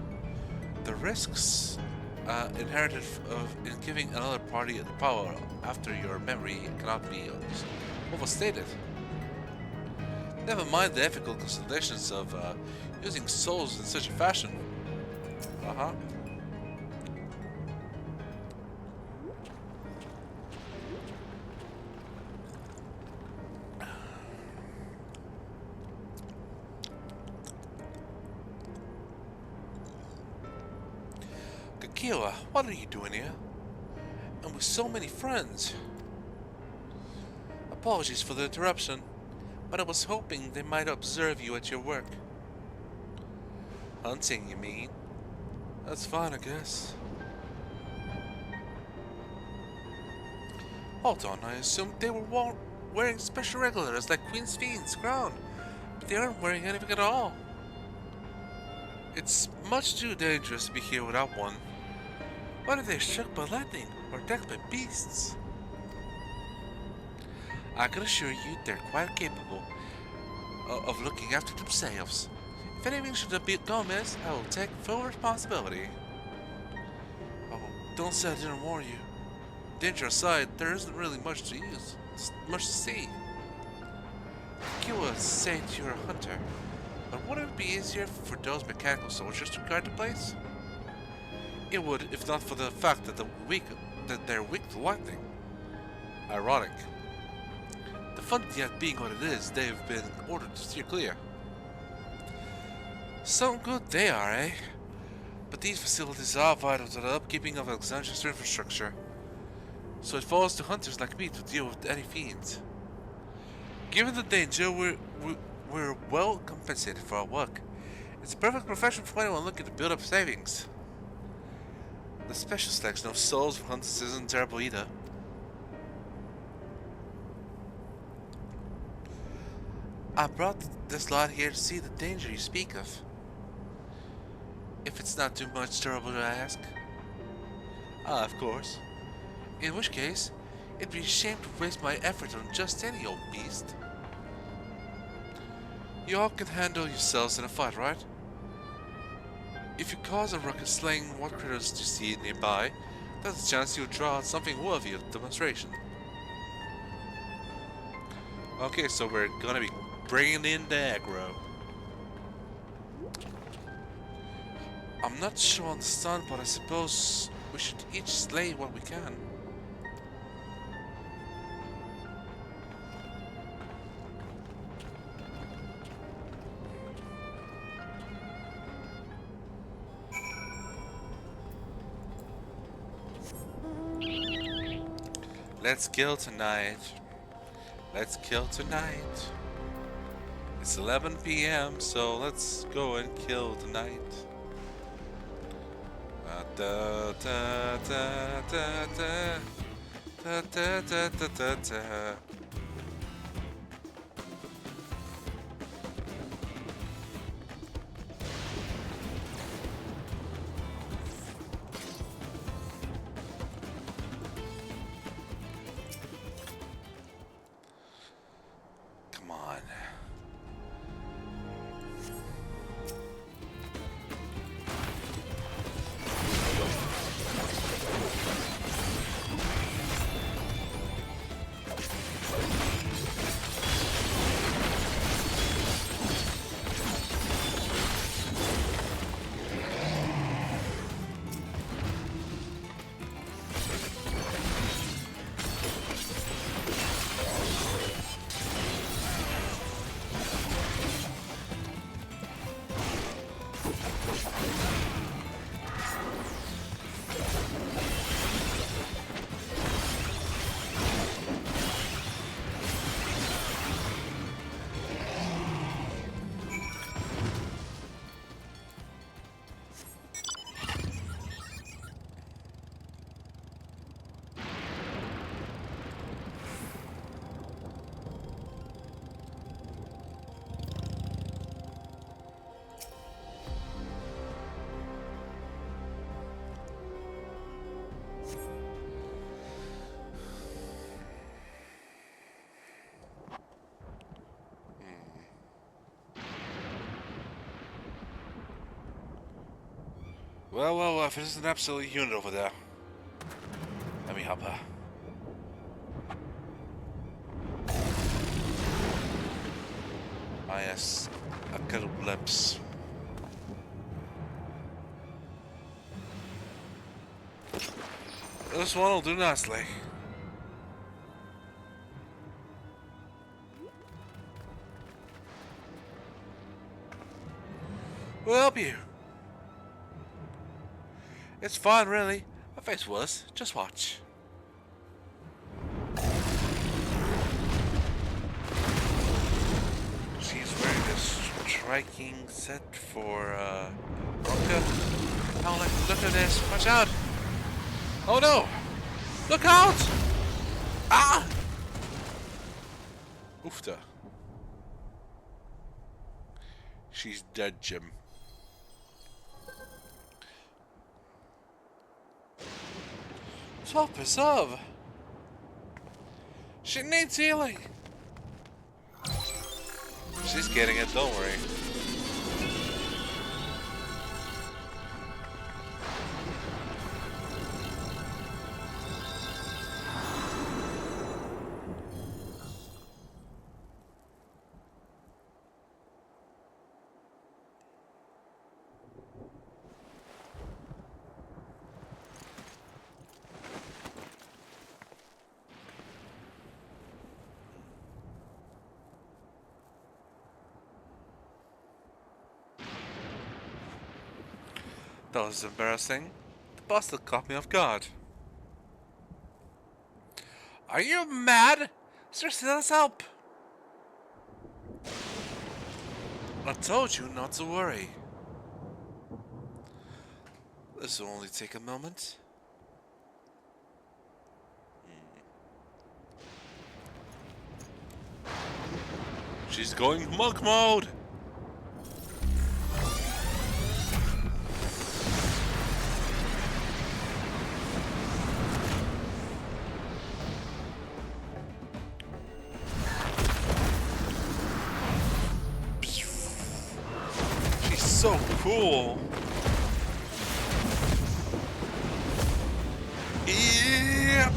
The risks inherited in giving another party the power after your memory cannot be overstated. Never mind the ethical considerations of using souls in such a fashion. Uh-huh. Kakiwa, what are you doing here? And with so many friends. Apologies for the interruption, but I was hoping they might observe you at your work. Hunting, you mean? That's fine, I guess. Hold on, I assumed they were wearing special regulators like Queen's Fiend's crown, but they aren't wearing anything at all. It's much too dangerous to be here without one. What if they're struck by lightning or attacked by beasts? I can assure you they're quite capable of looking after themselves. If anything should be Gomez, I will take full responsibility. Oh, don't say I didn't warn you. Danger aside, there isn't really much to use. Much to see. Kiwa said you're a hunter, but wouldn't it be easier for those mechanical soldiers to guard the place? It would, if not for the fact that they're weak to lightning. Ironic. The fun yet being what it is, they've been ordered to steer clear. Some good they are, eh? But these facilities are vital to the upkeeping of Alexandria's infrastructure. So it falls to hunters like me to deal with any fiends. Given the danger, we're well compensated for our work. It's a perfect profession for anyone looking to build up savings. The special selection of souls for hunters isn't terrible either. I brought this lot here to see the danger you speak of. If it's not too much trouble to ask. Ah, of course. In which case, it'd be a shame to waste my effort on just any old beast. You all can handle yourselves in a fight, right? If you cause a ruckus slaying what critters you see nearby, there's a chance you'll draw out something worthy of demonstration. Okay, so we're gonna be bringing in the aggro. I'm not sure on the stun, but I suppose we should each slay what we can. Let's kill tonight. Let's kill tonight. It's 11 p.m., so let's go and kill tonight. Da da da da da da da da da da da. Come on. Well, if there's an absolute unit over there. Let me help her. Ah, yes. A couple lips. This one will do nicely. We'll help you. It's fine, really. My face was. Just watch. She's wearing this striking set for, Ronka. Oh, look at this. Watch out. Oh, no. Look out. Ah! Oofta. She's dead, Jim. Top is of. She needs healing. She's getting it, don't worry. That was embarrassing. The boss still caught me off guard. Are you mad? Seriously, let's help. I told you not to worry. This will only take a moment. She's going monk mode! She's so cool! Yeah!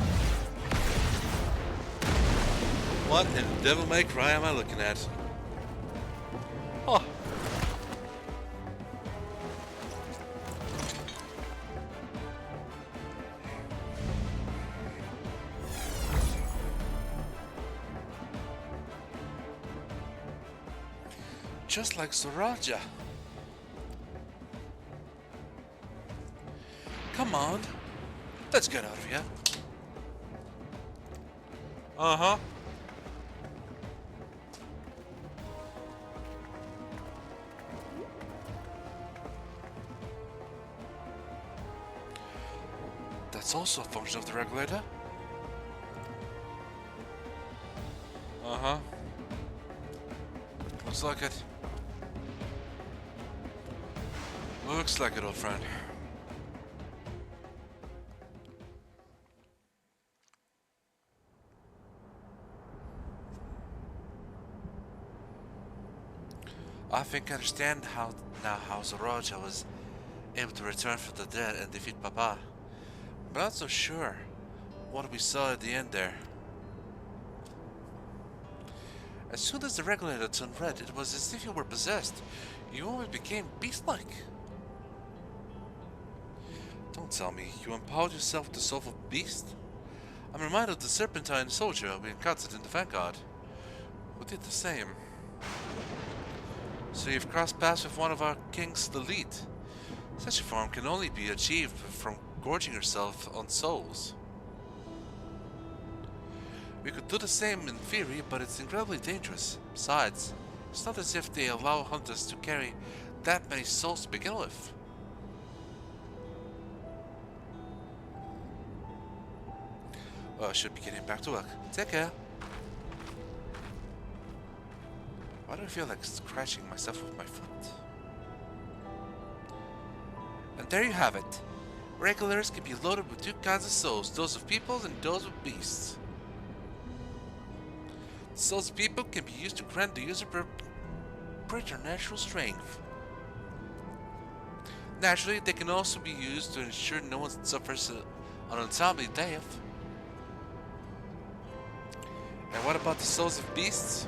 What in the devil may cry am I looking at? Oh. Just like Sriracha. Come on. Let's get out of here. Uh-huh. That's also a function of the regulator. Uh-huh. Looks like it. Looks like it, old friend. I think I understand how Sriracha was able to return from the dead and defeat Papa. But I'm not so sure what we saw at the end there. As soon as the regulator turned red, it was as if you were possessed. You always became beast-like. Don't tell me, you empowered yourself with the soul of a beast? I'm reminded of the serpentine soldier we encountered in the Vanguard, who did the same. So you've crossed paths with one of our king's elite. Such a form can only be achieved from gorging yourself on souls. We could do the same in theory, but it's incredibly dangerous. Besides, it's not as if they allow hunters to carry that many souls to begin with. Well, I should be getting back to work. Take care. Why do I feel like scratching myself with my foot? And there you have it. Regulars can be loaded with two kinds of souls, those of people and those of beasts. The souls of people can be used to grant the user preternatural strength. Naturally, they can also be used to ensure no one suffers an untimely death. And what about the souls of beasts?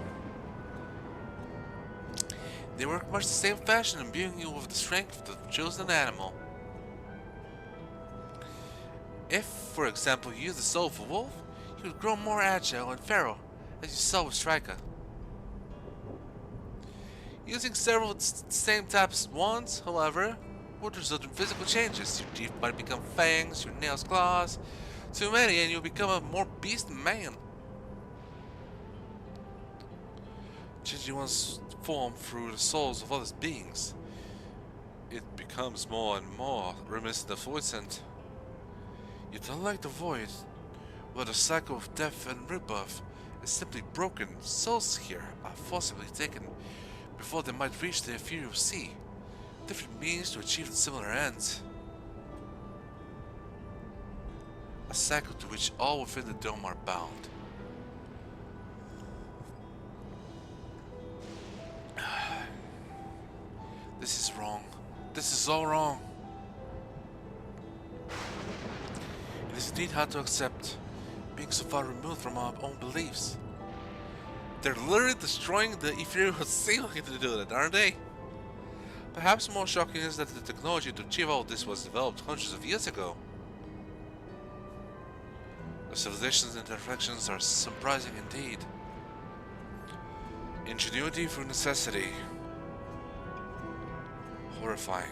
They work much the same fashion, imbuing you with the strength of the chosen animal. If, for example, you use the soul of a wolf, you would grow more agile and feral, as you saw with Striker. Using several of the same types at once, however, would result in physical changes. Your teeth might become fangs, your nails claws. Too many and you'll become a more beast man. Changing one's form through the souls of other beings, it becomes more and more reminiscent of Void Scent. Yet unlike the Void, where the cycle of death and rebirth is simply broken, souls here are forcibly taken before they might reach the ethereal sea, different means to achieve similar ends. A cycle to which all within the dome are bound. This is wrong. This is all wrong. It is indeed hard to accept, being so far removed from our own beliefs. They're literally destroying the ethereal ceiling to do that, aren't they? Perhaps more shocking is that the technology to achieve all this was developed hundreds of years ago. The civilization's imperfections are surprising indeed. Ingenuity through necessity. Horrifying.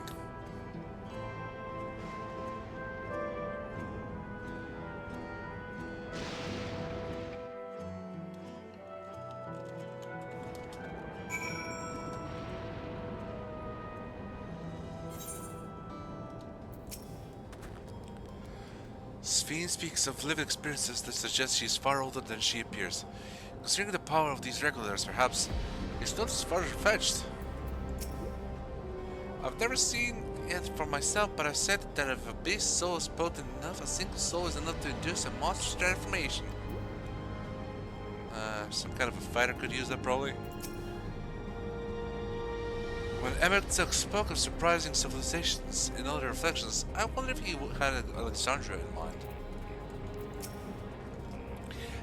Fiend speaks of lived experiences that suggest she is far older than she appears. Considering the power of these regulars, perhaps it's not as far-fetched. I've never seen it for myself, but I've said that if a beast soul is potent enough, a single soul is enough to induce a monstrous transformation. Some kind of a fighter could use that, probably. When Emmett spoke of surprising civilizations in other reflections, I wonder if he had Alexandria in mind.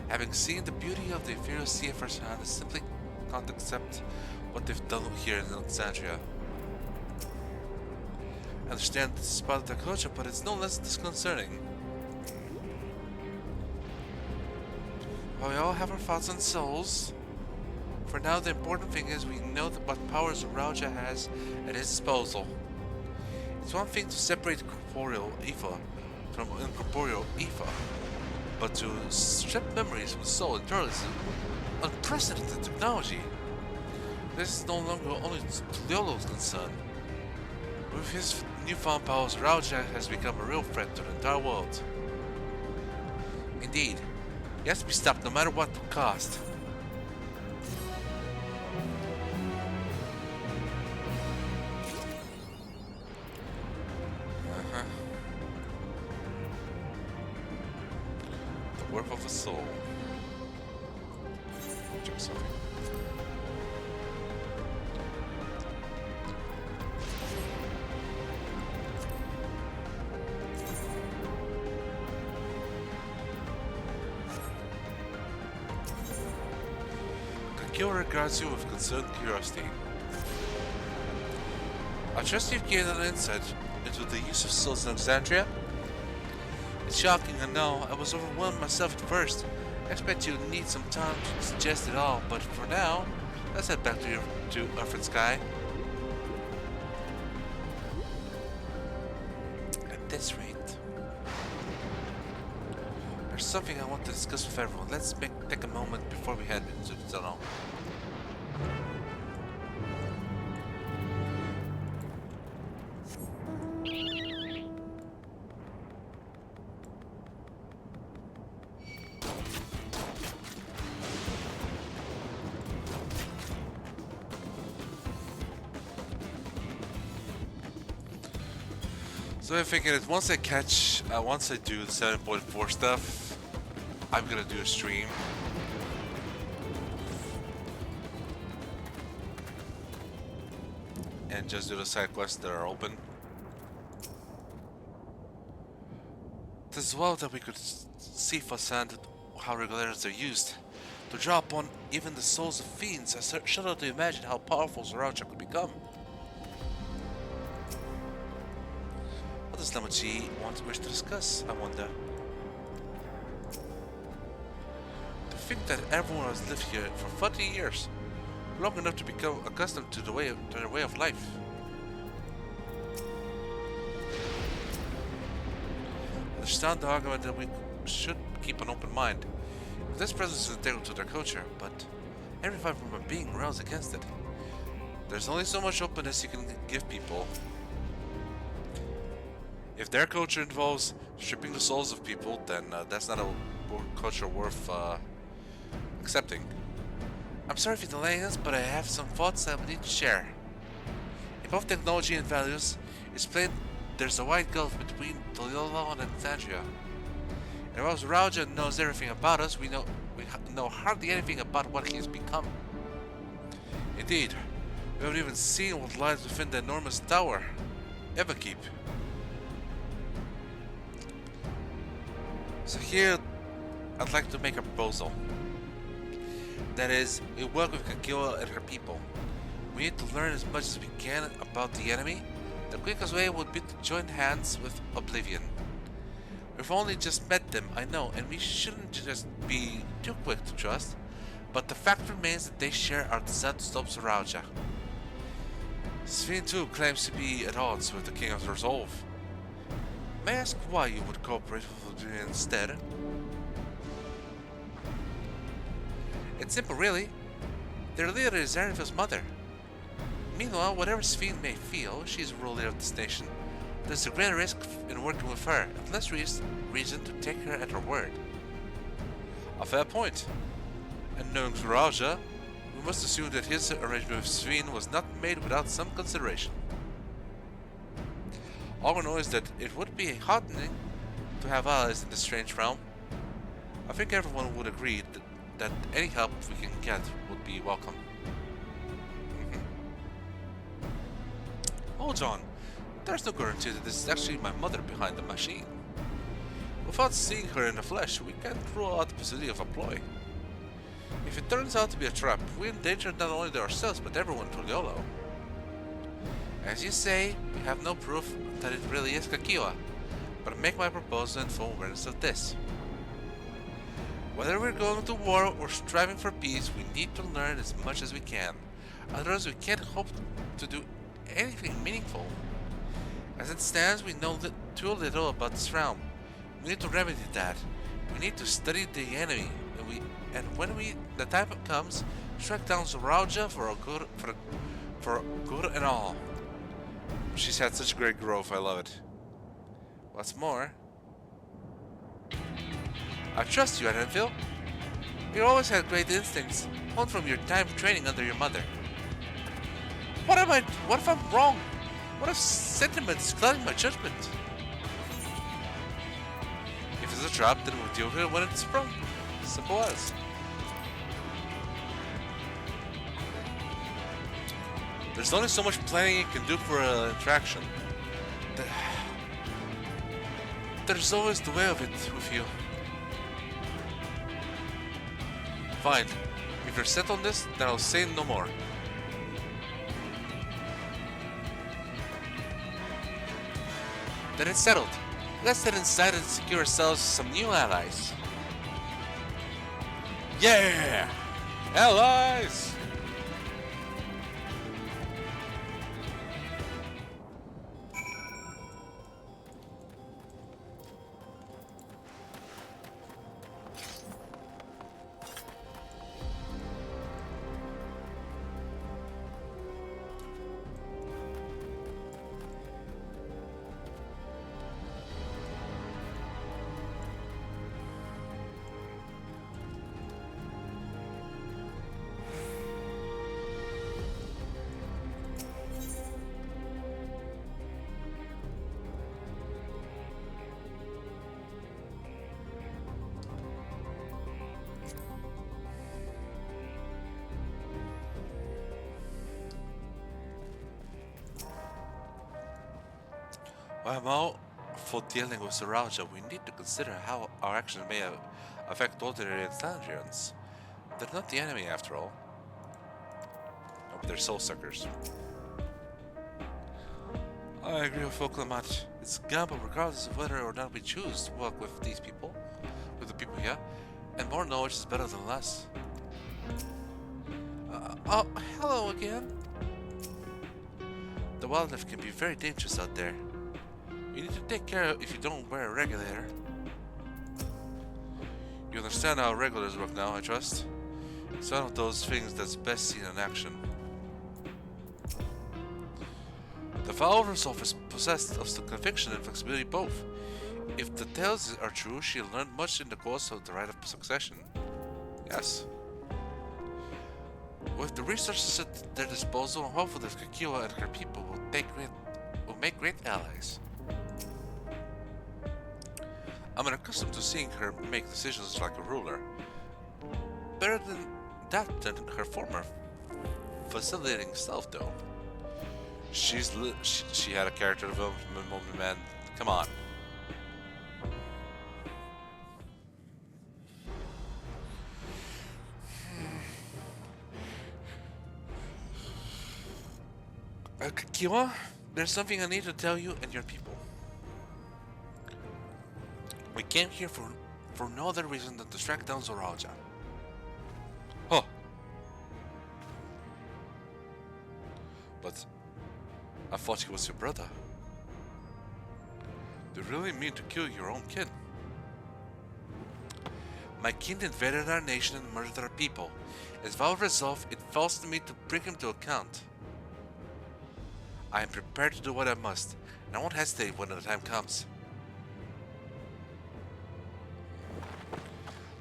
Having seen the beauty of the Imperial Sea firsthand, I simply can't accept what they've done here in Alexandria. I understand this is part of their culture, but it's no less disconcerting. While we all have our thoughts and souls, for now the important thing is we know what powers Rauja has at his disposal. It's one thing to separate corporeal Aether from incorporeal Aether, but to strip memories from the soul entirely is unprecedented technology. This is no longer only Tuliolo's concern. With his newfound powers, Rauja has become a real threat to the entire world. Indeed, he has to be stopped no matter what the cost. The worth of a soul. Check something. Gil regards you with concerned curiosity. I trust you've gained an insight into the use of souls in Alexandria. It's shocking, I know. I was overwhelmed myself at first. I expect you need some time to digest it all, but for now, let's head back to Earth and Sky. At this rate, there's something I want to discuss with everyone. Let's take a moment before we head into the tunnel. So I'm thinking that once I do the 7.4 stuff, I'm gonna do a stream. And just do the side quests that are open. As well that we could see firsthand how regulators are used. To draw upon even the souls of fiends, I shudder to imagine how powerful Zoraucha could become. What does Lamachi wish to discuss, I wonder? To think that everyone has lived here for 40 years, long enough to become accustomed to their way of life. I understand the argument that we should keep an open mind. If this presence is integral to their culture, but every fiber from a being rails against it. There's only so much openness you can give people. If their culture involves stripping the souls of people, then that's not a culture worth accepting. I'm sorry for delaying us, but I have some thoughts I need to share. In both technology and values, it's plain there's a wide gulf between Tuliolo and Alexandria. And while Rauja knows everything about us, we know hardly anything about what he has become. Indeed, we haven't even seen what lies within the enormous tower, Everkeep. So here, I'd like to make a proposal. That is, we work with Kakioa and her people. We need to learn as much as we can about the enemy. The quickest way would be to join hands with Oblivion. We've only just met them, I know, and we shouldn't just be too quick to trust. But the fact remains that they share our desire to stop Zorauja. Sven too claims to be at odds with the King of Resolve. May I ask why you would cooperate with Oblivion instead? It's simple, really. Their leader is Zarifa's mother. Meanwhile, whatever Sven may feel, she's ruler of this nation. there's a great risk in working with her, and less reason to take her at her word. A fair point. And knowing Mrawa'a, we must assume that his arrangement with Sveen was not made without some consideration. All we know is that it would be heartening to have allies in this strange realm. I think everyone would agree that any help we can get would be welcome. Hold on, there's no guarantee that this is actually my mother behind the machine. Without seeing her in the flesh, we can't rule out the possibility of a ploy. If it turns out to be a trap, we endanger not only ourselves but everyone to Liolo. As you say, we have no proof that it really is Kakiwa, but I make my proposal in full awareness of this. Whether we're going to war or striving for peace, we need to learn as much as we can. Otherwise, we can't hope to do anything meaningful. As it stands, we know too little about this realm. We need to remedy that. We need to study the enemy, and when the time comes, track down Mrawa'a for good and all. She's had such great growth, I love it. What's more, I trust you, Edenville. You always had great instincts, honed from your time training under your mother. What if I'm wrong? What if sentiment is clouding my judgment? If it's a trap, then we'll deal with it when it's sprung. Simple as. There's only so much planning you can do for an attraction. There's always the way of it with you. Fine. If you're set on this, then I'll say no more. Then it's settled. Let's head inside and secure ourselves some new allies. Yeah! Allies! While for dealing with Mrawa'a, we need to consider how our actions may affect ordinary Atlanteans. They're not the enemy after all. Oh, they're soul suckers. I agree with Oklamat. It's a gamble regardless of whether or not we choose to work with these people, with the people here, and more knowledge is better than less. Oh, hello again. The wildlife can be very dangerous out there. You need to take care if you don't wear a regulator. You understand how regulars work now, I trust? It's one of those things that's best seen in action. The Valor herself is possessed of conviction and flexibility both. If the tales are true, she learned much in the course of the rite of succession. Yes. With the resources at their disposal, I'm hopeful that Kakiwa and her people will make great allies. I'm unaccustomed to seeing her make decisions like a ruler. Better than that than her former facilitating self, though. She had a character development, man. Come on. Kakiwa, there's something I need to tell you and your people. We came here for no other reason than to track down Mrawa'a. Huh. But I thought he was your brother. Do you really mean to kill your own kin? My kin invaded our nation and murdered our people. As our resolve, it falls to me to bring him to account. I am prepared to do what I must, and I won't hesitate when the time comes.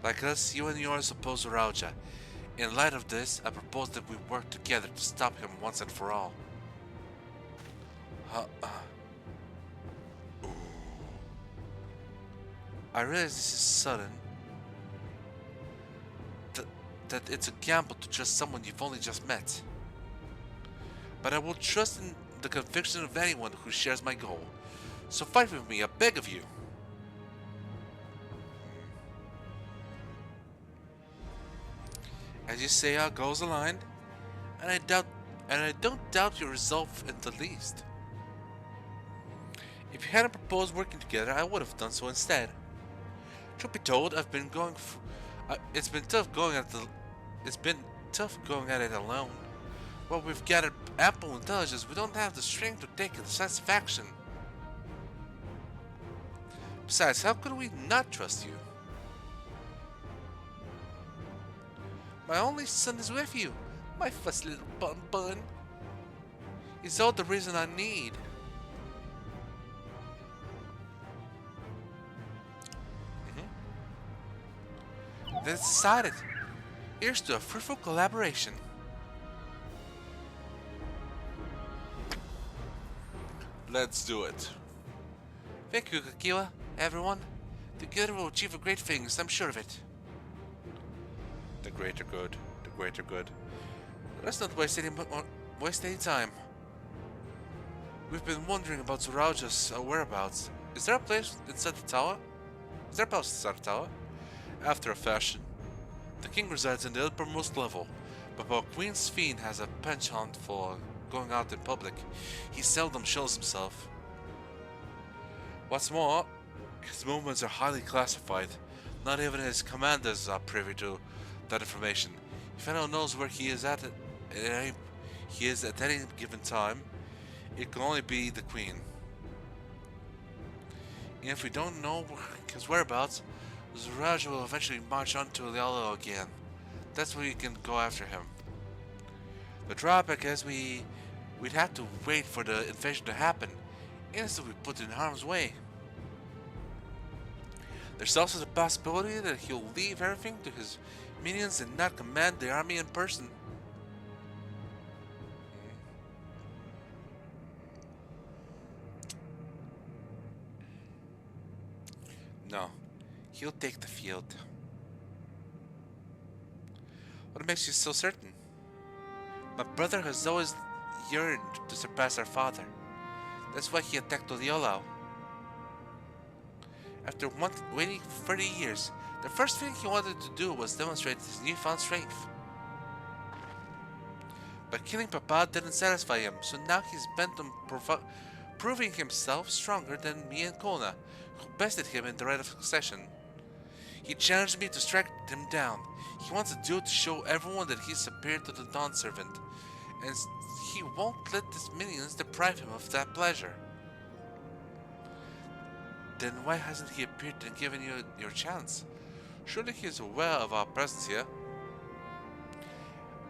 Like us, you and yours oppose Rauja. In light of this, I propose that we work together to stop him once and for all. Ooh. I realize this is sudden. That it's a gamble to trust someone you've only just met. But I will trust in the conviction of anyone who shares my goal. So fight with me, I beg of you. As you say, our goals aligned, and I don't doubt your resolve in the least. If you hadn't proposed working together, I would have done so instead. Truth be told, it's been tough going at it alone. While we've gathered ample intelligence, we don't have the strength to take a decisive action. Besides, how could we not trust you? My only son is with you, my first little bun. He's all the reason I need. That's decided. Here's to a fruitful collaboration. Let's do it. Thank you, Kakiwa, everyone. Together we'll achieve great things, I'm sure of it. The greater good, the greater good. Let's not waste any time. We've been wondering about Zorauja's whereabouts. Is there a place inside the tower? After a fashion. The king resides in the uppermost level, but while Queen's Fiend has a penchant for going out in public, he seldom shows himself. What's more, his movements are highly classified. Not even his commanders are privy to that information. If anyone knows where he is at any given time, it can only be the Queen. And if we don't know his whereabouts, Zorauja will eventually march on to Lialo again. That's where we can go after him. The drawback is we'd have to wait for the invasion to happen, instantly put in harm's way. There's also the possibility that he'll leave everything to his minions and not command the army in person. No, he'll take the field. What makes you so certain? My brother has always yearned to surpass our father. That's why he attacked Oliolau. After waiting 30 years, the first thing he wanted to do was demonstrate his newfound strength. But killing Papa didn't satisfy him, so now he's bent on proving himself stronger than me and Kona, who bested him in the right of succession. He challenged me to strike him down. He wants to do it to show everyone that he's superior to the Dawn Servant, and he won't let his minions deprive him of that pleasure. Then why hasn't he appeared and given you your chance? Surely he is aware of our presence here.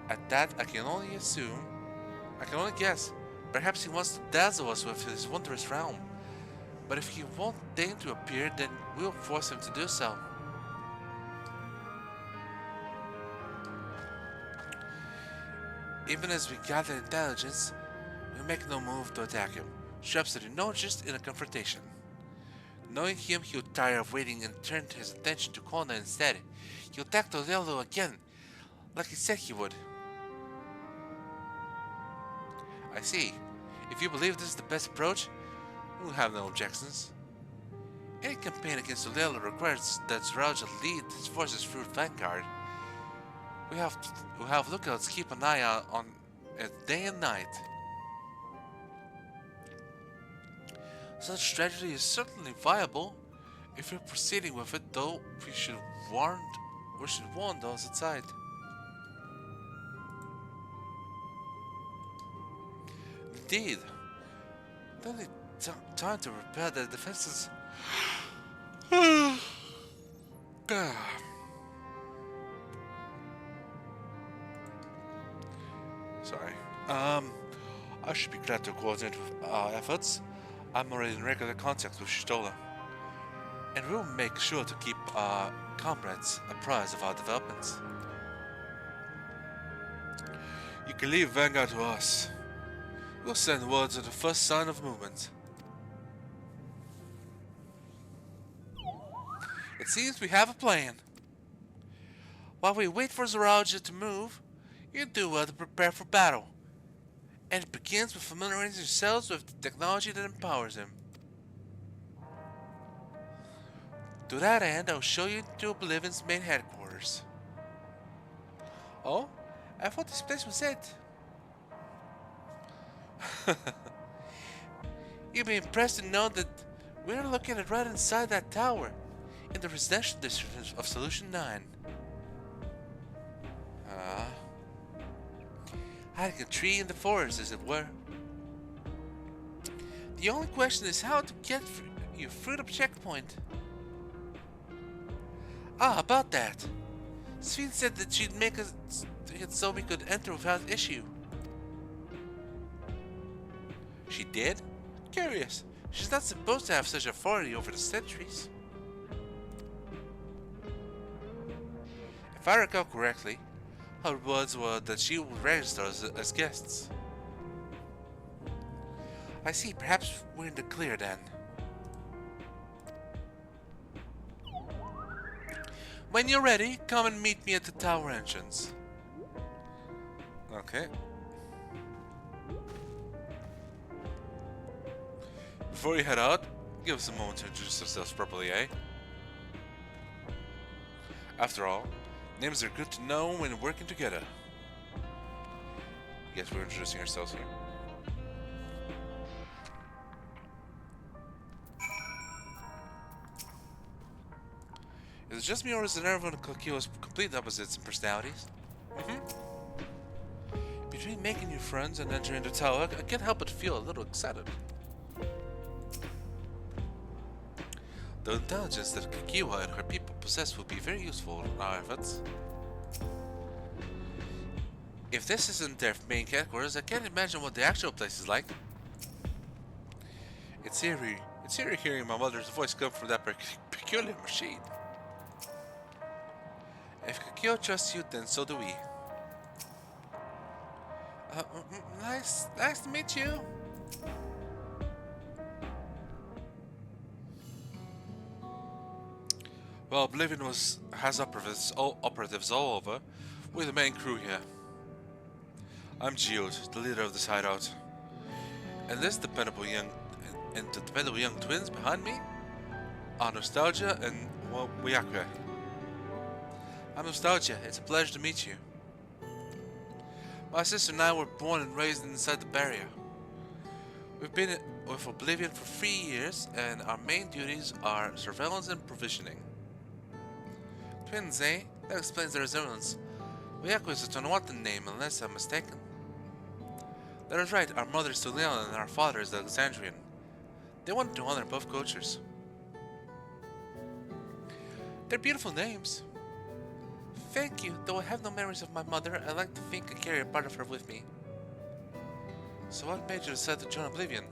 At that, I can only guess. Perhaps he wants to dazzle us with his wondrous realm. But if he won't deign to appear, then we'll force him to do so. Even as we gather intelligence, we make no move to attack him. Show absolutely no interest in a confrontation. Knowing him, he'll tire of waiting and turn his attention to Kona instead. He'll attack Tolelo again, like he said he would. I see. If you believe this is the best approach, we'll have no objections. Any campaign against Tolelo requires that Zorauja lead his forces through Vanguard. We'll have lookouts keep an eye out on it day and night. Such strategy is certainly viable. If we're proceeding with it, though, we should warn those outside. Indeed. The only time to repair their defenses. Sorry. I should be glad to coordinate with our efforts. I'm already in regular contact with Shtola, and we'll make sure to keep our comrades apprised of our developments. You can leave Vanguard to us. We'll send word to the first sign of movement. It seems we have a plan. While we wait for Zoraja to move, you do well to prepare for battle. And it begins with familiarizing yourselves with the technology that empowers him. To that end, I'll show you to Oblivion's main headquarters. Oh? I thought this place was it. You'll be impressed to know that we're located right inside that tower, in the residential district of Solution 9. Hiding a tree in the forest, as it were. The only question is how to get you through the checkpoint. About that. Sven said that she'd make it so we could enter without issue. She did? Curious. She's not supposed to have such authority over the sentries. If I recall correctly, her words were that she would register us as guests. I see, perhaps we're in the clear then. When you're ready, come and meet me at the tower entrance. Okay. Before you head out, give us a moment to introduce ourselves properly, eh? After all, names are good to know when working together. Yes, we're introducing ourselves here. Is it just me or is it everyone in Kokio's complete opposites in personalities? Between making new friends and entering the tower, I can't help but feel a little excited. The intelligence that Kakiwa and her people possess will be very useful in our efforts. If this isn't their main headquarters, I can't imagine what the actual place is like. It's eerie hearing my mother's voice come from that peculiar machine. If Kakio trusts you, then so do we. Nice to meet you. Well, Oblivion has operatives all over, with the main crew here. I'm Geode, the leader of this hideout. And the dependable young twins behind me are Nostalgia and Wyakuya. I'm Nostalgia, it's a pleasure to meet you. My sister and I were born and raised inside the barrier. We've been with Oblivion for 3 years, and our main duties are surveillance and provisioning. Twins, eh? That explains the resemblance. Wyakuya is a Tonawatan name, unless I'm mistaken. That is right, our mother is Tulian and our father is Alexandrian. They wanted to honor both cultures. They're beautiful names. Thank you, though I have no memories of my mother, I like to think I carry a part of her with me. So what made you decide to join Oblivion?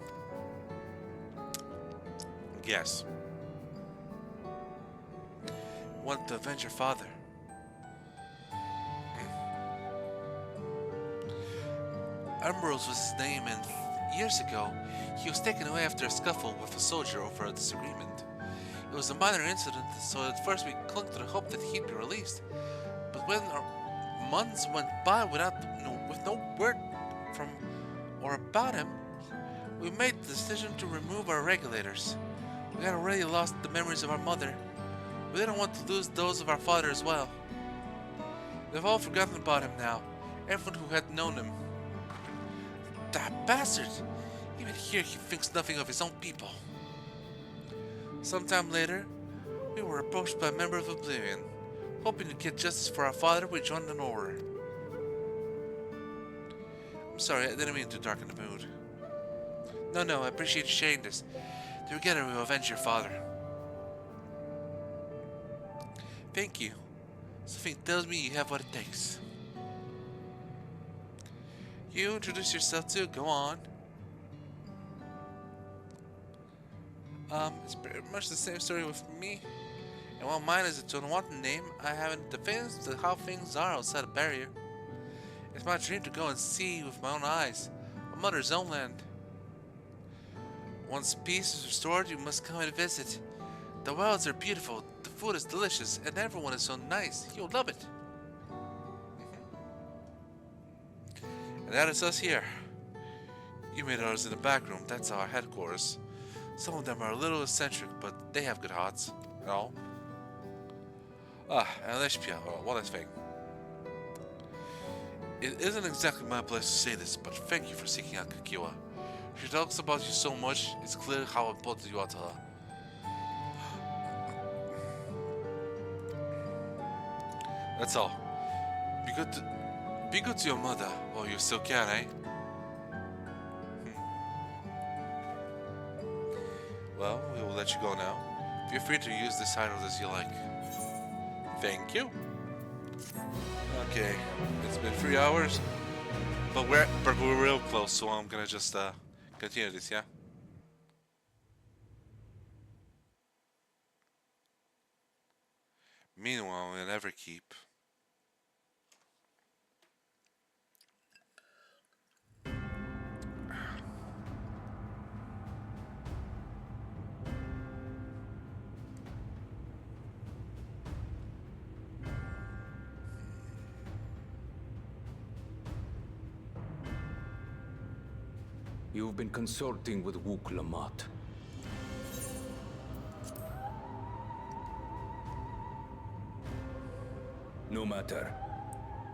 Guess. Want to avenge your father. Ambrose was his name, and years ago, he was taken away after a scuffle with a soldier over a disagreement. It was a minor incident, so at first we clung to the hope that he'd be released. But when our months went by with no word from or about him, we made the decision to remove our regulators. We had already lost the memories of our mother. We didn't want to lose those of our father as well. They've all forgotten about him now, everyone who had known him. That bastard! Even here he thinks nothing of his own people. Sometime later, we were approached by a member of Oblivion. Hoping to get justice for our father, we joined an order. I'm sorry, I didn't mean to darken the mood. No, I appreciate you sharing this. Together we will avenge your father. Thank you. Something tells me you have what it takes. You introduce yourself too, go on. It's pretty much the same story with me. And while mine is a Tonawatan name, I haven't definitive to how things are outside the barrier. It's my dream to go and see with my own eyes, a mother's own land. Once peace is restored, you must come and visit. The wilds are beautiful, the food is delicious, and everyone is so nice. You'll love it. And that is us here. You made ours in the back room, that's our headquarters. Some of them are a little eccentric, but they have good hearts. And all. And Leshpia, what a thing. It isn't exactly my place to say this, but thank you for seeking out Kakiwa. She talks about you so much, it's clear how important you are to her. That's all. Be good to your mother while you still can, eh? Well, we will let you go now. Feel free to use this item as you like. Thank you. Okay, it's been 3 hours, but we're real close, so I'm gonna just continue this, yeah? Meanwhile, in Everkeep. You've been consulting with Wook Lamont. No matter.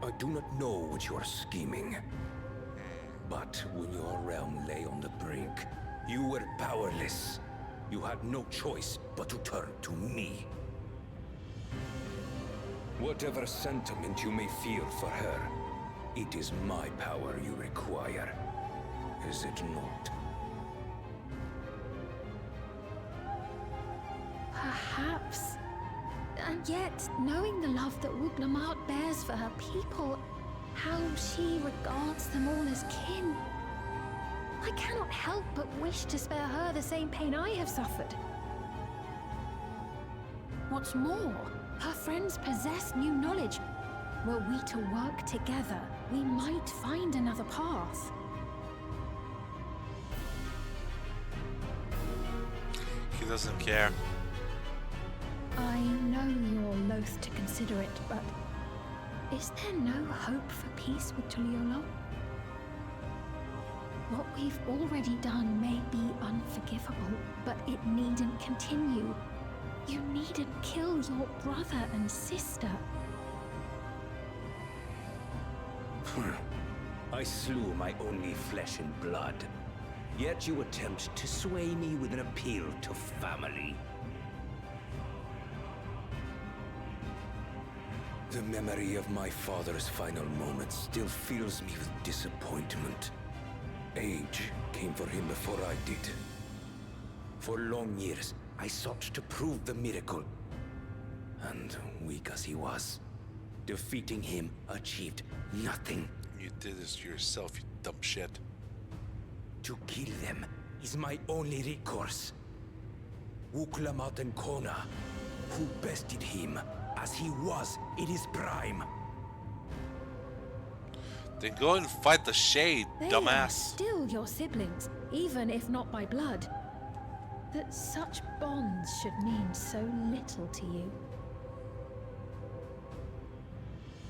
I do not know what you are scheming. But when your realm lay on the brink, you were powerless. You had no choice but to turn to me. Whatever sentiment you may feel for her, it is my power you require. Is it not? Perhaps. And yet, knowing the love that Wook Lamont bears for her people, how she regards them all as kin, I cannot help but wish to spare her the same pain I have suffered. What's more, her friends possess new knowledge. Were we to work together, we might find another path. He doesn't care. I know you're loath to consider it, but is there no hope for peace with Tuliolo? What we've already done may be unforgivable, but it needn't continue. You needn't kill your brother and sister. I slew my only flesh and blood. Yet you attempt to sway me with an appeal to family. The memory of my father's final moments still fills me with disappointment. Age came for him before I did. For long years, I sought to prove the miracle. And weak as he was, defeating him achieved nothing. You did this to yourself, you dumb shit. To kill them is my only recourse. Wook Lamont and Kona, who bested him as he was in his prime. Then go and fight the Shade, They are dumbass. still your siblings, even if not by blood. That such bonds should mean so little to you.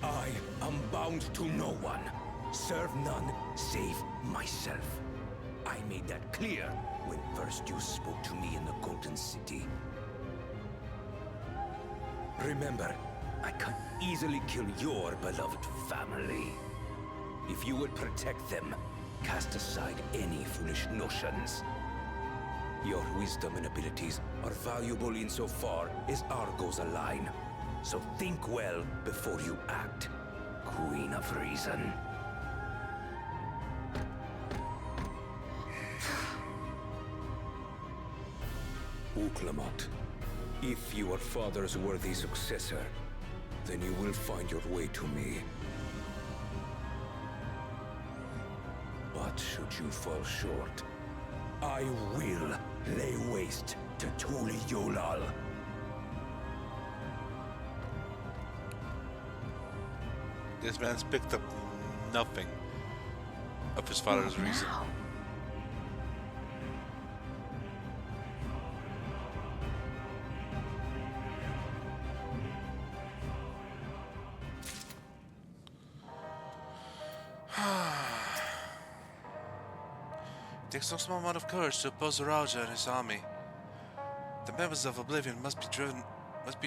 I am bound to no one. Serve none save myself. I made that clear when first you spoke to me in the Golden City. Remember, I can easily kill your beloved family. If you would protect them, cast aside any foolish notions. Your wisdom and abilities are valuable insofar as our goals align. So think well before you act, Queen of Reason. Wook Lamont, if you are father's worthy successor, then you will find your way to me. But should you fall short, I will lay waste Tatuli Yolal. This man's picked up nothing of his father's reason. It takes no small amount of courage to oppose Raja and his army. The members of Oblivion must be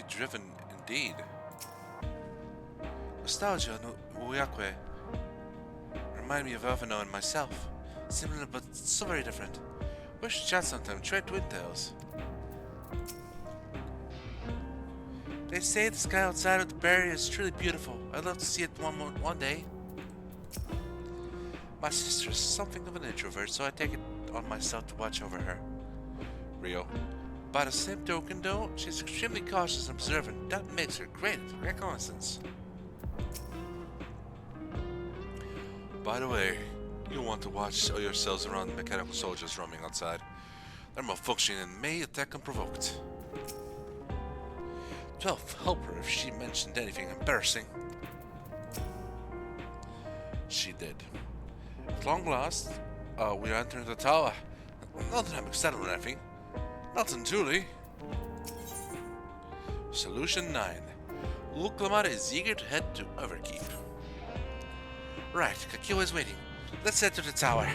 driven indeed. Nostalgia and Uyakwe remind me of Elvino and myself. Similar but so very different. We should chat sometime, trade twin tales. They say the sky outside of the barrier is truly beautiful. I'd love to see it one day. My sister is something of an introvert, so I take it on myself to watch over her. Rio. By the same token, though, she's extremely cautious and observant. That makes her great at reconnaissance. By the way, you want to watch yourselves around the mechanical soldiers roaming outside. They're malfunctioning and may attack unprovoked. 12th, help her if she mentioned anything embarrassing. She did. At long last, we are entering the tower. Not that I'm excited or anything. Not unduly. Solution 9. Luke Lamar is eager to head to Overkeep. Right, Kakio is waiting. Let's head to the tower.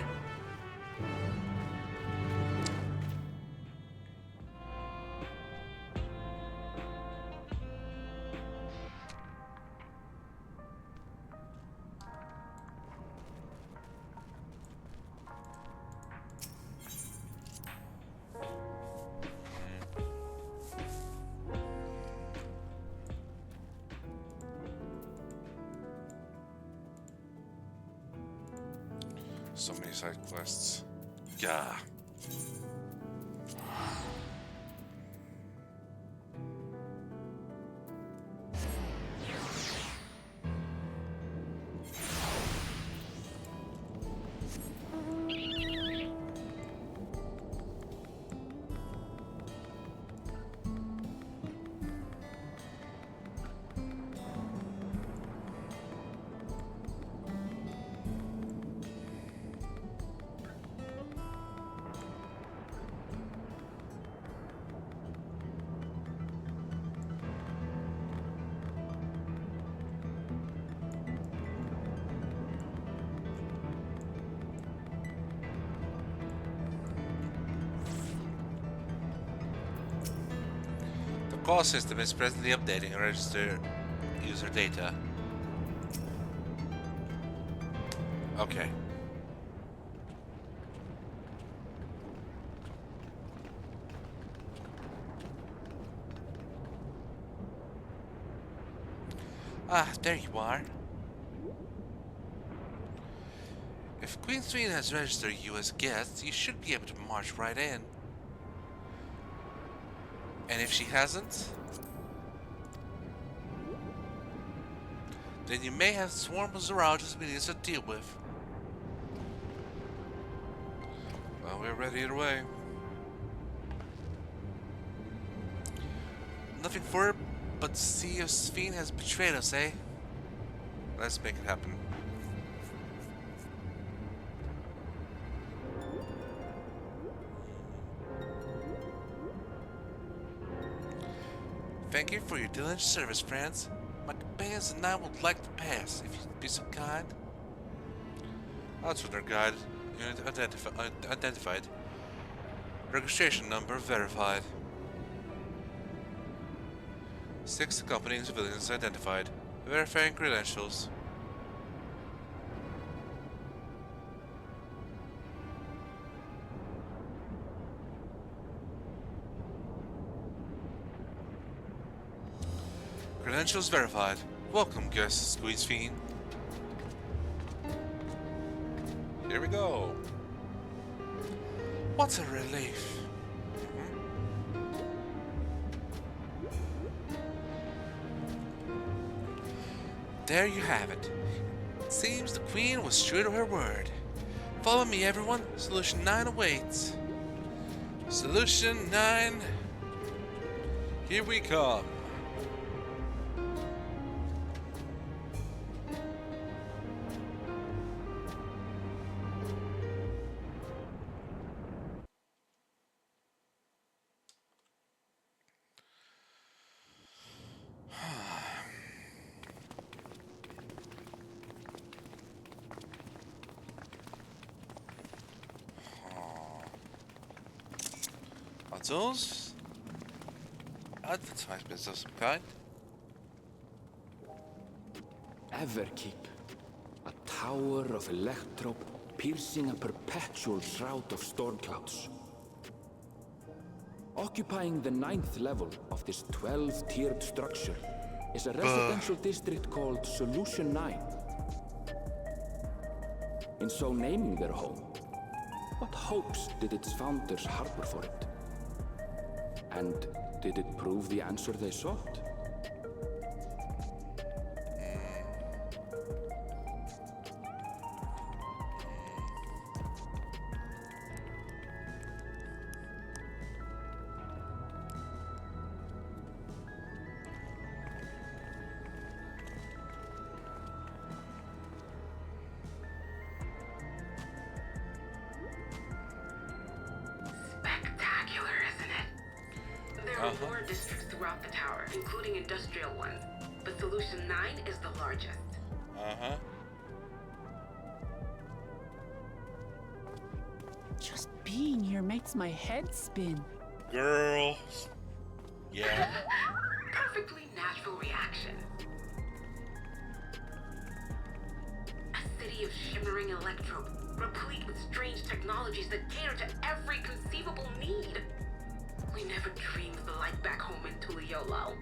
So many side quests. Yeah. The call system is presently updating and register user data. Okay. Ah, there you are. If Queen Sween has registered you as guest, you should be able to march right in. And if she hasn't, then you may have swarm of Zarajas we need to deal with. Well, we're ready either way. Nothing for it but to see if Sphene has betrayed us, eh? Let's make it happen. Thank you for your diligent service, friends. My companions and I would like to pass, if you'd be so kind. Outsider guide. Unit identified. Registration number verified. 6 accompanying civilians identified. Verifying credentials. Credentials verified. Welcome, guests, Squeeze Fiend. Here we go. What a relief. There you have it. It seems the Queen was true to her word. Follow me, everyone. Solution 9 awaits. Solution 9. Here we come. Those advertisements of some kind. Everkeep. A tower of electrope piercing a perpetual shroud of storm clouds. Occupying the 9th level of this 12-tiered structure is a residential district called Solution 9. In so naming their home, what hopes did its founders harbor for it? And did it prove the answer they sought? Spectacular, isn't it? There are more districts throughout the tower, including industrial ones, but Solution 9 is the largest. Just being here makes my head spin. Girl. Yeah. Perfectly natural reaction. A city of shimmering electrope, replete with strange technologies that cater to every conceivable need. We never dreamed of the life back home in Tuliolal.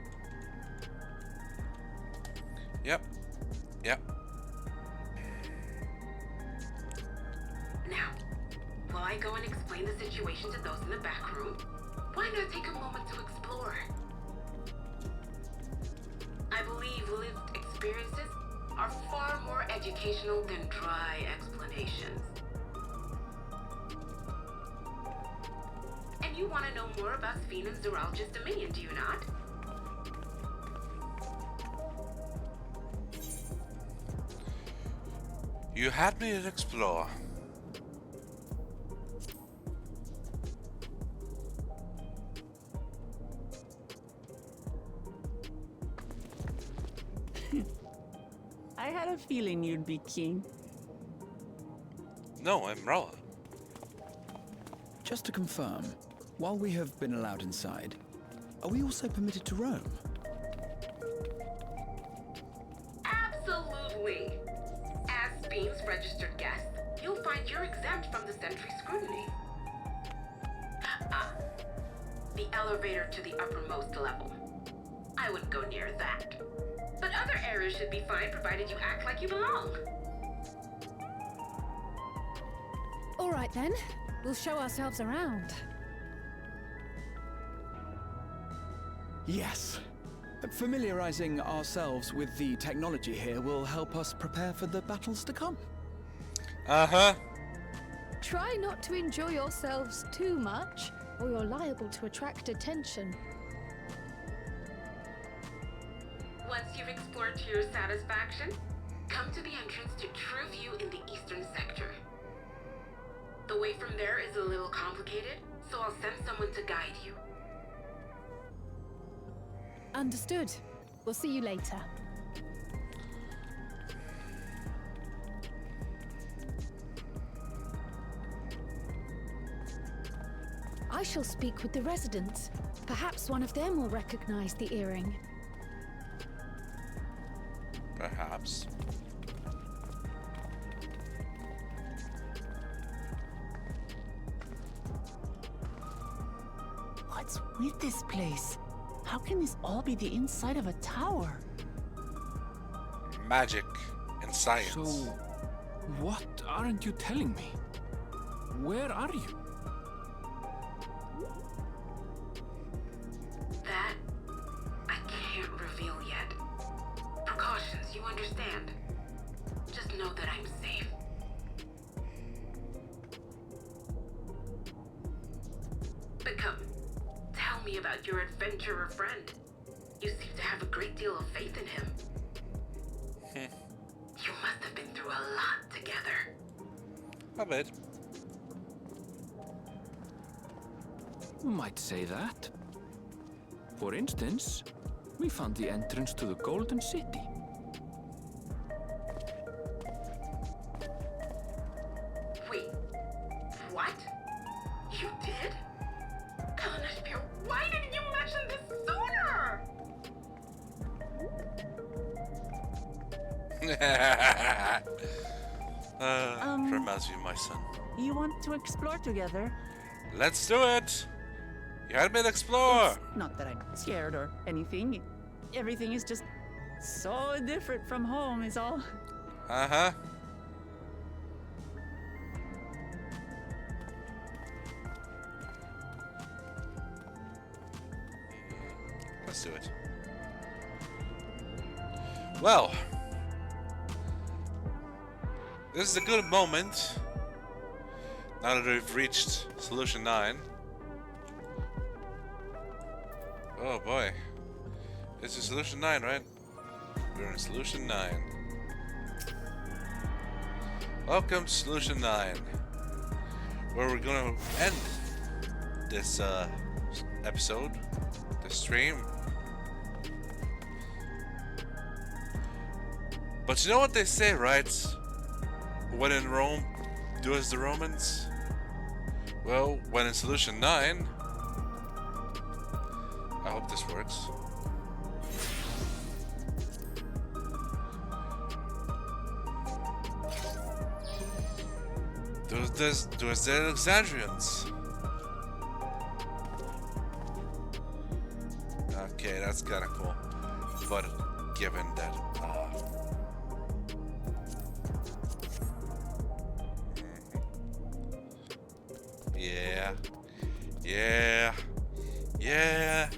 Yep. Now, while I go and explain the situation to those in the back room, why not take a moment to explore? I believe lived experiences are far more educational than dry explanations. And you want to know more about Sphene and Zeralja's dominion, do you not? You had me at explore. I had a feeling you'd be keen. No, I'm Mrawa'a. Just to confirm, while we have been allowed inside, are we also permitted to roam? Absolutely. As Sphene's registered guest, you'll find you're exempt from the sentry scrutiny. The elevator to the uppermost level. I wouldn't go near that. But other areas should be fine provided you act like you belong. All right then, we'll show ourselves around. Yes. Familiarizing ourselves with the technology here will help us prepare for the battles to come. Try not to enjoy yourselves too much, or you're liable to attract attention. Once you've explored to your satisfaction, come to the entrance to True View in the eastern sector. The way from there is a little complicated, so I'll send someone to guide you. Understood. We'll see you later. I shall speak with the residents. Perhaps one of them will recognize the earring. Perhaps. What's with this place? How can this all be the inside of a tower? Magic and science. So, what aren't you telling me? Where are you? That, I can't reveal yet. Precautions, you understand. Just know that I'm safe. me about your adventurer friend. You seem to have a great deal of faith in him. You must have been through a lot together. A bit. You might say that. For instance, we found the entrance to the Golden City. Wait, what? You did? Kalanaspir, why didn't you mention this sooner? Reminds me of my son. You want to explore together? Let's do it! You had me explore! It's not that I'm scared or anything. Everything is just so different from home is all. Uh-huh. Let's do it. Well, this is a good moment now that we've reached Solution 9. Oh boy. This is Solution 9, right? We're in Solution 9. Welcome to Solution 9, where we're gonna end this episode, this stream. But you know what they say, right? When in Rome, do as the Romans. Well, when in Solution 9, I hope this works. Do as the Alexandrians. Okay, that's kind of cool. But given that, yeah.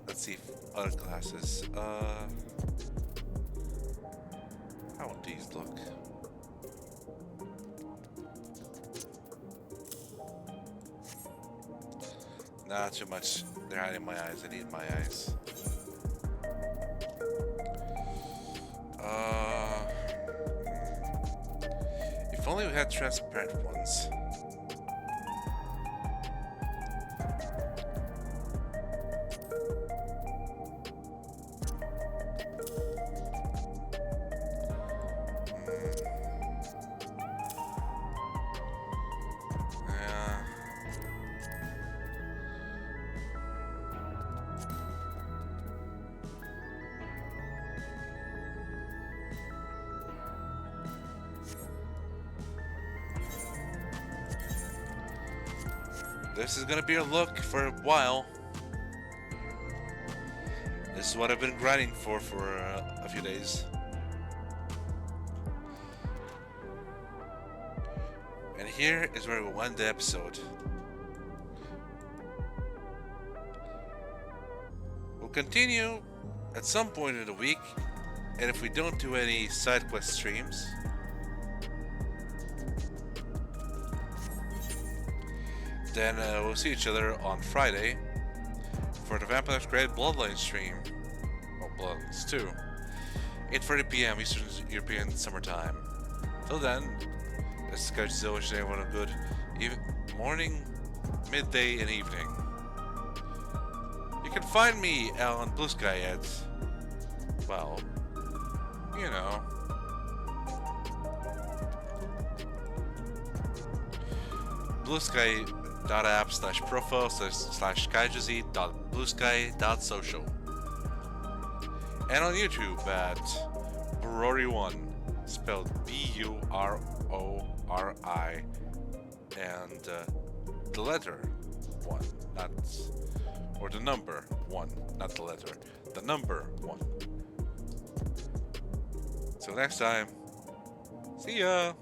Let's see if other classes. How would these look? Not too much. They're hiding my eyes. I need my eyes. If only we had transparent ones. This is gonna be a look for a while. This is what I've been grinding for a few days. And here is where we'll end the episode. We'll continue at some point in the week, and if we don't do any side quest streams, then we'll see each other on Friday for the Vampire's Great Bloodline stream. Oh, Bloodlines 2. 8:30 p.m. Eastern European Summertime. Till then, this is Kaiju-Z wishing everyone a good morning, midday, and evening. You can find me on Blue Sky at, well, you know. bluesky.app/profile/Kaiju-Z.bluesky.social. And on YouTube at Burori1, spelled B-U-R-O-R-I, and the letter 1, not, or the number 1, not the letter, the number 1. Till next time, see ya!